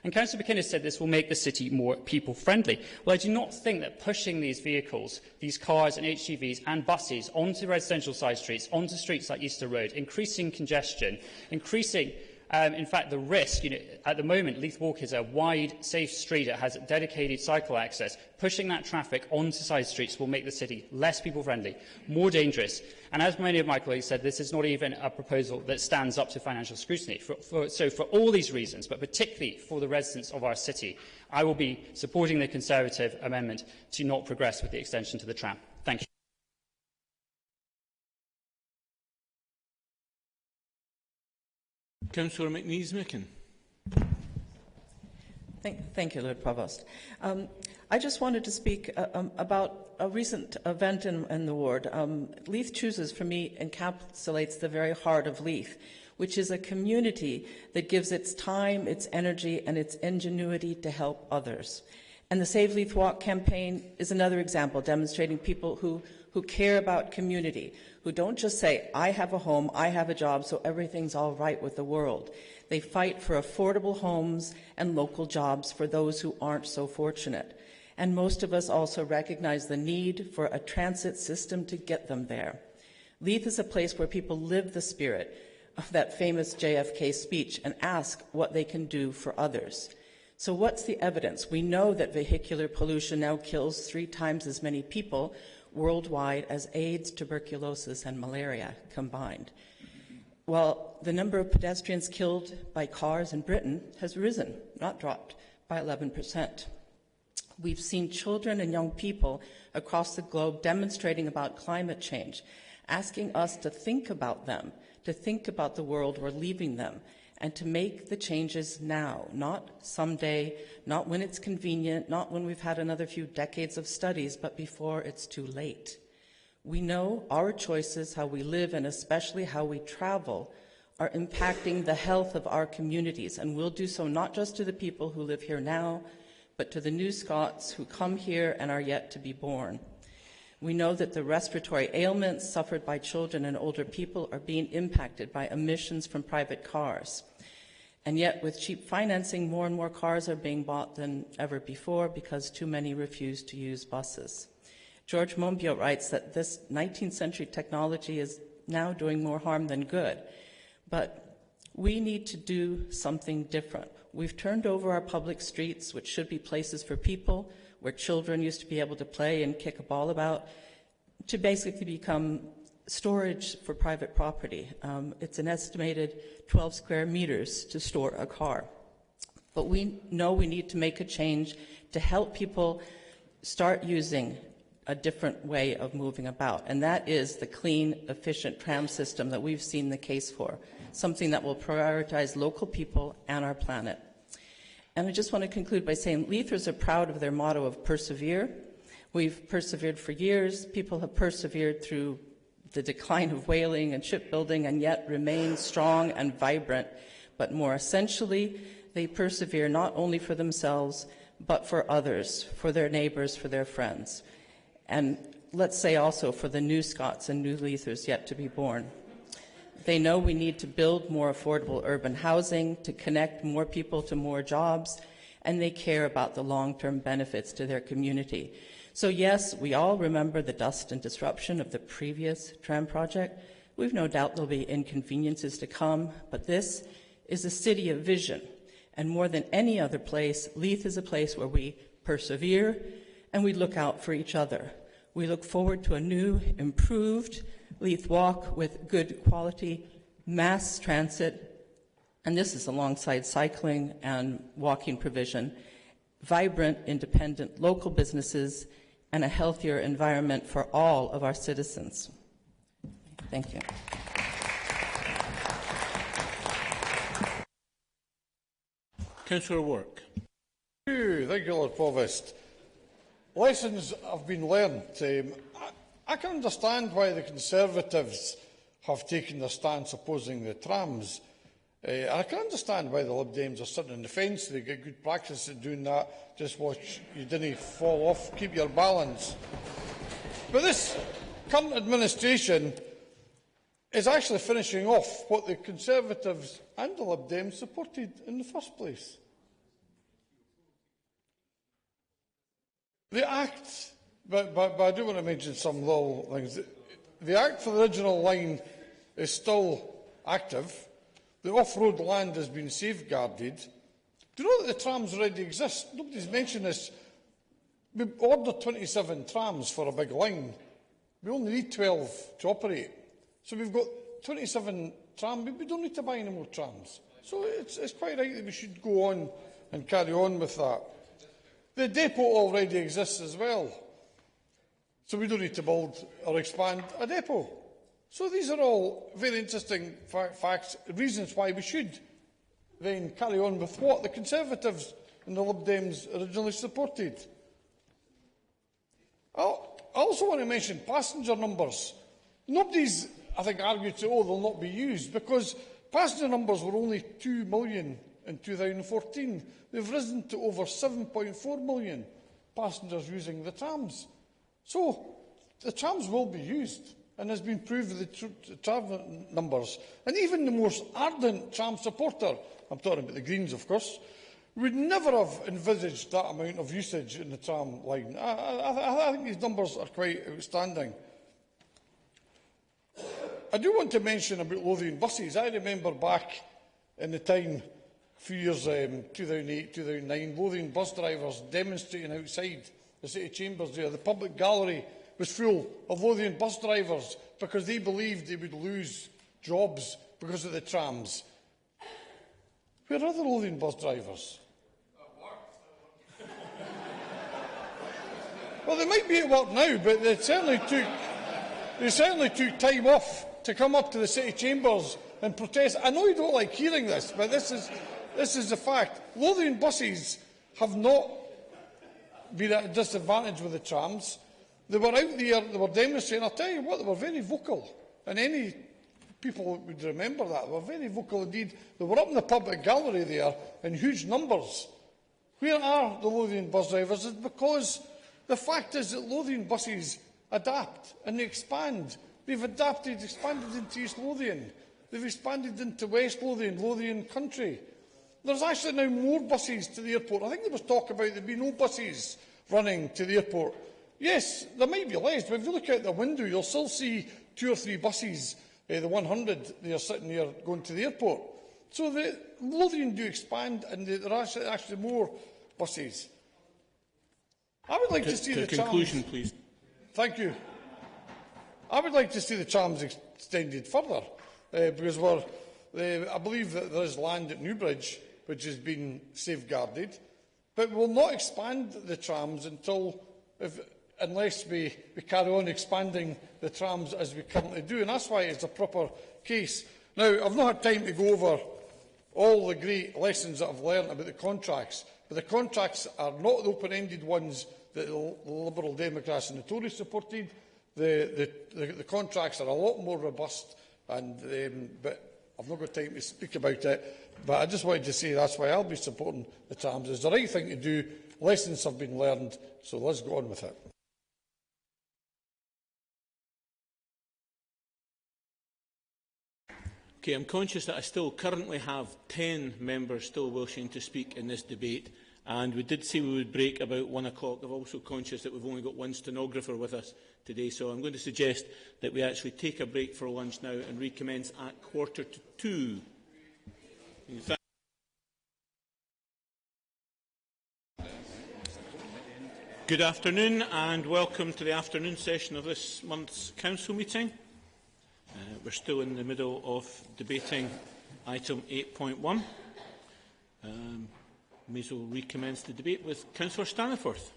And Councillor McInnes said this will make the city more people-friendly. Well, I do not think that pushing these vehicles, these cars and HGVs and buses onto residential side streets, onto streets like Easter Road, increasing congestion, increasing in fact, the risk, at the moment, Leith Walk is a wide, safe street. It has dedicated cycle access. Pushing that traffic onto side streets will make the city less people-friendly, more dangerous. And as many of my colleagues said, this is not even a proposal that stands up to financial scrutiny. So for all these reasons, but particularly for the residents of our city, I will be supporting the Conservative amendment to not progress with the extension to the tram. Thank you. Councillor McNees-Micken. Thank you, Lord Provost. I just wanted to speak about a recent event in the ward. Leith Chooses, for me, encapsulates the very heart of Leith, which is a community that gives its time, its energy, and its ingenuity to help others. And the Save Leith Walk campaign is another example, demonstrating people who care about community, who don't just say, I have a home, I have a job, so everything's all right with the world. They fight for affordable homes and local jobs for those who aren't so fortunate. And most of us also recognize the need for a transit system to get them there. Leith is a place where people live the spirit of that famous JFK speech and ask what they can do for others. So what's the evidence? We know that vehicular pollution now kills 3 times as many people worldwide as AIDS, tuberculosis, and malaria combined. Well, the number of pedestrians killed by cars in Britain has risen, not dropped, by 11%. We've seen children and young people across the globe demonstrating about climate change, asking us to think about them, to think about the world we're leaving them, and to make the changes now, not someday, not when it's convenient, not when we've had another few decades of studies, but before it's too late. We know our choices, how we live, and especially how we travel, are impacting the health of our communities, and we'll do so not just to the people who live here now, but to the new Scots who come here and are yet to be born. We know that the respiratory ailments suffered by children and older people are being impacted by emissions from private cars. And yet, with cheap financing, more and more cars are being bought than ever before because too many refuse to use buses. George Monbiot writes that this 19th century technology is now doing more harm than good. But we need to do something different. We've turned over our public streets, which should be places for people, where children used to be able to play and kick a ball about, to basically become storage for private property. It's an estimated 12 square meters to store a car. But we know we need to make a change to help people start using a different way of moving about, and that is the clean, efficient tram system that we've seen the case for, something that will prioritize local people and our planet. And I just want to conclude by saying Leithers are proud of their motto of persevere. We've persevered for years. People have persevered through the decline of whaling and shipbuilding and yet remain strong and vibrant. But more essentially, they persevere not only for themselves, but for others, for their neighbours, for their friends. And let's say also for the new Scots and new Leithers yet to be born. They know we need to build more affordable urban housing to connect more people to more jobs, and they care about the long-term benefits to their community. So yes, we all remember the dust and disruption of the previous tram project. We've no doubt there'll be inconveniences to come, but this is a city of vision. And more than any other place, Leith is a place where we persevere and we look out for each other. We look forward to a new, improved Leith Walk with good quality mass transit, and this is alongside cycling and walking provision, vibrant, independent local businesses, and a healthier environment for all of our citizens. Thank you. Councillor Work. Thank you, Lord Provost. Lessons have been learned. I can understand why the Conservatives have taken their stance opposing the trams. I can understand why the Lib Dems are sitting on the fence. They get good practice at doing that. Just watch you didn't fall off, keep your balance. But this current administration is actually finishing off what the Conservatives and the Lib Dems supported in the first place. The Act, but I do want to mention some little things. The Act for the original line is still active. The off-road land has been safeguarded. Do you know that the trams already exist? Nobody's mentioned this. We ordered 27 trams for a big line. We only need 12 to operate. So we've got 27 trams. We don't need to buy any more trams. So it's quite right that we should go on and carry on with that. The depot already exists as well. So we don't need to build or expand a depot. So these are all very interesting facts, reasons why we should then carry on with what the Conservatives and the Lib Dems originally supported. I also want to mention passenger numbers. Nobody's, I think, argued to, they'll not be used, because passenger numbers were only 2 million in 2014. They've risen to over 7.4 million passengers using the trams. So the trams will be used, and has been proved with the tram numbers. And even the most ardent tram supporter, I'm talking about the Greens, of course, would never have envisaged that amount of usage in the tram line. I think these numbers are quite outstanding. I do want to mention about Lothian buses. I remember back in the time, a few years, 2008, 2009, Lothian bus drivers demonstrating outside the City Chambers there. The public gallery was full of Lothian bus drivers because they believed they would lose jobs because of the trams. Where are the Lothian bus drivers? Well, they might be at work now, but they certainly took time off to come up to the City Chambers and protest. I know you don't like hearing this, but this is the fact. Lothian buses have not been at a disadvantage with the trams. They were out there, they were demonstrating. I'll tell you what, they were very vocal. And any people would remember that. They were very vocal indeed. They were up in the public gallery there in huge numbers. Where are the Lothian bus drivers? It's because the fact is that Lothian buses adapt and they expand. They've adapted, expanded into East Lothian. They've expanded into West Lothian, Lothian country. There's actually now more buses to the airport. I think there was talk about there being no buses running to the airport. Yes, there might be less, but if you look out the window, you'll still see 2 or 3 buses, the 100, they are sitting there going to the airport. So the Lothian do expand, and there are actually more buses. I would like to see the conclusion, trams. please. Thank you. I would like to see the trams extended further, because I believe that there is land at Newbridge which has been safeguarded, but we will not expand the trams unless we carry on expanding the trams as we currently do, and that's why it's a proper case. Now, I've not had time to go over all the great lessons that I've learned about the contracts, but the contracts are not the open-ended ones that the Liberal Democrats and the Tories supported. The contracts are a lot more robust, but I've not got time to speak about it. But I just wanted to say that's why I'll be supporting the trams. It's the right thing to do. Lessons have been learned, so let's go on with it. Okay, I'm conscious that I still currently have 10 members still wishing to speak in this debate, and we did say we would break about 1 o'clock. I'm also conscious that we've only got one stenographer with us today, so I'm going to suggest that we actually take a break for lunch now and recommence at 1:45. Good afternoon and welcome to the afternoon session of this month's council meeting. We're still in the middle of debating item 8.1. May as well recommence the debate with Councillor Staniforth.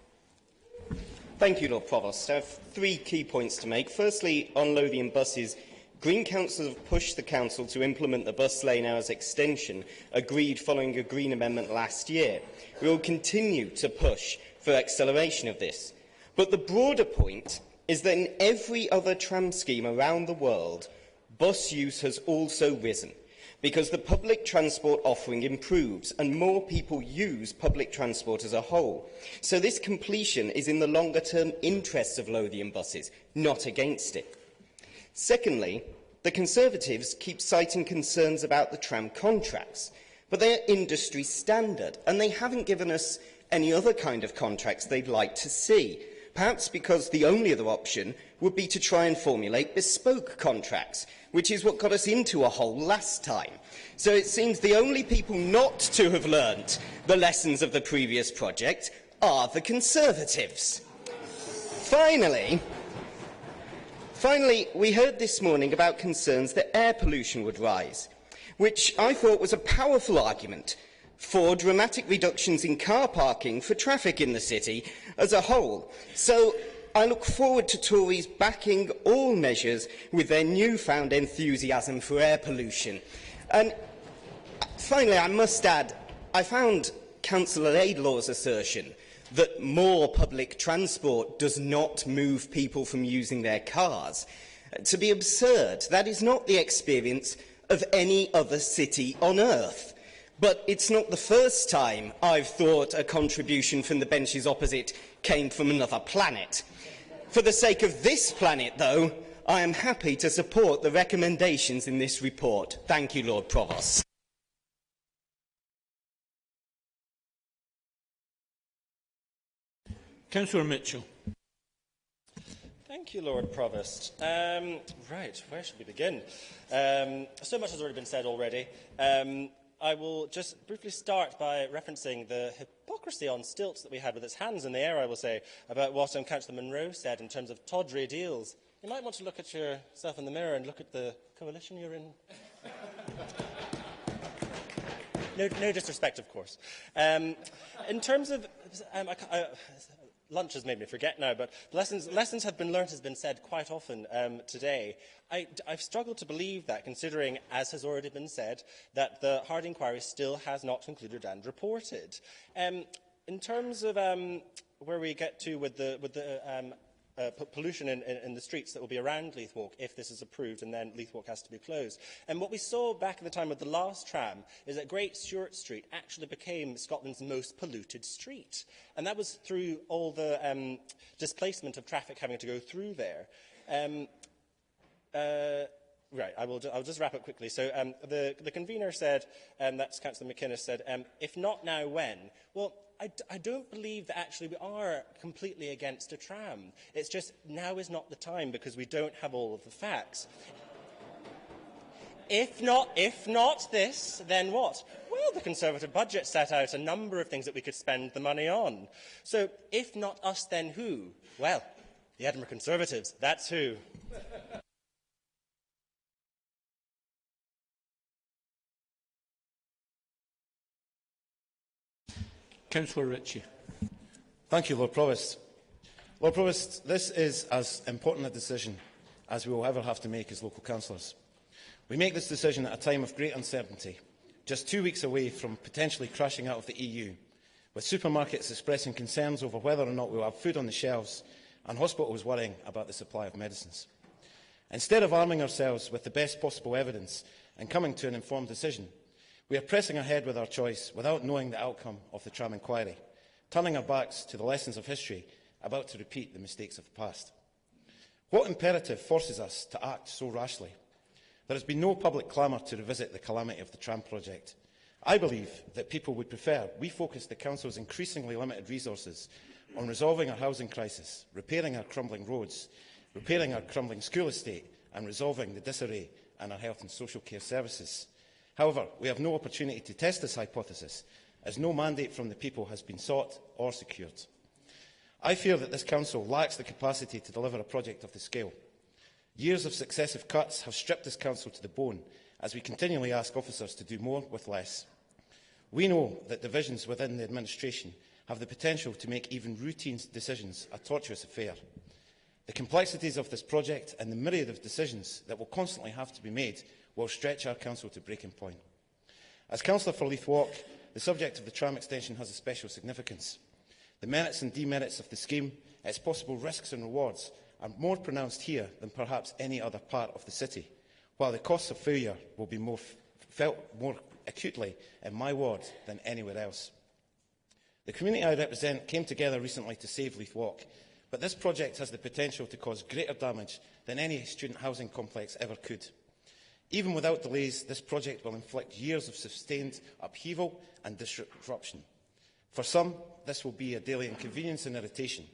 Thank you, Lord Provost. I have 3 key points to make. Firstly, on Lothian buses, Green Councillors have pushed the Council to implement the bus lane hours extension agreed following a Green amendment last year. We will continue to push for acceleration of this. But the broader point is that in every other tram scheme around the world, bus use has also risen because the public transport offering improves and more people use public transport as a whole. So this completion is in the longer-term interests of Lothian buses, not against it. Secondly, the Conservatives keep citing concerns about the tram contracts, but they are industry standard and they haven't given us any other kind of contracts they'd like to see, perhaps because the only other option would be to try and formulate bespoke contracts, which is what got us into a hole last time. So it seems the only people not to have learnt the lessons of the previous project are the Conservatives. Finally, we heard this morning about concerns that air pollution would rise, which I thought was a powerful argument for dramatic reductions in car parking for traffic in the city as a whole. So I look forward to Tories backing all measures with their newfound enthusiasm for air pollution. And finally, I must add, I found Councillor Laidlaw's assertion that more public transport does not move people from using their cars to be absurd. That is not the experience of any other city on earth. But it's not the first time I've thought a contribution from the benches opposite came from another planet. For the sake of this planet, though, I am happy to support the recommendations in this report. Thank you, Lord Provost. Councillor Mitchell. Thank you, Lord Provost. Right, where should we begin? So much has already been said already. I will just briefly start by referencing the hypocrisy on stilts that we had with its hands in the air, I will say, about what Councillor Munro said in terms of tawdry deals. You might want to look at yourself in the mirror and look at the coalition you're in. No disrespect, of course. In terms of... lunch has made me forget now, but lessons have been learnt has been said quite often today. I've struggled to believe that, considering, as has already been said, that the Hard inquiry still has not concluded and reported. In terms of where we get to with the pollution in the streets that will be around Leith Walk if this is approved and then Leith Walk has to be closed. And what we saw back at the time of the last tram is that Great Stewart Street actually became Scotland's most polluted street. And that was through all the displacement of traffic having to go through there. Right, I'll just wrap up quickly. So the convener said, that's Councillor McInnes said, if not now, when? Well, I don't believe that actually we are completely against a tram. It's just now is not the time because we don't have all of the facts. If not this, then what? Well, the Conservative budget set out a number of things that we could spend the money on. So if not us, then who? Well, the Edinburgh Conservatives, that's who. Councillor Ritchie. Thank you, Lord Provost. Lord Provost, this is as important a decision as we will ever have to make as local councillors. We make this decision at a time of great uncertainty, just 2 weeks away from potentially crashing out of the EU, with supermarkets expressing concerns over whether or not we will have food on the shelves and hospitals worrying about the supply of medicines. Instead of arming ourselves with the best possible evidence and coming to an informed decision, we are pressing ahead with our choice without knowing the outcome of the tram inquiry, turning our backs to the lessons of history about to repeat the mistakes of the past. What imperative forces us to act so rashly? There has been no public clamour to revisit the calamity of the tram project. I believe that people would prefer we focus the Council's increasingly limited resources on resolving our housing crisis, repairing our crumbling roads, repairing our crumbling school estate and resolving the disarray in our health and social care services. However, we have no opportunity to test this hypothesis, as no mandate from the people has been sought or secured. I fear that this Council lacks the capacity to deliver a project of the scale. Years of successive cuts have stripped this Council to the bone, as we continually ask officers to do more with less. We know that divisions within the administration have the potential to make even routine decisions a tortuous affair. The complexities of this project and the myriad of decisions that will constantly have to be made will stretch our Council to breaking point. As Councillor for Leith Walk, the subject of the tram extension has a special significance. The merits and demerits of the scheme, its possible risks and rewards, are more pronounced here than perhaps any other part of the city, while the costs of failure will be felt more acutely in my ward than anywhere else. The community I represent came together recently to save Leith Walk, but this project has the potential to cause greater damage than any student housing complex ever could. Even without delays, this project will inflict years of sustained upheaval and disruption. For some, this will be a daily inconvenience and irritation.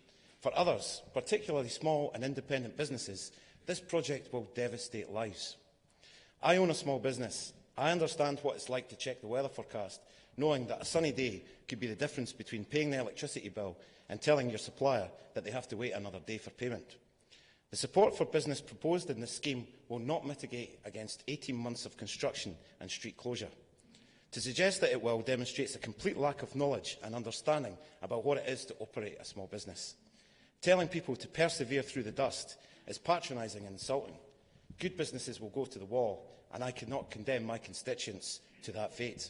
For others, particularly small and independent businesses, this project will devastate lives. I own a small business. I understand what it's like to check the weather forecast, knowing that a sunny day could be the difference between paying the electricity bill and telling your supplier that they have to wait another day for payment. The support for business proposed in this scheme will not mitigate against 18 months of construction and street closure. To suggest that it will demonstrates a complete lack of knowledge and understanding about what it is to operate a small business. Telling people to persevere through the dust is patronising and insulting. Good businesses will go to the wall, and I cannot condemn my constituents to that fate.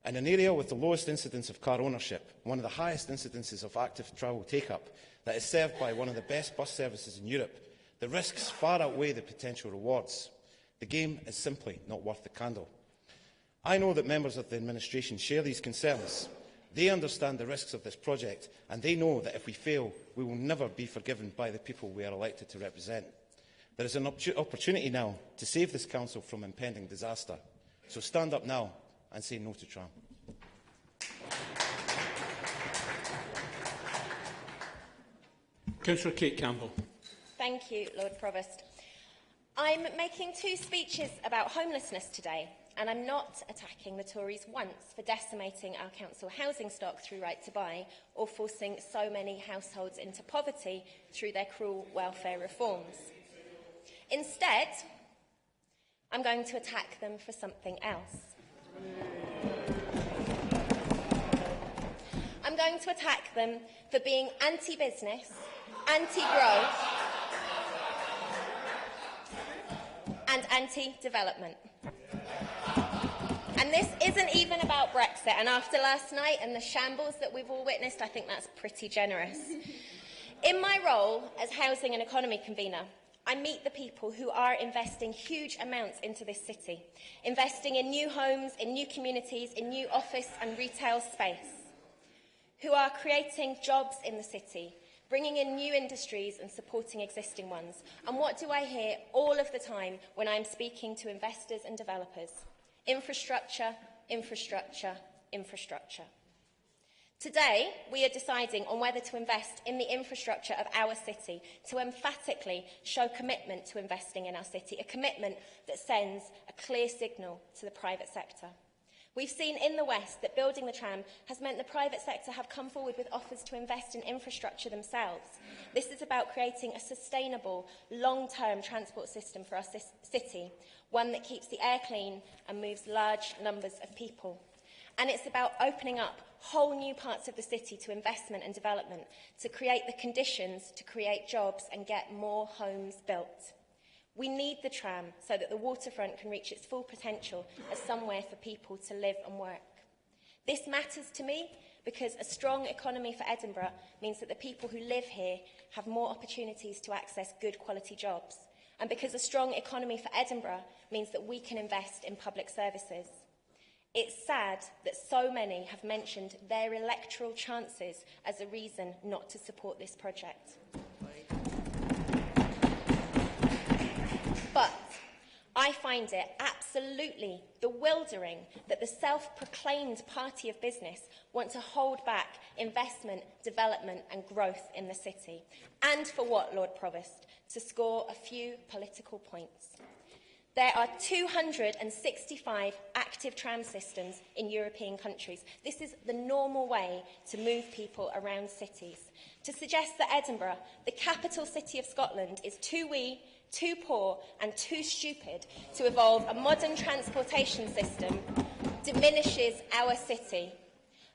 In an area with the lowest incidence of car ownership, one of the highest incidences of active travel take-up, that is served by one of the best bus services in Europe, the risks far outweigh the potential rewards. The game is simply not worth the candle. I know that members of the administration share these concerns. They understand the risks of this project, and they know that if we fail, we will never be forgiven by the people we are elected to represent. There is an opportunity now to save this Council from impending disaster. So stand up now and say no to tram. Councillor Kate Campbell. Thank you, Lord Provost. I'm making two speeches about homelessness today, and I'm not attacking the Tories once for decimating our council housing stock through Right to Buy or forcing so many households into poverty through their cruel welfare reforms. Instead, I'm going to attack them for something else. I'm going to attack them for being anti-business, anti-growth and anti-development. And this isn't even about Brexit, and after last night and the shambles that we've all witnessed, I think that's pretty generous. In my role as Housing and Economy Convener, I meet the people who are investing huge amounts into this city, investing in new homes, in new communities, in new office and retail space, who are creating jobs in the city, bringing in new industries and supporting existing ones. And what do I hear all of the time when I'm speaking to investors and developers? Infrastructure, infrastructure, infrastructure. Today, we are deciding on whether to invest in the infrastructure of our city, to emphatically show commitment to investing in our city, a commitment that sends a clear signal to the private sector. We've seen in the West that building the tram has meant the private sector have come forward with offers to invest in infrastructure themselves. This is about creating a sustainable, long-term transport system for our city, one that keeps the air clean and moves large numbers of people. And it's about opening up whole new parts of the city to investment and development, to create the conditions to create jobs and get more homes built. We need the tram so that the waterfront can reach its full potential as somewhere for people to live and work. This matters to me because a strong economy for Edinburgh means that the people who live here have more opportunities to access good quality jobs. And because a strong economy for Edinburgh means that we can invest in public services. It's sad that so many have mentioned their electoral chances as a reason not to support this project. But I I find it absolutely bewildering that the self-proclaimed party of business want to hold back investment, development and growth in the city. And for what, Lord Provost? To score a few political points. There are 265 active tram systems in European countries. This is the normal way to move people around cities. To suggest that Edinburgh, the capital city of Scotland, is too wee, too poor and too stupid to evolve a modern transportation system diminishes our city,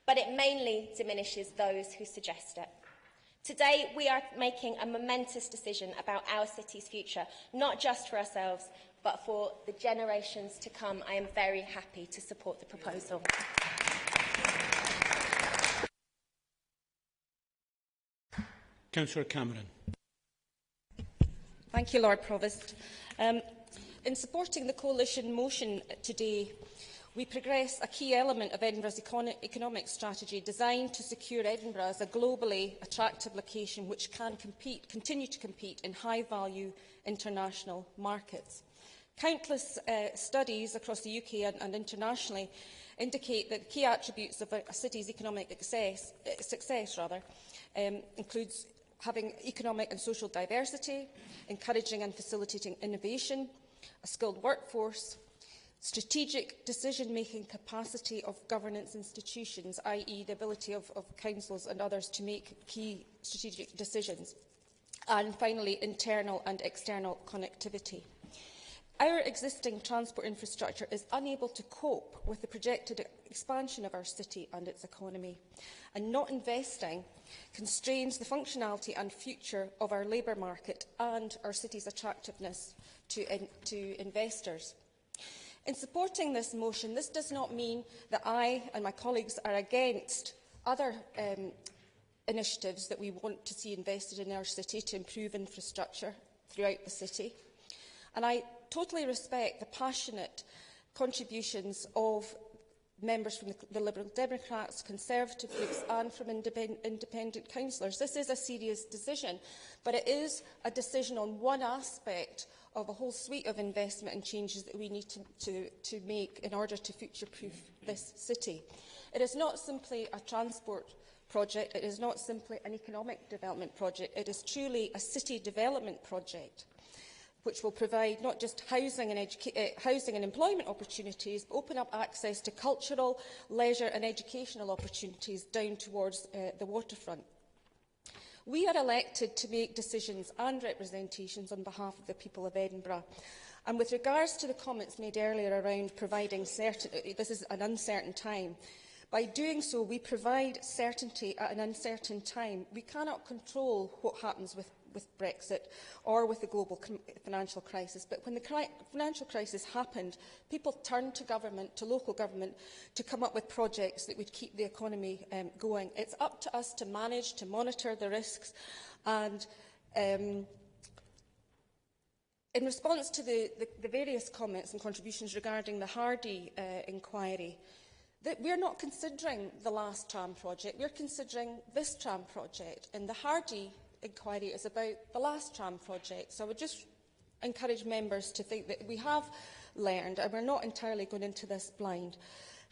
but it mainly diminishes those who suggest it. Today, we are making a momentous decision about our city's future, not just for ourselves, but for the generations to come. I am very happy to support the proposal. Councillor Cameron. Thank you, Lord Provost. In supporting the coalition motion today, we progress a key element of Edinburgh's economic strategy designed to secure Edinburgh as a globally attractive location which can continue to compete in high-value international markets. Countless studies across the UK and internationally indicate that key attributes of a city's economic success includes having economic and social diversity, encouraging and facilitating innovation, a skilled workforce, strategic decision-making capacity of governance institutions, i.e. the ability of councils and others to make key strategic decisions, and finally internal and external connectivity. Our existing transport infrastructure is unable to cope with the projected expansion of our city and its economy, and not investing constrains the functionality and future of our labour market and our city's attractiveness to investors. In supporting this motion, this does not mean that I and my colleagues are against other initiatives that we want to see invested in our city to improve infrastructure throughout the city. And I totally respect the passionate contributions of members from the Liberal Democrats, Conservative groups and from independent councillors. This is a serious decision, but it is a decision on one aspect of a whole suite of investment and changes that we need to make in order to future-proof this city. It is not simply a transport project, it is not simply an economic development project, it is truly a city development project, which will provide not just housing and employment opportunities, but open up access to cultural, leisure and educational opportunities down towards the waterfront. We are elected to make decisions and representations on behalf of the people of Edinburgh. And with regards to the comments made earlier around providing certainty, this is an uncertain time. By doing so, we provide certainty at an uncertain time. We cannot control what happens with Brexit or with the global financial crisis. But when the financial crisis happened, people turned to government, to local government, to come up with projects that would keep the economy going. It's up to us to manage, to monitor the risks. And in response to the various comments and contributions regarding the Hardy inquiry, that we're not considering the last tram project, we're considering this tram project. And the Hardy inquiry is about the last tram project. So I would just encourage members to think that we have learned and we're not entirely going into this blind.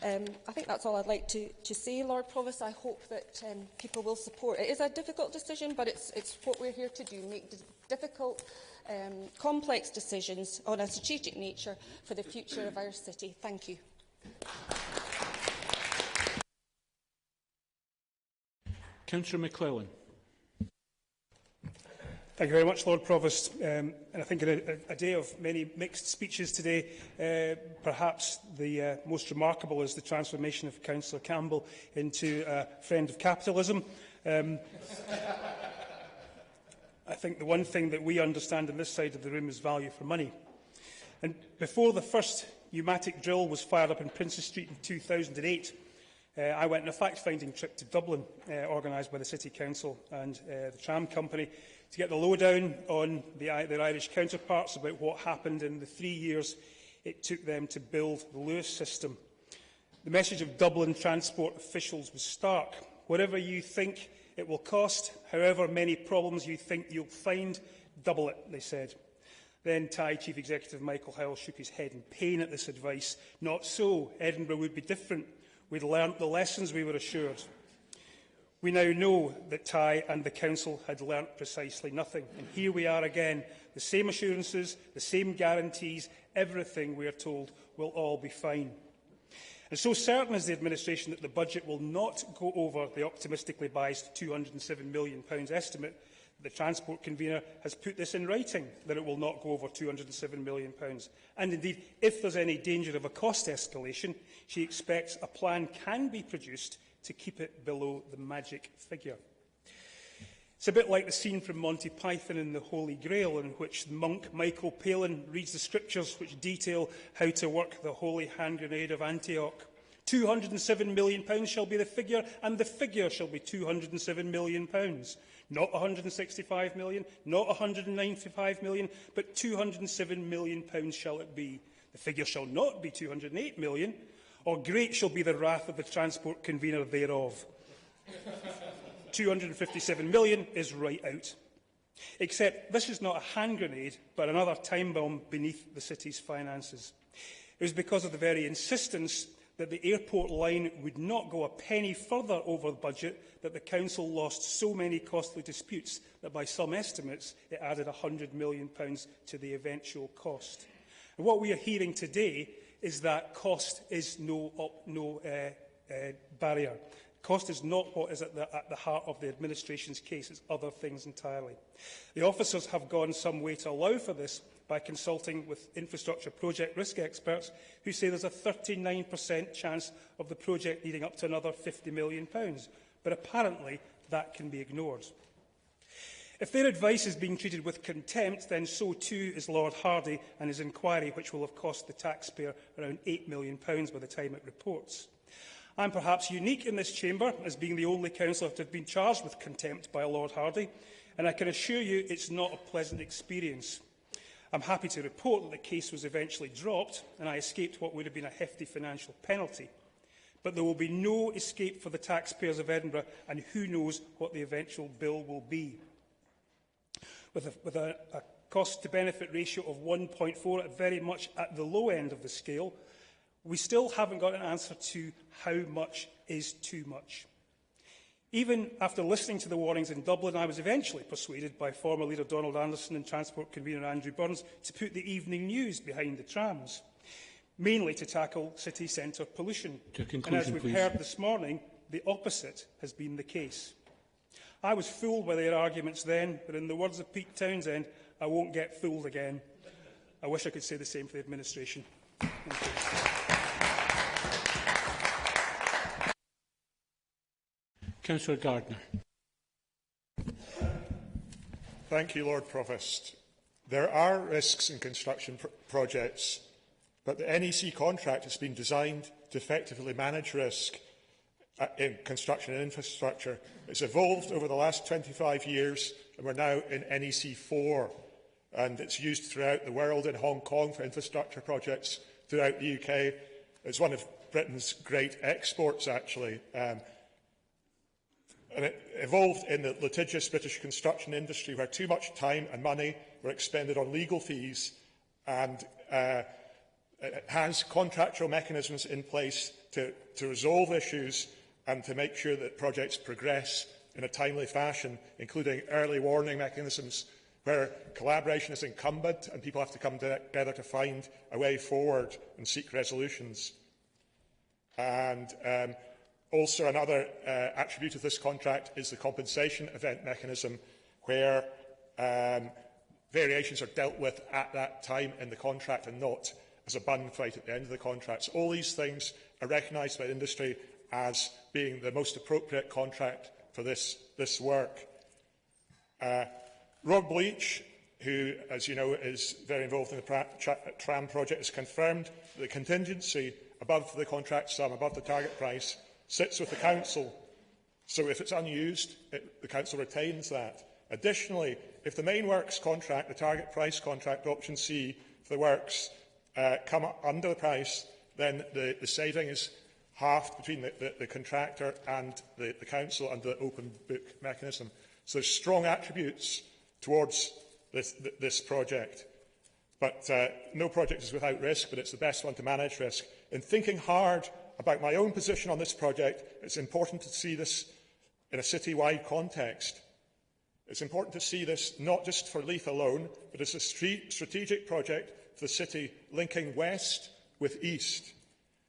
I think that's all I'd like to say, Lord Provost. I hope that people will support. It is a difficult decision, but it's what we're here to do, make difficult, complex decisions on a strategic nature for the future of our city. Thank you. Councillor McClellan. Thank you very much, Lord Provost. And I think in a day of many mixed speeches today, perhaps the most remarkable is the transformation of Councillor Campbell into a friend of capitalism. I think the one thing that we understand on this side of the room is value for money. And before the first pneumatic drill was fired up in Princes Street in 2008, I went on a fact-finding trip to Dublin, organised by the City Council and the tram company, to get the lowdown on their Irish counterparts about what happened in the 3 years it took them to build the Lewis system. The message of Dublin transport officials was stark. Whatever you think it will cost, however many problems you think you'll find, double it, they said. Then TIE Chief Executive Michael Howell shook his head in pain at this advice. Not so. Edinburgh would be different. We'd learnt the lessons, we were assured. We now know that TIE and the Council had learnt precisely nothing. And here we are again. The same assurances, the same guarantees, everything, we are told, will all be fine. And so certain is the administration that the budget will not go over the optimistically biased £207 million estimate, the Transport Convener has put this in writing, that it will not go over £207 million. And indeed, if there's any danger of a cost escalation, she expects a plan can be produced to keep it below the magic figure. It's a bit like the scene from Monty Python and the Holy Grail, in which monk Michael Palin reads the scriptures which detail how to work the holy hand grenade of Antioch. £207 million shall be the figure, and the figure shall be £207 million. Not £165 million, not £195 million, but £207 million shall it be. The figure shall not be £208 million, or great shall be the wrath of the Transport Convener thereof. £257 million is right out. Except this is not a hand grenade, but another time bomb beneath the city's finances. It was because of the very insistence that the airport line would not go a penny further over budget that the Council lost so many costly disputes that by some estimates it added £100 million to the eventual cost. And what we are hearing today is that cost is no barrier. Cost is not what is at the heart of the administration's case, it's other things entirely. The officers have gone some way to allow for this by consulting with infrastructure project risk experts who say there's a 39% chance of the project needing up to another £50 million. But apparently that can be ignored. If their advice is being treated with contempt, then so too is Lord Hardy and his inquiry, which will have cost the taxpayer around £8 million by the time it reports. I'm perhaps unique in this chamber as being the only councillor to have been charged with contempt by Lord Hardy, and I can assure you it's not a pleasant experience. I'm happy to report that the case was eventually dropped and I escaped what would have been a hefty financial penalty. But there will be no escape for the taxpayers of Edinburgh, and who knows what the eventual bill will be. With a cost-to-benefit ratio of 1.4 at very much at the low end of the scale, we still haven't got an answer to how much is too much. Even after listening to the warnings in Dublin, I was eventually persuaded by former leader Donald Anderson and Transport Convener Andrew Burns to put the evening news behind the trams, mainly to tackle city centre pollution. And as we've heard this morning, the opposite has been the case. I was fooled by their arguments then, but in the words of Pete Townsend, I won't get fooled again. I wish I could say the same for the administration. Thank you. Councillor Gardner. Thank you, Lord Provost. There are risks in construction projects, but the NEC contract has been designed to effectively manage risk in construction and infrastructure. It's evolved over the last 25 years, and we're now in NEC 4, and it's used throughout the world, in Hong Kong for infrastructure projects, throughout the UK. It's one of Britain's great exports, actually. And it evolved in the litigious British construction industry, where too much time and money were expended on legal fees, and it has contractual mechanisms in place to resolve issues and to make sure that projects progress in a timely fashion, including early warning mechanisms where collaboration is incumbent and people have to come together to find a way forward and seek resolutions. And also, another attribute of this contract is the compensation event mechanism, where variations are dealt with at that time in the contract and not as a bun fight at the end of the contract. So all these things are recognised by the industry as being the most appropriate contract for this work. Rob Bleach, who, as you know, is very involved in the tram project, has confirmed that the contingency above the contract sum, above the target price, sits with the Council. So if it's unused, the Council retains that. Additionally, if the main works contract, the target price contract, option C, for the works come up under the price, then the saving is halved between the contractor and the Council under the open book mechanism. So there's strong attributes towards this project. But no project is without risk, but it's the best one to manage risk. In thinking hard about my own position on this project, it's important to see this in a city-wide context. It's important to see this not just for Leith alone, but as a strategic project for the city linking west with east.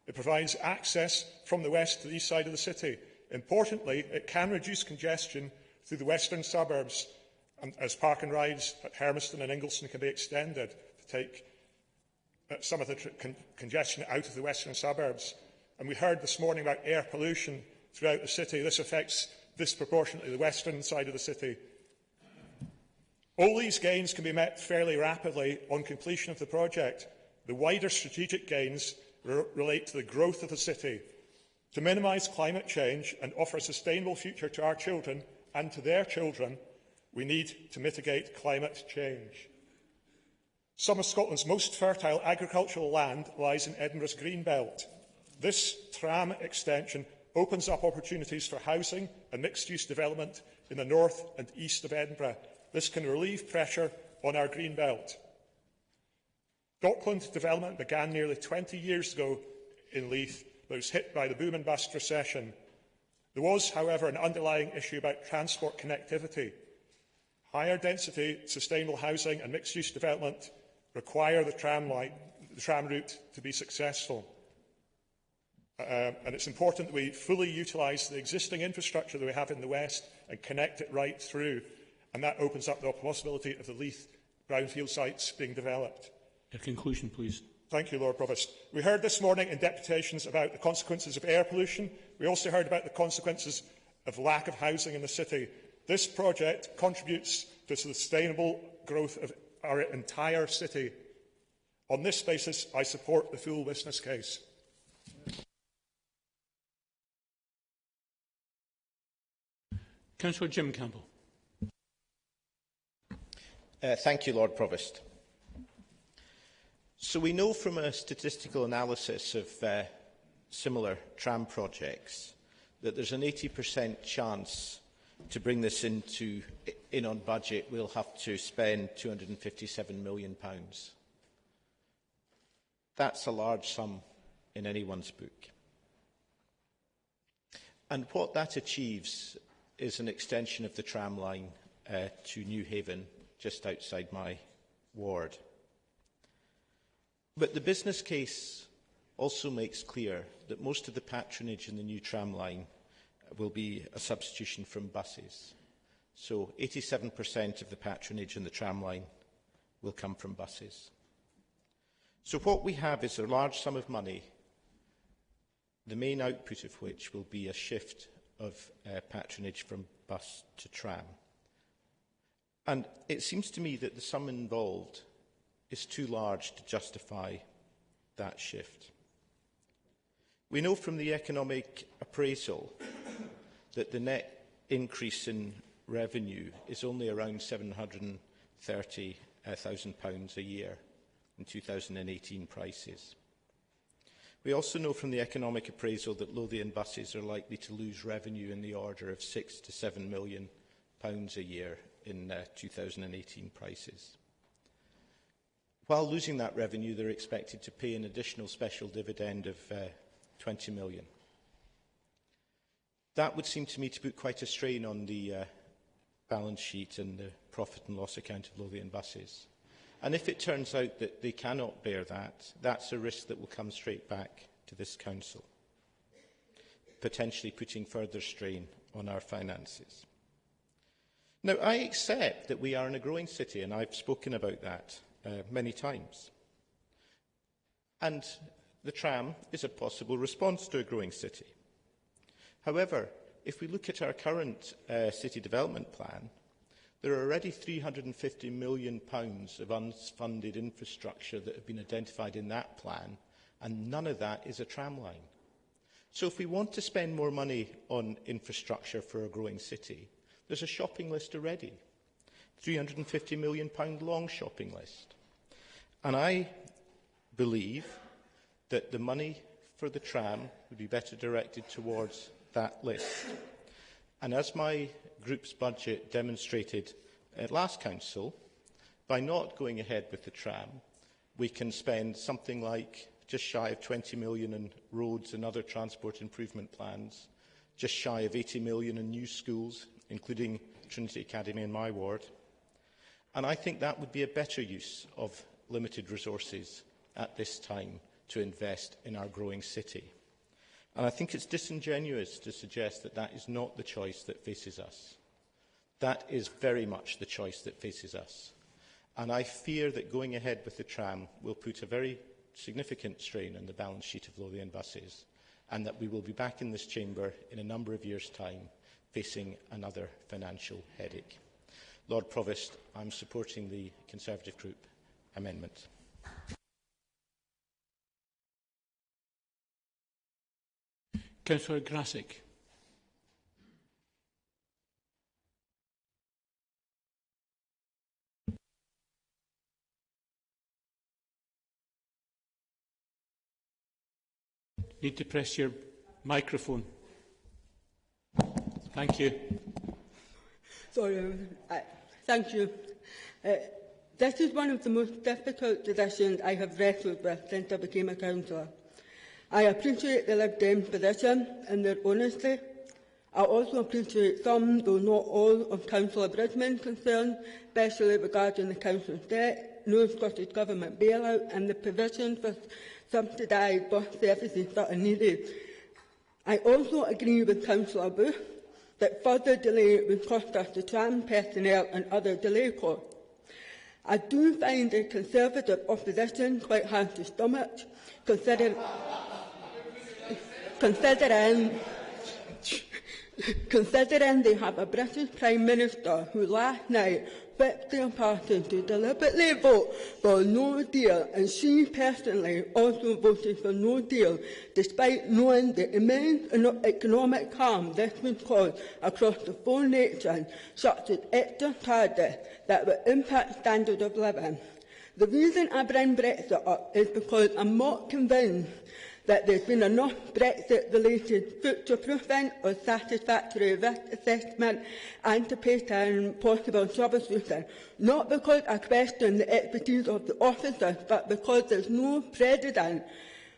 It provides access from the west to the east side of the city. Importantly, it can reduce congestion through the western suburbs, and as park and rides at Hermiston and Ingliston can be extended to take some of the congestion out of the western suburbs. And we heard this morning about air pollution throughout the city. This affects disproportionately the western side of the city. All these gains can be met fairly rapidly on completion of the project. The wider strategic gains relate to the growth of the city. To minimise climate change and offer a sustainable future to our children and to their children, we need to mitigate climate change. Some of Scotland's most fertile agricultural land lies in Edinburgh's greenbelt. This tram extension opens up opportunities for housing and mixed-use development in the north and east of Edinburgh. This can relieve pressure on our greenbelt. Dockland development began nearly 20 years ago in Leith, but was hit by the boom and bust recession. There was, however, an underlying issue about transport connectivity. Higher density, sustainable housing and mixed-use development require the tram route to be successful. And it's important that we fully utilise the existing infrastructure that we have in the west and connect it right through. And that opens up the possibility of the Leith brownfield sites being developed. Your conclusion, please. Thank you, Lord Provost. We heard this morning in deputations about the consequences of air pollution. We also heard about the consequences of lack of housing in the city. This project contributes to sustainable growth of our entire city. On this basis, I support the full business case. Councillor Jim Campbell. Thank you, Lord Provost. So we know from a statistical analysis of similar tram projects that there's an 80% chance to bring this in on budget, we'll have to spend £257 million. That's a large sum in anyone's book. And what that achieves is an extension of the tram line to Newhaven, just outside my ward. But the business case also makes clear that most of the patronage in the new tram line will be a substitution from buses. So 87% of the patronage in the tram line will come from buses. So what we have is a large sum of money, the main output of which will be a shift of patronage from bus to tram. And it seems to me that the sum involved is too large to justify that shift. We know from the economic appraisal that the net increase in revenue is only around £730,000 a year in 2018 prices. We also know from the economic appraisal that Lothian buses are likely to lose revenue in the order of £6 to £7 million a year in 2018 prices. While losing that revenue, they're expected to pay an additional special dividend of £20 million. That would seem to me to put quite a strain on the balance sheet and the profit and loss account of Lothian buses. And if it turns out that they cannot bear that, that's a risk that will come straight back to this council, potentially putting further strain on our finances. Now, I accept that we are in a growing city, and I've spoken about that many times. And the tram is a possible response to a growing city. However, if we look at our current city development plan, there are already £350 million of unfunded infrastructure that have been identified in that plan, and none of that is a tram line. So if we want to spend more money on infrastructure for a growing city, there's a shopping list already, £350 million long shopping list. And I believe that the money for the tram would be better directed towards that list. And as my group's budget demonstrated at last council, by not going ahead with the tram, we can spend something like just shy of 20 million in roads and other transport improvement plans, just shy of 80 million in new schools, including Trinity Academy in my ward. And I think that would be a better use of limited resources at this time to invest in our growing city. And I think it's disingenuous to suggest that that is not the choice that faces us. That is very much the choice that faces us. And I fear that going ahead with the tram will put a very significant strain on the balance sheet of Lothian buses, and that we will be back in this chamber in a number of years' time facing another financial headache. Lord Provost, I am supporting the Conservative Group amendment. Councillor Grasick. Need to press your microphone. Thank you. Sorry, thank you. This is one of the most difficult decisions I have wrestled with since I became a councillor. I appreciate the Lib Dems position and their honesty. I also appreciate some, though not all, of Councillor Bridgman's concerns, especially regarding the council's debt, no Scottish Government bailout and the provision for subsidised bus services that are needed. I also agree with Councillor Booth that further delay would cost us the tram personnel and other delay costs. I do find the Conservative opposition quite hard to stomach, considering they have a British Prime Minister who last night whipped their party to deliberately vote for no deal, and she personally also voted for no deal, despite knowing the immense economic harm this would cause across the four nations, such as extra charges that would impact standard of living. The reason I bring Brexit up is because I'm not convinced that there's been enough Brexit-related future-proofing or satisfactory risk assessment anticipating possible troubleshooting, not because I question the expertise of the officers, but because there's no precedent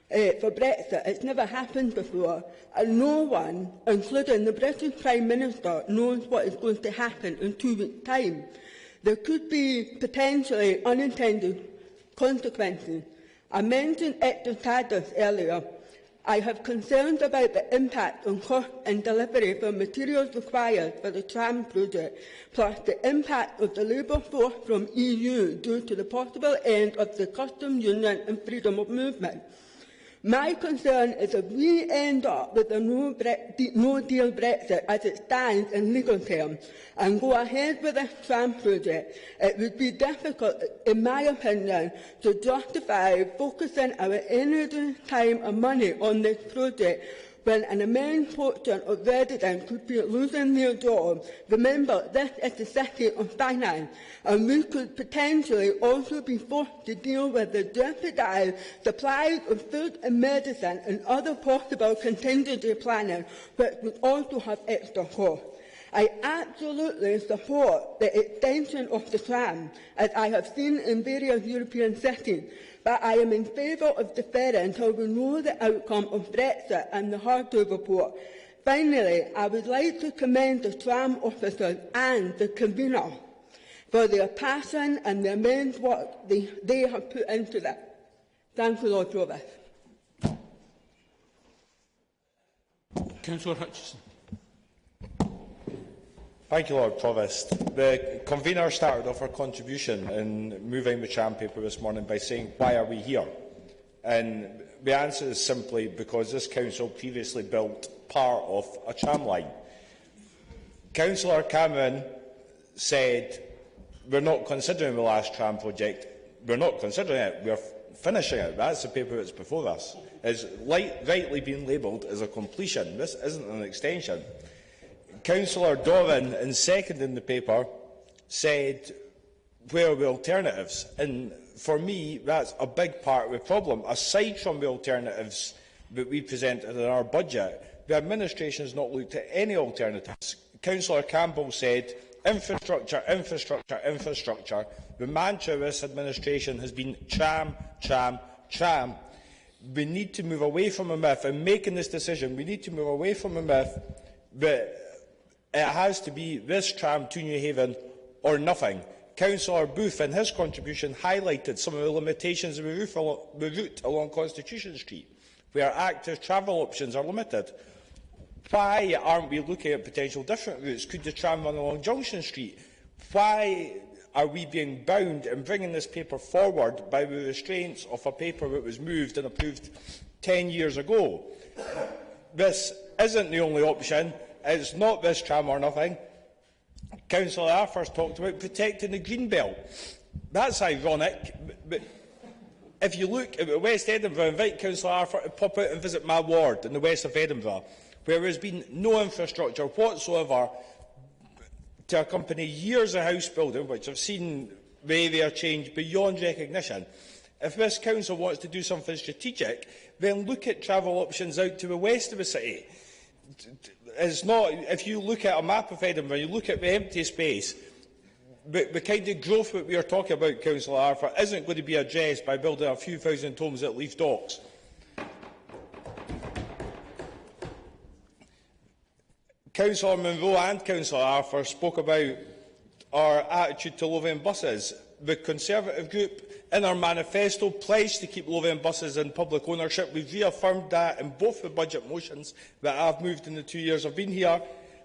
for Brexit. It's never happened before, and no one, including the British Prime Minister, knows what is going to happen in 2 weeks' time. There could be potentially unintended consequences. I mentioned extra charges earlier. I have concerns about the impact on cost and delivery for materials required for the tram project, plus the impact of the labour force from EU due to the possible end of the customs union and freedom of movement. My concern is if we end up with a no-deal Brexit as it stands in legal terms and go ahead with this tram project, it would be difficult, in my opinion, to justify focusing our energy, time and money on this project when an immense portion of residents could be losing their jobs. Remember, this is the city of finance, and we could potentially also be forced to deal with the jeopardised supplies of food and medicine and other possible contingency planning, which would also have extra costs. I absolutely support the extension of the tram, as I have seen in various European cities, but I am in favour of deferring until we know the outcome of Brexit and the Hardover report. Finally, I would like to commend the tram officers and the convener for their passion and the immense work they have put into that. Thank you, Lord Provost. Councillor Hutchison. Thank you, Lord Provost. The convener started off her contribution in moving the tram paper this morning by saying, "Why are we here?" And the answer is simply because this council previously built part of a tramline. Councillor Cameron said, "We're not considering the last tram project. We're not considering it. We're finishing it." That's the paper that's before us. It's rightly been labelled as a completion. This isn't an extension. Councillor Doran, in seconding the paper, said, "Where are the alternatives?" And for me, that's a big part of the problem. Aside from the alternatives that we presented in our budget, the administration has not looked at any alternatives. Councillor Campbell said, infrastructure, infrastructure, infrastructure. The mantra of this administration has been tram, tram, tram. We need to move away from a myth, and making this decision, we need to move away from a myth that it has to be this tram to Newhaven or nothing. Councillor Booth, in his contribution, highlighted some of the limitations of the route along Constitution Street, where active travel options are limited. Why aren't we looking at potential different routes? Could the tram run along Junction Street? Why are we being bound in bringing this paper forward by the restraints of a paper that was moved and approved 10 years ago? This isn't the only option. It's not this tram or nothing. Councillor Arthur's talked about protecting the greenbelt. That's ironic, but if you look at West Edinburgh, I invite Councillor Arthur to pop out and visit my ward in the west of Edinburgh, where there has been no infrastructure whatsoever to accompany years of house building, which have seen the area change beyond recognition. If this council wants to do something strategic, then look at travel options out to the west of the city. It's not, if you look at a map of Edinburgh, you look at the empty space, the kind of growth that we are talking about, Councillor Arthur, isn't going to be addressed by building a few thousand homes at Leith Docks. Councillor Munro and Councillor Arthur spoke about our attitude to Lothian buses. The Conservative group, in our manifesto, pledged to keep Lothian buses in public ownership. We've reaffirmed that in both the budget motions that I've moved in the 2 years I've been here.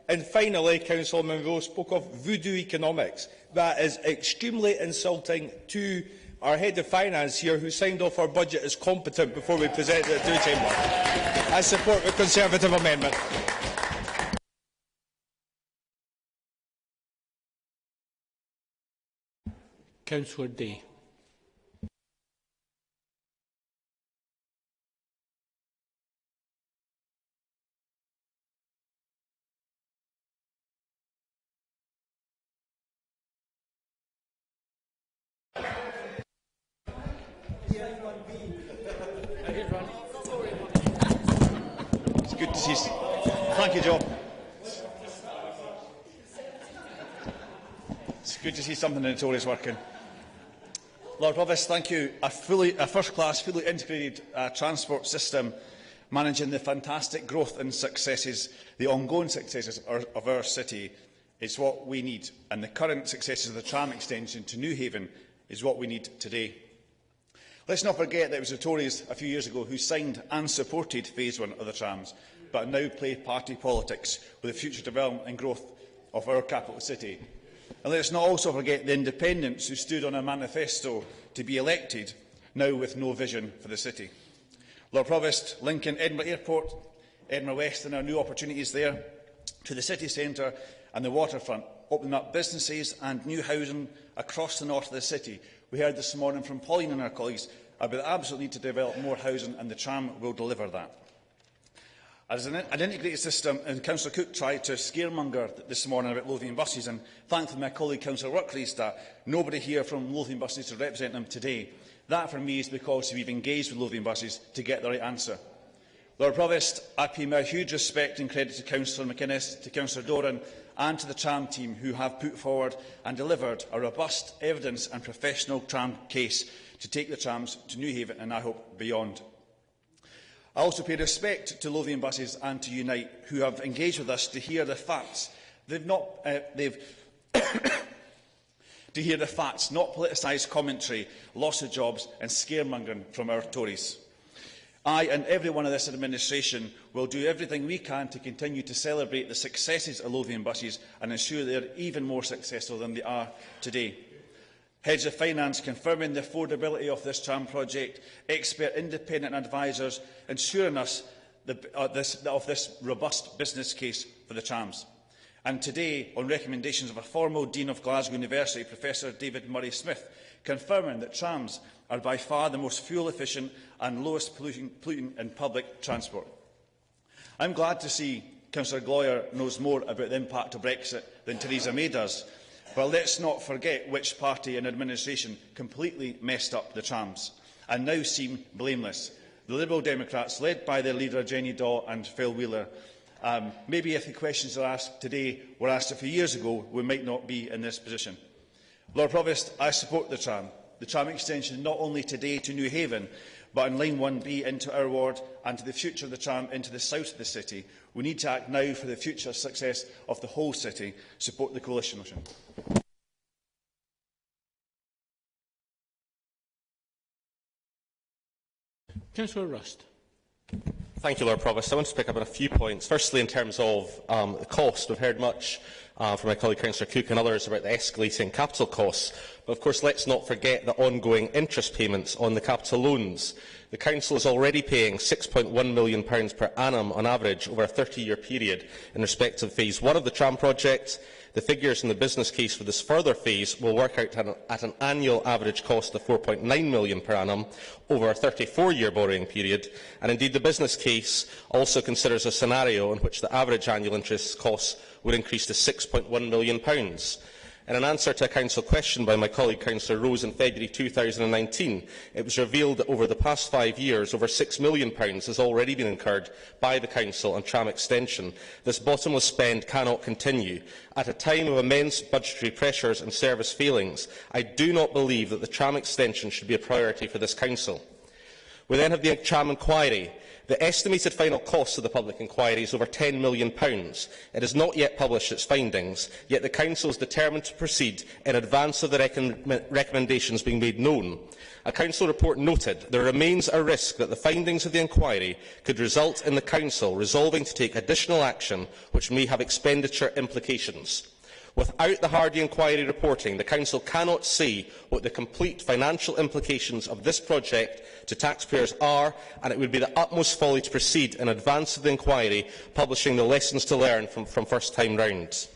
And finally, Councillor Munro spoke of voodoo economics. That is extremely insulting to our head of finance here, who signed off our budget as competent before we presented it to the Chamber. I support the Conservative amendment. Councillor Day. It's good to see. Thank you, Joe. It's good to see something in the Tories working. Lord Provost, thank you. A first-class, fully integrated transport system managing the fantastic growth and successes, the ongoing successes of our city, is what we need. And the current successes of the tram extension to Newhaven is what we need today. Let's not forget that it was the Tories a few years ago who signed and supported Phase 1 of the trams, but now play party politics with the future development and growth of our capital city. And let's not also forget the independents who stood on a manifesto to be elected, now with no vision for the city. Lord Provost, linking Edinburgh Airport, Edinburgh West and our new opportunities there to the city centre and the waterfront, opening up businesses and new housing across the north of the city. We heard this morning from Pauline and our colleagues about the absolute need to develop more housing, and the tram will deliver that. As an integrated system, and Councillor Cook tried to scaremonger this morning about Lothian buses, and thankfully my colleague Councillor Work raised that. Nobody here from Lothian buses to represent them today. That for me is because we've engaged with Lothian buses to get the right answer. Lord Provost, I pay my huge respect and credit to Councillor McInnes, to Councillor Doran and to the tram team who have put forward and delivered a robust evidence and professional tram case to take the trams to Newhaven and I hope beyond. I also pay respect to Lothian buses and to Unite, who have engaged with us to hear the facts. To hear the facts, not politicised commentary, loss of jobs and scaremongering from our Tories. I and everyone in this administration will do everything we can to continue to celebrate the successes of Lothian buses and ensure they are even more successful than they are today. Heads of Finance confirming the affordability of this tram project, expert independent advisers ensuring us of this robust business case for the trams. And today, on recommendations of a former Dean of Glasgow University, Professor David Murray-Smith, confirming that trams are by far the most fuel-efficient and lowest polluting in public transport. I'm glad to see Councillor Gloyer knows more about the impact of Brexit than Theresa May does. But let's not forget which party and administration completely messed up the trams and now seem blameless. The Liberal Democrats, led by their leader Jenny Daw and Phil Wheeler, Maybe if the questions are asked today were asked a few years ago, we might not be in this position. Lord Provost, I support the tram extension not only today to Newhaven, but on Line 1B into our ward and to the future of the tram into the south of the city. We need to act now for the future success of the whole city. Support the coalition motion. Councillor Rust. Thank you, Lord Provost. I want to pick up on a few points. Firstly, in terms of the cost, we've heard much from my colleague Councillor Cook and others about the escalating capital costs. But of course, let's not forget the ongoing interest payments on the capital loans. The Council is already paying £6.1 million per annum on average over a 30-year period in respect of Phase 1 of the tram project. The figures in the business case for this further phase will work out at an annual average cost of £4.9 million per annum over a 34-year borrowing period, and indeed the business case also considers a scenario in which the average annual interest costs would increase to £6.1 million. In an answer to a Council question by my colleague Councillor Rose in February 2019, it was revealed that over the past 5 years, over £6 million has already been incurred by the Council on tram extension. This bottomless spend cannot continue. At a time of immense budgetary pressures and service failings, I do not believe that the tram extension should be a priority for this Council. We then have the tram inquiry. The estimated final cost of the public inquiry is over £10 million. It has not yet published its findings, yet the Council is determined to proceed in advance of the recommendations being made known. A Council report noted there remains a risk that the findings of the inquiry could result in the Council resolving to take additional action which may have expenditure implications. Without the Hardy inquiry reporting, the Council cannot see what the complete financial implications of this project to taxpayers are, and it would be the utmost folly to proceed in advance of the inquiry, publishing the lessons to learn from first-time rounds.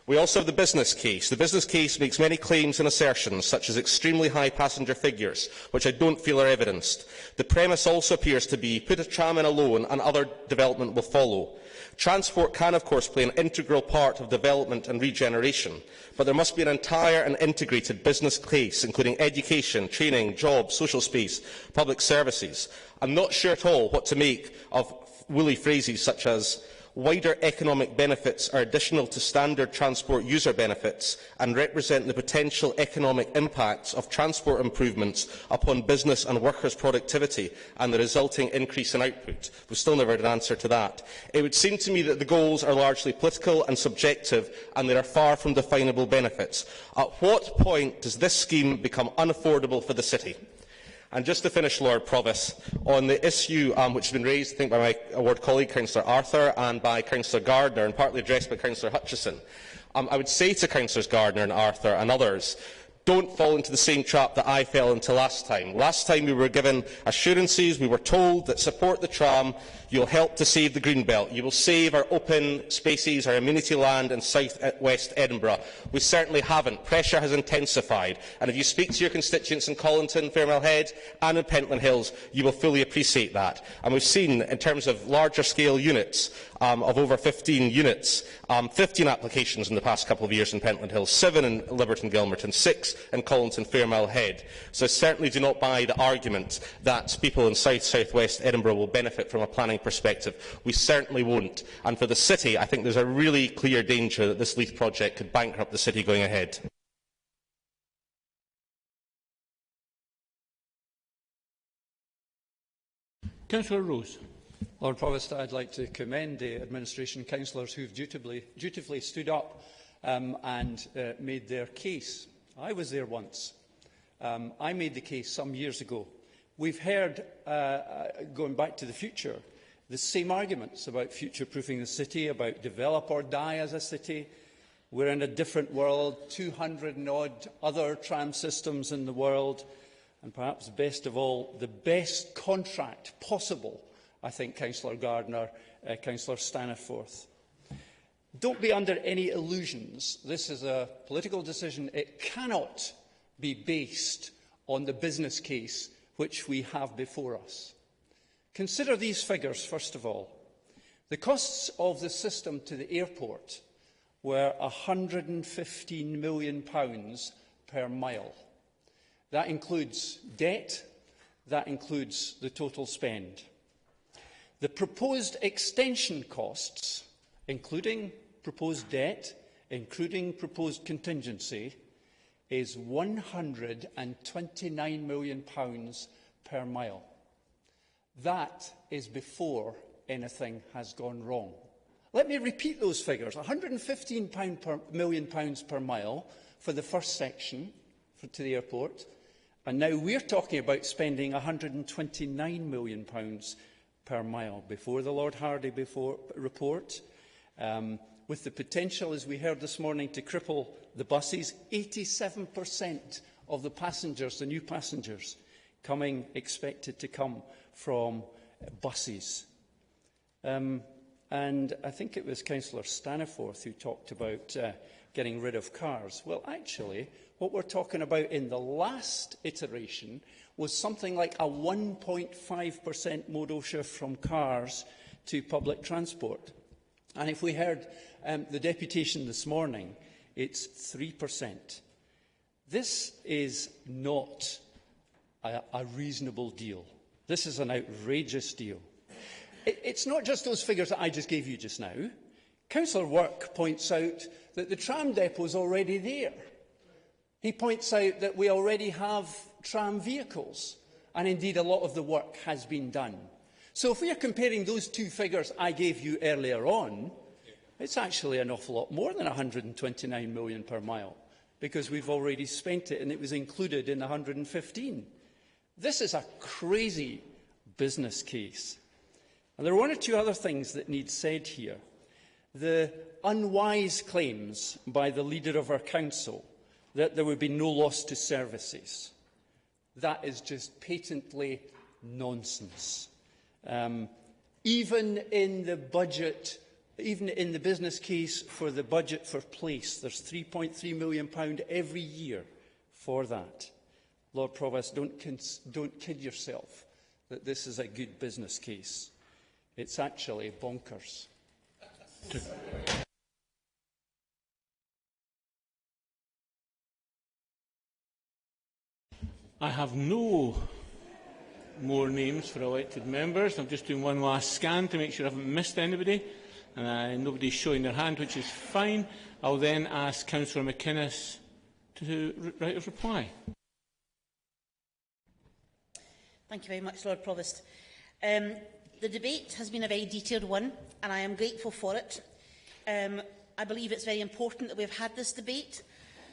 We also have the business case. The business case makes many claims and assertions, such as extremely high passenger figures, which I don't feel are evidenced. The premise also appears to be put a tram in alone and other development will follow. Transport can, of course, play an integral part of development and regeneration, but there must be an entire and integrated business case, including education, training, jobs, social space, public services. I'm not sure at all what to make of woolly phrases such as wider economic benefits are additional to standard transport user benefits and represent the potential economic impacts of transport improvements upon business and workers' productivity and the resulting increase in output. We've still never had an answer to that. It would seem to me that the goals are largely political and subjective, and there are far from definable benefits. At what point does this scheme become unaffordable for the city? And just to finish, Lord Provost, on the issue which has been raised, I think, by my ward colleague Councillor Arthur and by Councillor Gardner, and partly addressed by Councillor Hutchison, I would say to Councillors Gardner and Arthur and others, don't fall into the same trap that I fell into last time. Last time we were given assurances, we were told that support the tram, you will help to save the greenbelt, you will save our open spaces, our amenity land in south west Edinburgh. We certainly haven't. Pressure has intensified, and if you speak to your constituents in Colinton, Fairmill Head and in Pentland Hills, you will fully appreciate that. And we've seen, in terms of larger scale units, of over 15 units, 15 applications in the past couple of years in Pentland Hills, 7 in Liberton Gilmerton, 6 in Colinton Fairmill Head. So I certainly do not buy the argument that people in south west Edinburgh will benefit from a planning perspective. We certainly won't. And for the city, I think there is a really clear danger that this Leith project could bankrupt the city going ahead. Councillor Rose. Lord Provost, I'd like to commend the administration councillors who have dutifully stood up and made their case. I was there once. I made the case some years ago. We've heard, going back to the future, the same arguments about future-proofing the city, about develop or die as a city. We're in a different world, 200 and odd other tram systems in the world, and perhaps best of all, the best contract possible, I think, Councillor Gardner, Councillor Staniforth. Don't be under any illusions. This is a political decision. It cannot be based on the business case which we have before us. Consider these figures, first of all. The costs of the system to the airport were £115 million per mile. That includes debt. That includes the total spend. The proposed extension costs, including proposed debt, including proposed contingency, is £129 million per mile. That is before anything has gone wrong. Let me repeat those figures. £115 million per mile for the first section to the airport, and now we're talking about spending £129 million per mile before the Lord Hardy report, with the potential, as we heard this morning, to cripple the buses. 87% of the passengers, the new passengers, expected to come from buses. And I think it was Councillor Staniforth who talked about getting rid of cars. Well, actually, what we're talking about in the last iteration was something like a 1.5% modal shift from cars to public transport. And if we heard the deputation this morning, it's 3%. This is not a reasonable deal. This is an outrageous deal. It's not just those figures that I just gave you just now. Councillor Work points out that the tram depot is already there. He points out that we already have tram vehicles, and indeed a lot of the work has been done. So if we are comparing those two figures I gave you earlier on, it's actually an awful lot more than £129 million per mile, because we've already spent it and it was included in the 115. This is a crazy business case. And there are one or two other things that need said here. The unwise claims by the leader of our council that there would be no loss to services. That is just patently nonsense. Even in the budget, even in the business case for the budget for place, there's £3.3 million every year for that. Lord Provost, don't kid yourself that this is a good business case. It's actually bonkers. I have no more names for elected members. I'm just doing one last scan to make sure I haven't missed anybody. And nobody's showing their hand, which is fine. I'll then ask Councillor McInnes to write a reply. Thank you very much, Lord Provost. The debate has been a very detailed one, and I am grateful for it. I believe it's very important that we have had this debate,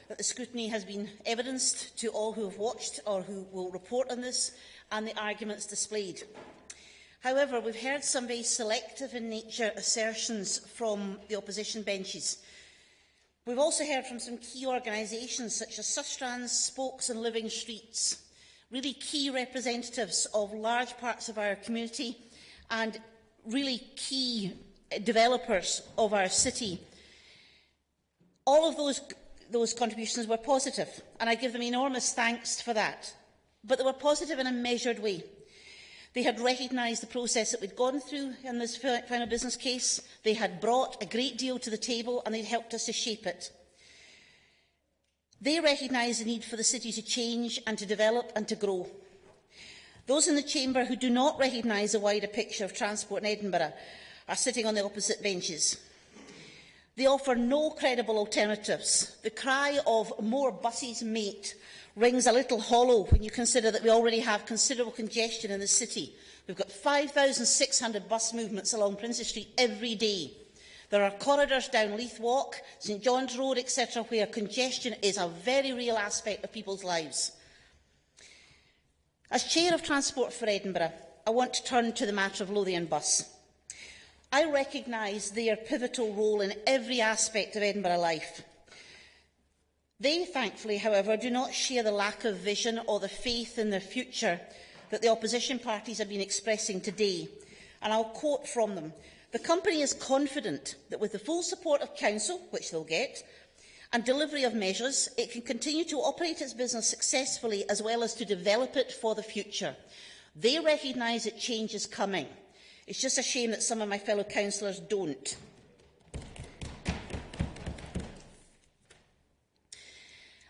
that the scrutiny has been evidenced to all who have watched or who will report on this, and the arguments displayed. However, we've heard some very selective in nature assertions from the opposition benches. We've also heard from some key organisations such as Sustrans, Spokes and Living Streets, really key representatives of large parts of our community and really key developers of our city. All of those contributions were positive, and I give them enormous thanks for that. But they were positive in a measured way. They had recognised the process that we'd gone through in this final business case. They had brought a great deal to the table, and they'd helped us to shape it. They recognised the need for the city to change and to develop and to grow. Those in the chamber who do not recognise the wider picture of transport in Edinburgh are sitting on the opposite benches. They offer no credible alternatives. The cry of more buses, mate, rings a little hollow when you consider that we already have considerable congestion in the city. We've got 5,600 bus movements along Princes Street every day. There are corridors down Leith Walk, St John's Road, etc., where congestion is a very real aspect of people's lives. As Chair of Transport for Edinburgh, I want to turn to the matter of Lothian Bus. I recognise their pivotal role in every aspect of Edinburgh life. They, thankfully, however, do not share the lack of vision or the faith in their future that the opposition parties have been expressing today. And I'll quote from them. The company is confident that with the full support of Council, which they'll get, and delivery of measures, it can continue to operate its business successfully as well as to develop it for the future. They recognise that change is coming. It's just a shame that some of my fellow councillors don't.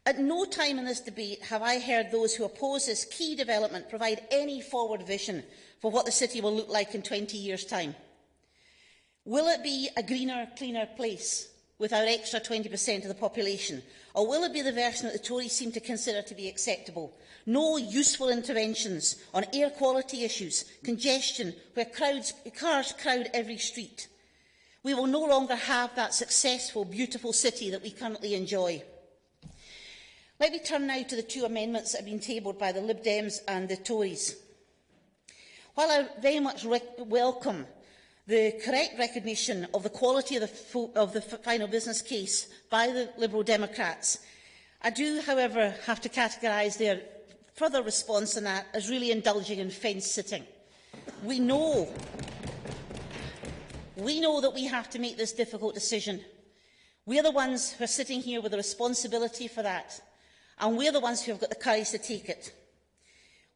At no time in this debate have I heard those who oppose this key development provide any forward vision for what the city will look like in 20 years' time? Will it be a greener, cleaner place with our extra 20% of the population? Or will it be the version that the Tories seem to consider to be acceptable? No useful interventions on air quality issues, congestion, where cars crowd every street. We will no longer have that successful, beautiful city that we currently enjoy. Let me turn now to the two amendments that have been tabled by the Lib Dems and the Tories. While I very much welcome the correct recognition of the quality of the final business case by the Liberal Democrats, I do, however, have to categorise their further response on that as really indulging in fence-sitting. We know that we have to make this difficult decision. We are the ones who are sitting here with the responsibility for that, and we are the ones who have got the courage to take it.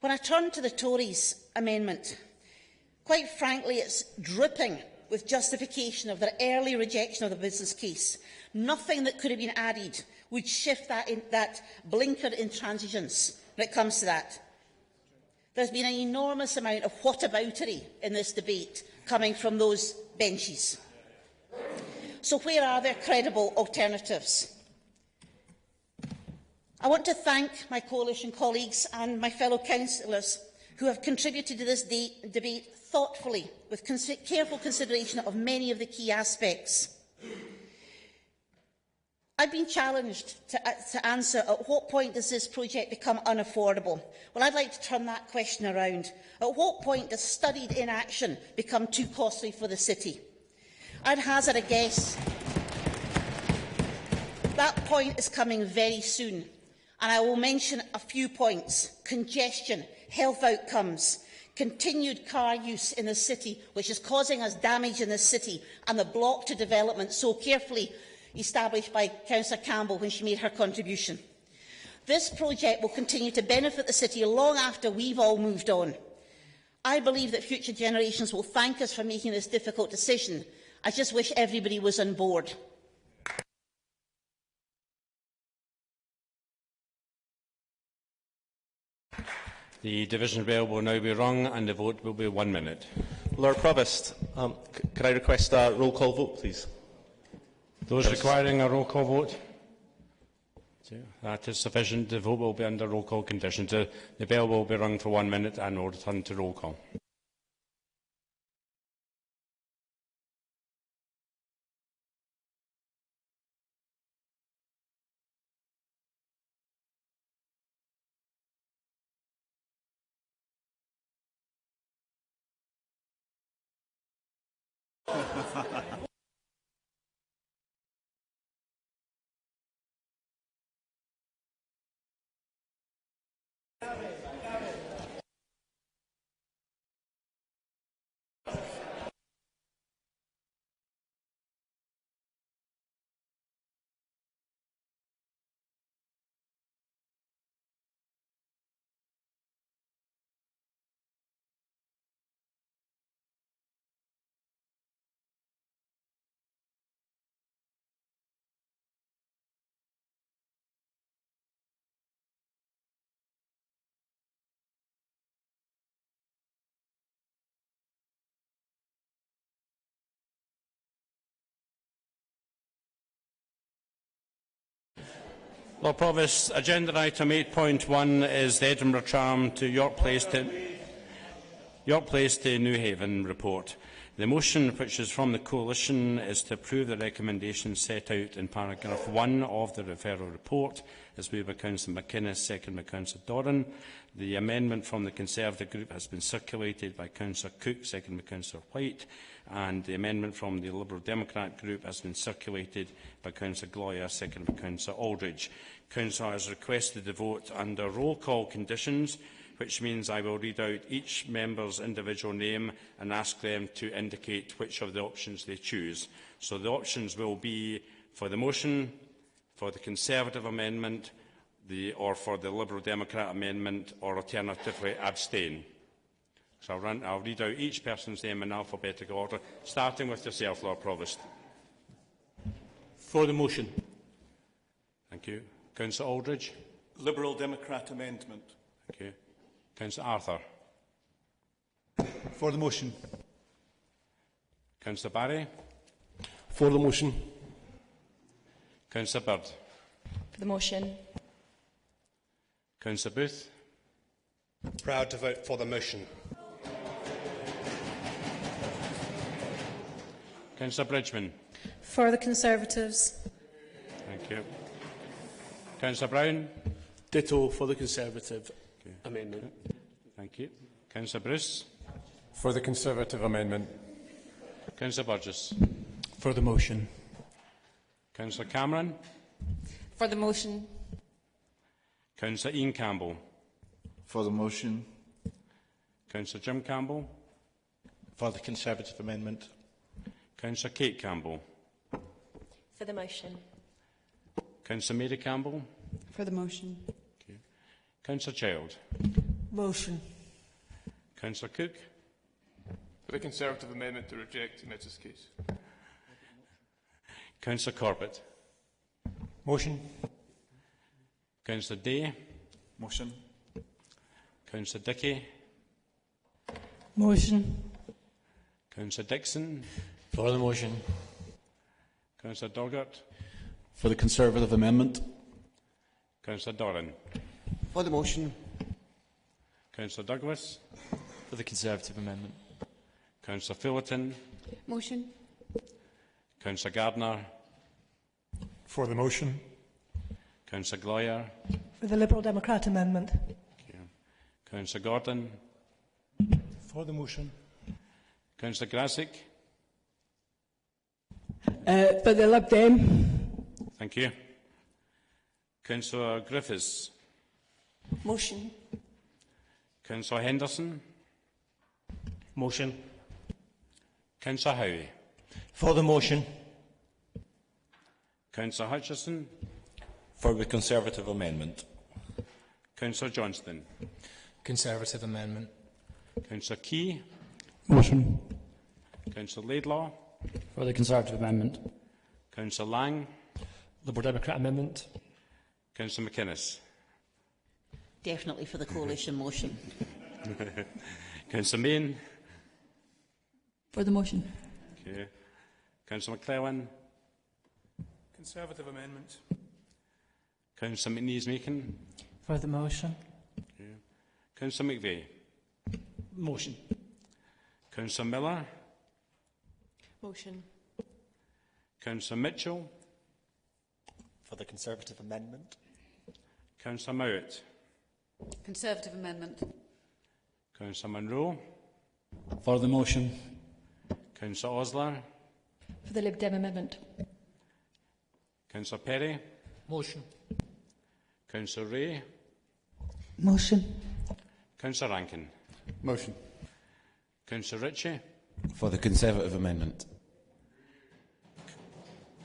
When I turn to the Tories' amendment, quite frankly, it's dripping with justification of their early rejection of the business case. Nothing that could have been added would shift that blinker intransigence when it comes to that. There's been an enormous amount of whataboutery in this debate coming from those benches. So where are their credible alternatives? I want to thank my coalition colleagues and my fellow councillors who have contributed to this debate thoughtfully, with careful consideration of many of the key aspects. I've been challenged to answer at what point does this project become unaffordable. Well, I'd like to turn that question around. At what point does studied inaction become too costly for the city? I'd hazard a guess that point is coming very soon, and I will mention a few points: congestion, health outcomes, continued car use in the city, which is causing us damage in the city, and the block to development so carefully established by Councillor Campbell when she made her contribution. This project will continue to benefit the city long after we've all moved on. I believe that future generations will thank us for making this difficult decision. I just wish everybody was on board. The division bell will now be rung and the vote will be 1 minute. Lord Provost, could I request a roll call vote, please? Those requiring a roll call vote? That is sufficient. The vote will be under roll call conditions. The bell will be rung for 1 minute and will return to roll call. Lord Provost, agenda item 8.1 is the Edinburgh Tram to York Place to Newhaven report. The motion, which is from the Coalition, is to approve the recommendations set out in paragraph 1 of the referral report. It's moved by Councillor McInnes, second by Councillor Doran. The amendment from the Conservative group has been circulated by Councillor Cook, second by Councillor White, and the amendment from the Liberal Democrat group has been circulated by Councillor Gloyer, second by Councillor Aldridge. Councillor has requested the vote under roll call conditions, which means I will read out each member's individual name and ask them to indicate which of the options they choose. So the options will be for the motion, for the Conservative amendment, or for the Liberal Democrat amendment, or alternatively abstain. So I'll read out each person's name in alphabetical order, starting with yourself, Lord Provost. For the motion. Thank you. Councillor Aldridge. Liberal Democrat amendment. Thank you. Councillor Arthur. For the motion. Councillor Barry. For the motion. Councillor Bird. For the motion. Councillor Booth. Proud to vote for the motion. Councillor Bridgman. For the Conservatives. Thank you. Councillor Brown. Ditto for the Conservative amendment. Okay. Thank you. Councillor Bruce. For the Conservative amendment. Councillor Burgess. For the motion. Councillor Cameron. For the motion. Councillor Ian Campbell. For the motion. Councillor Jim Campbell. For the Conservative amendment. Councillor Kate Campbell. For the motion. Councillor Mary Campbell. For the motion. Okay. Councillor Child. Motion. Councillor Cook. For the Conservative amendment to reject in this case. Councillor Corbett. Motion. Councillor Day. Motion. Councillor Dickey. Motion. Councillor Dixon. For the motion. Councillor Doggart. For the Conservative amendment. Councillor Doran. For the motion. Councillor Douglas. For the Conservative amendment. Councillor Fullerton. Motion. Councillor Gardner. For the motion. Councillor Gloyer. For the Liberal Democrat amendment. Councillor Gordon. For the motion. Councillor Grasick. For the Lib Dem. Thank you. Councillor Griffiths. Motion. Councillor Henderson. Motion. Councillor Howie. For the motion. Councillor Hutchison. For the Conservative amendment. Councillor Johnston. Conservative amendment. Councillor Key. Motion. Councillor Laidlaw. For the Conservative amendment. Councillor Lang. Liberal Democrat amendment. Councillor McInnes. Definitely for the coalition motion. Councillor Main. For the motion. Okay. Councillor McClellan. Conservative amendment. Councillor McNees-Macon. For the motion. Okay. Councillor McVeigh. Motion. Councillor Miller. Motion. Councillor Mitchell. For the Conservative amendment. Councillor Mowat. Conservative amendment. Councillor Munro. For the motion. Councillor Osler. For the Lib Dem amendment. Councillor Perry. Motion. Councillor Ray. Motion. Councillor Rankin. Motion. Councillor Ritchie. For the Conservative amendment.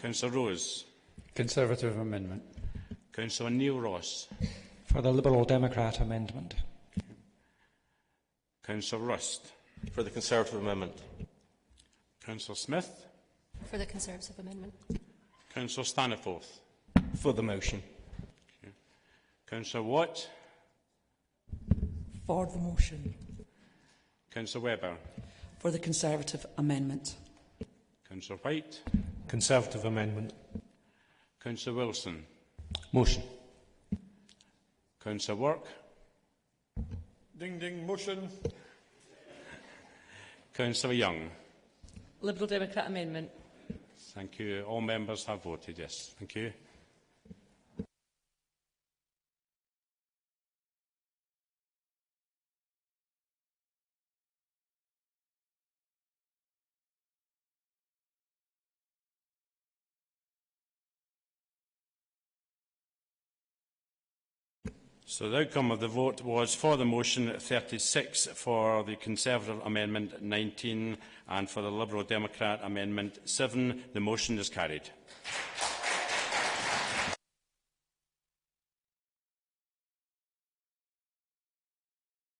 Councillor Rose. Conservative amendment. Councillor Neil Ross. For the Liberal Democrat amendment. Councillor Rust. For the Conservative amendment. Councillor Smith. For the Conservative amendment. Councillor Staniforth. For the motion. Councillor Watt. For the motion. Councillor Webber. For the Conservative amendment. Councillor White. Conservative amendment. Councillor Wilson. Motion. Councillor Work. Ding ding motion. Councillor Young. Liberal Democrat amendment. Thank you. All members have voted yes. Thank you. So the outcome of the vote was for the motion 36, for the Conservative amendment 19 and for the Liberal Democrat amendment 7. The motion is carried.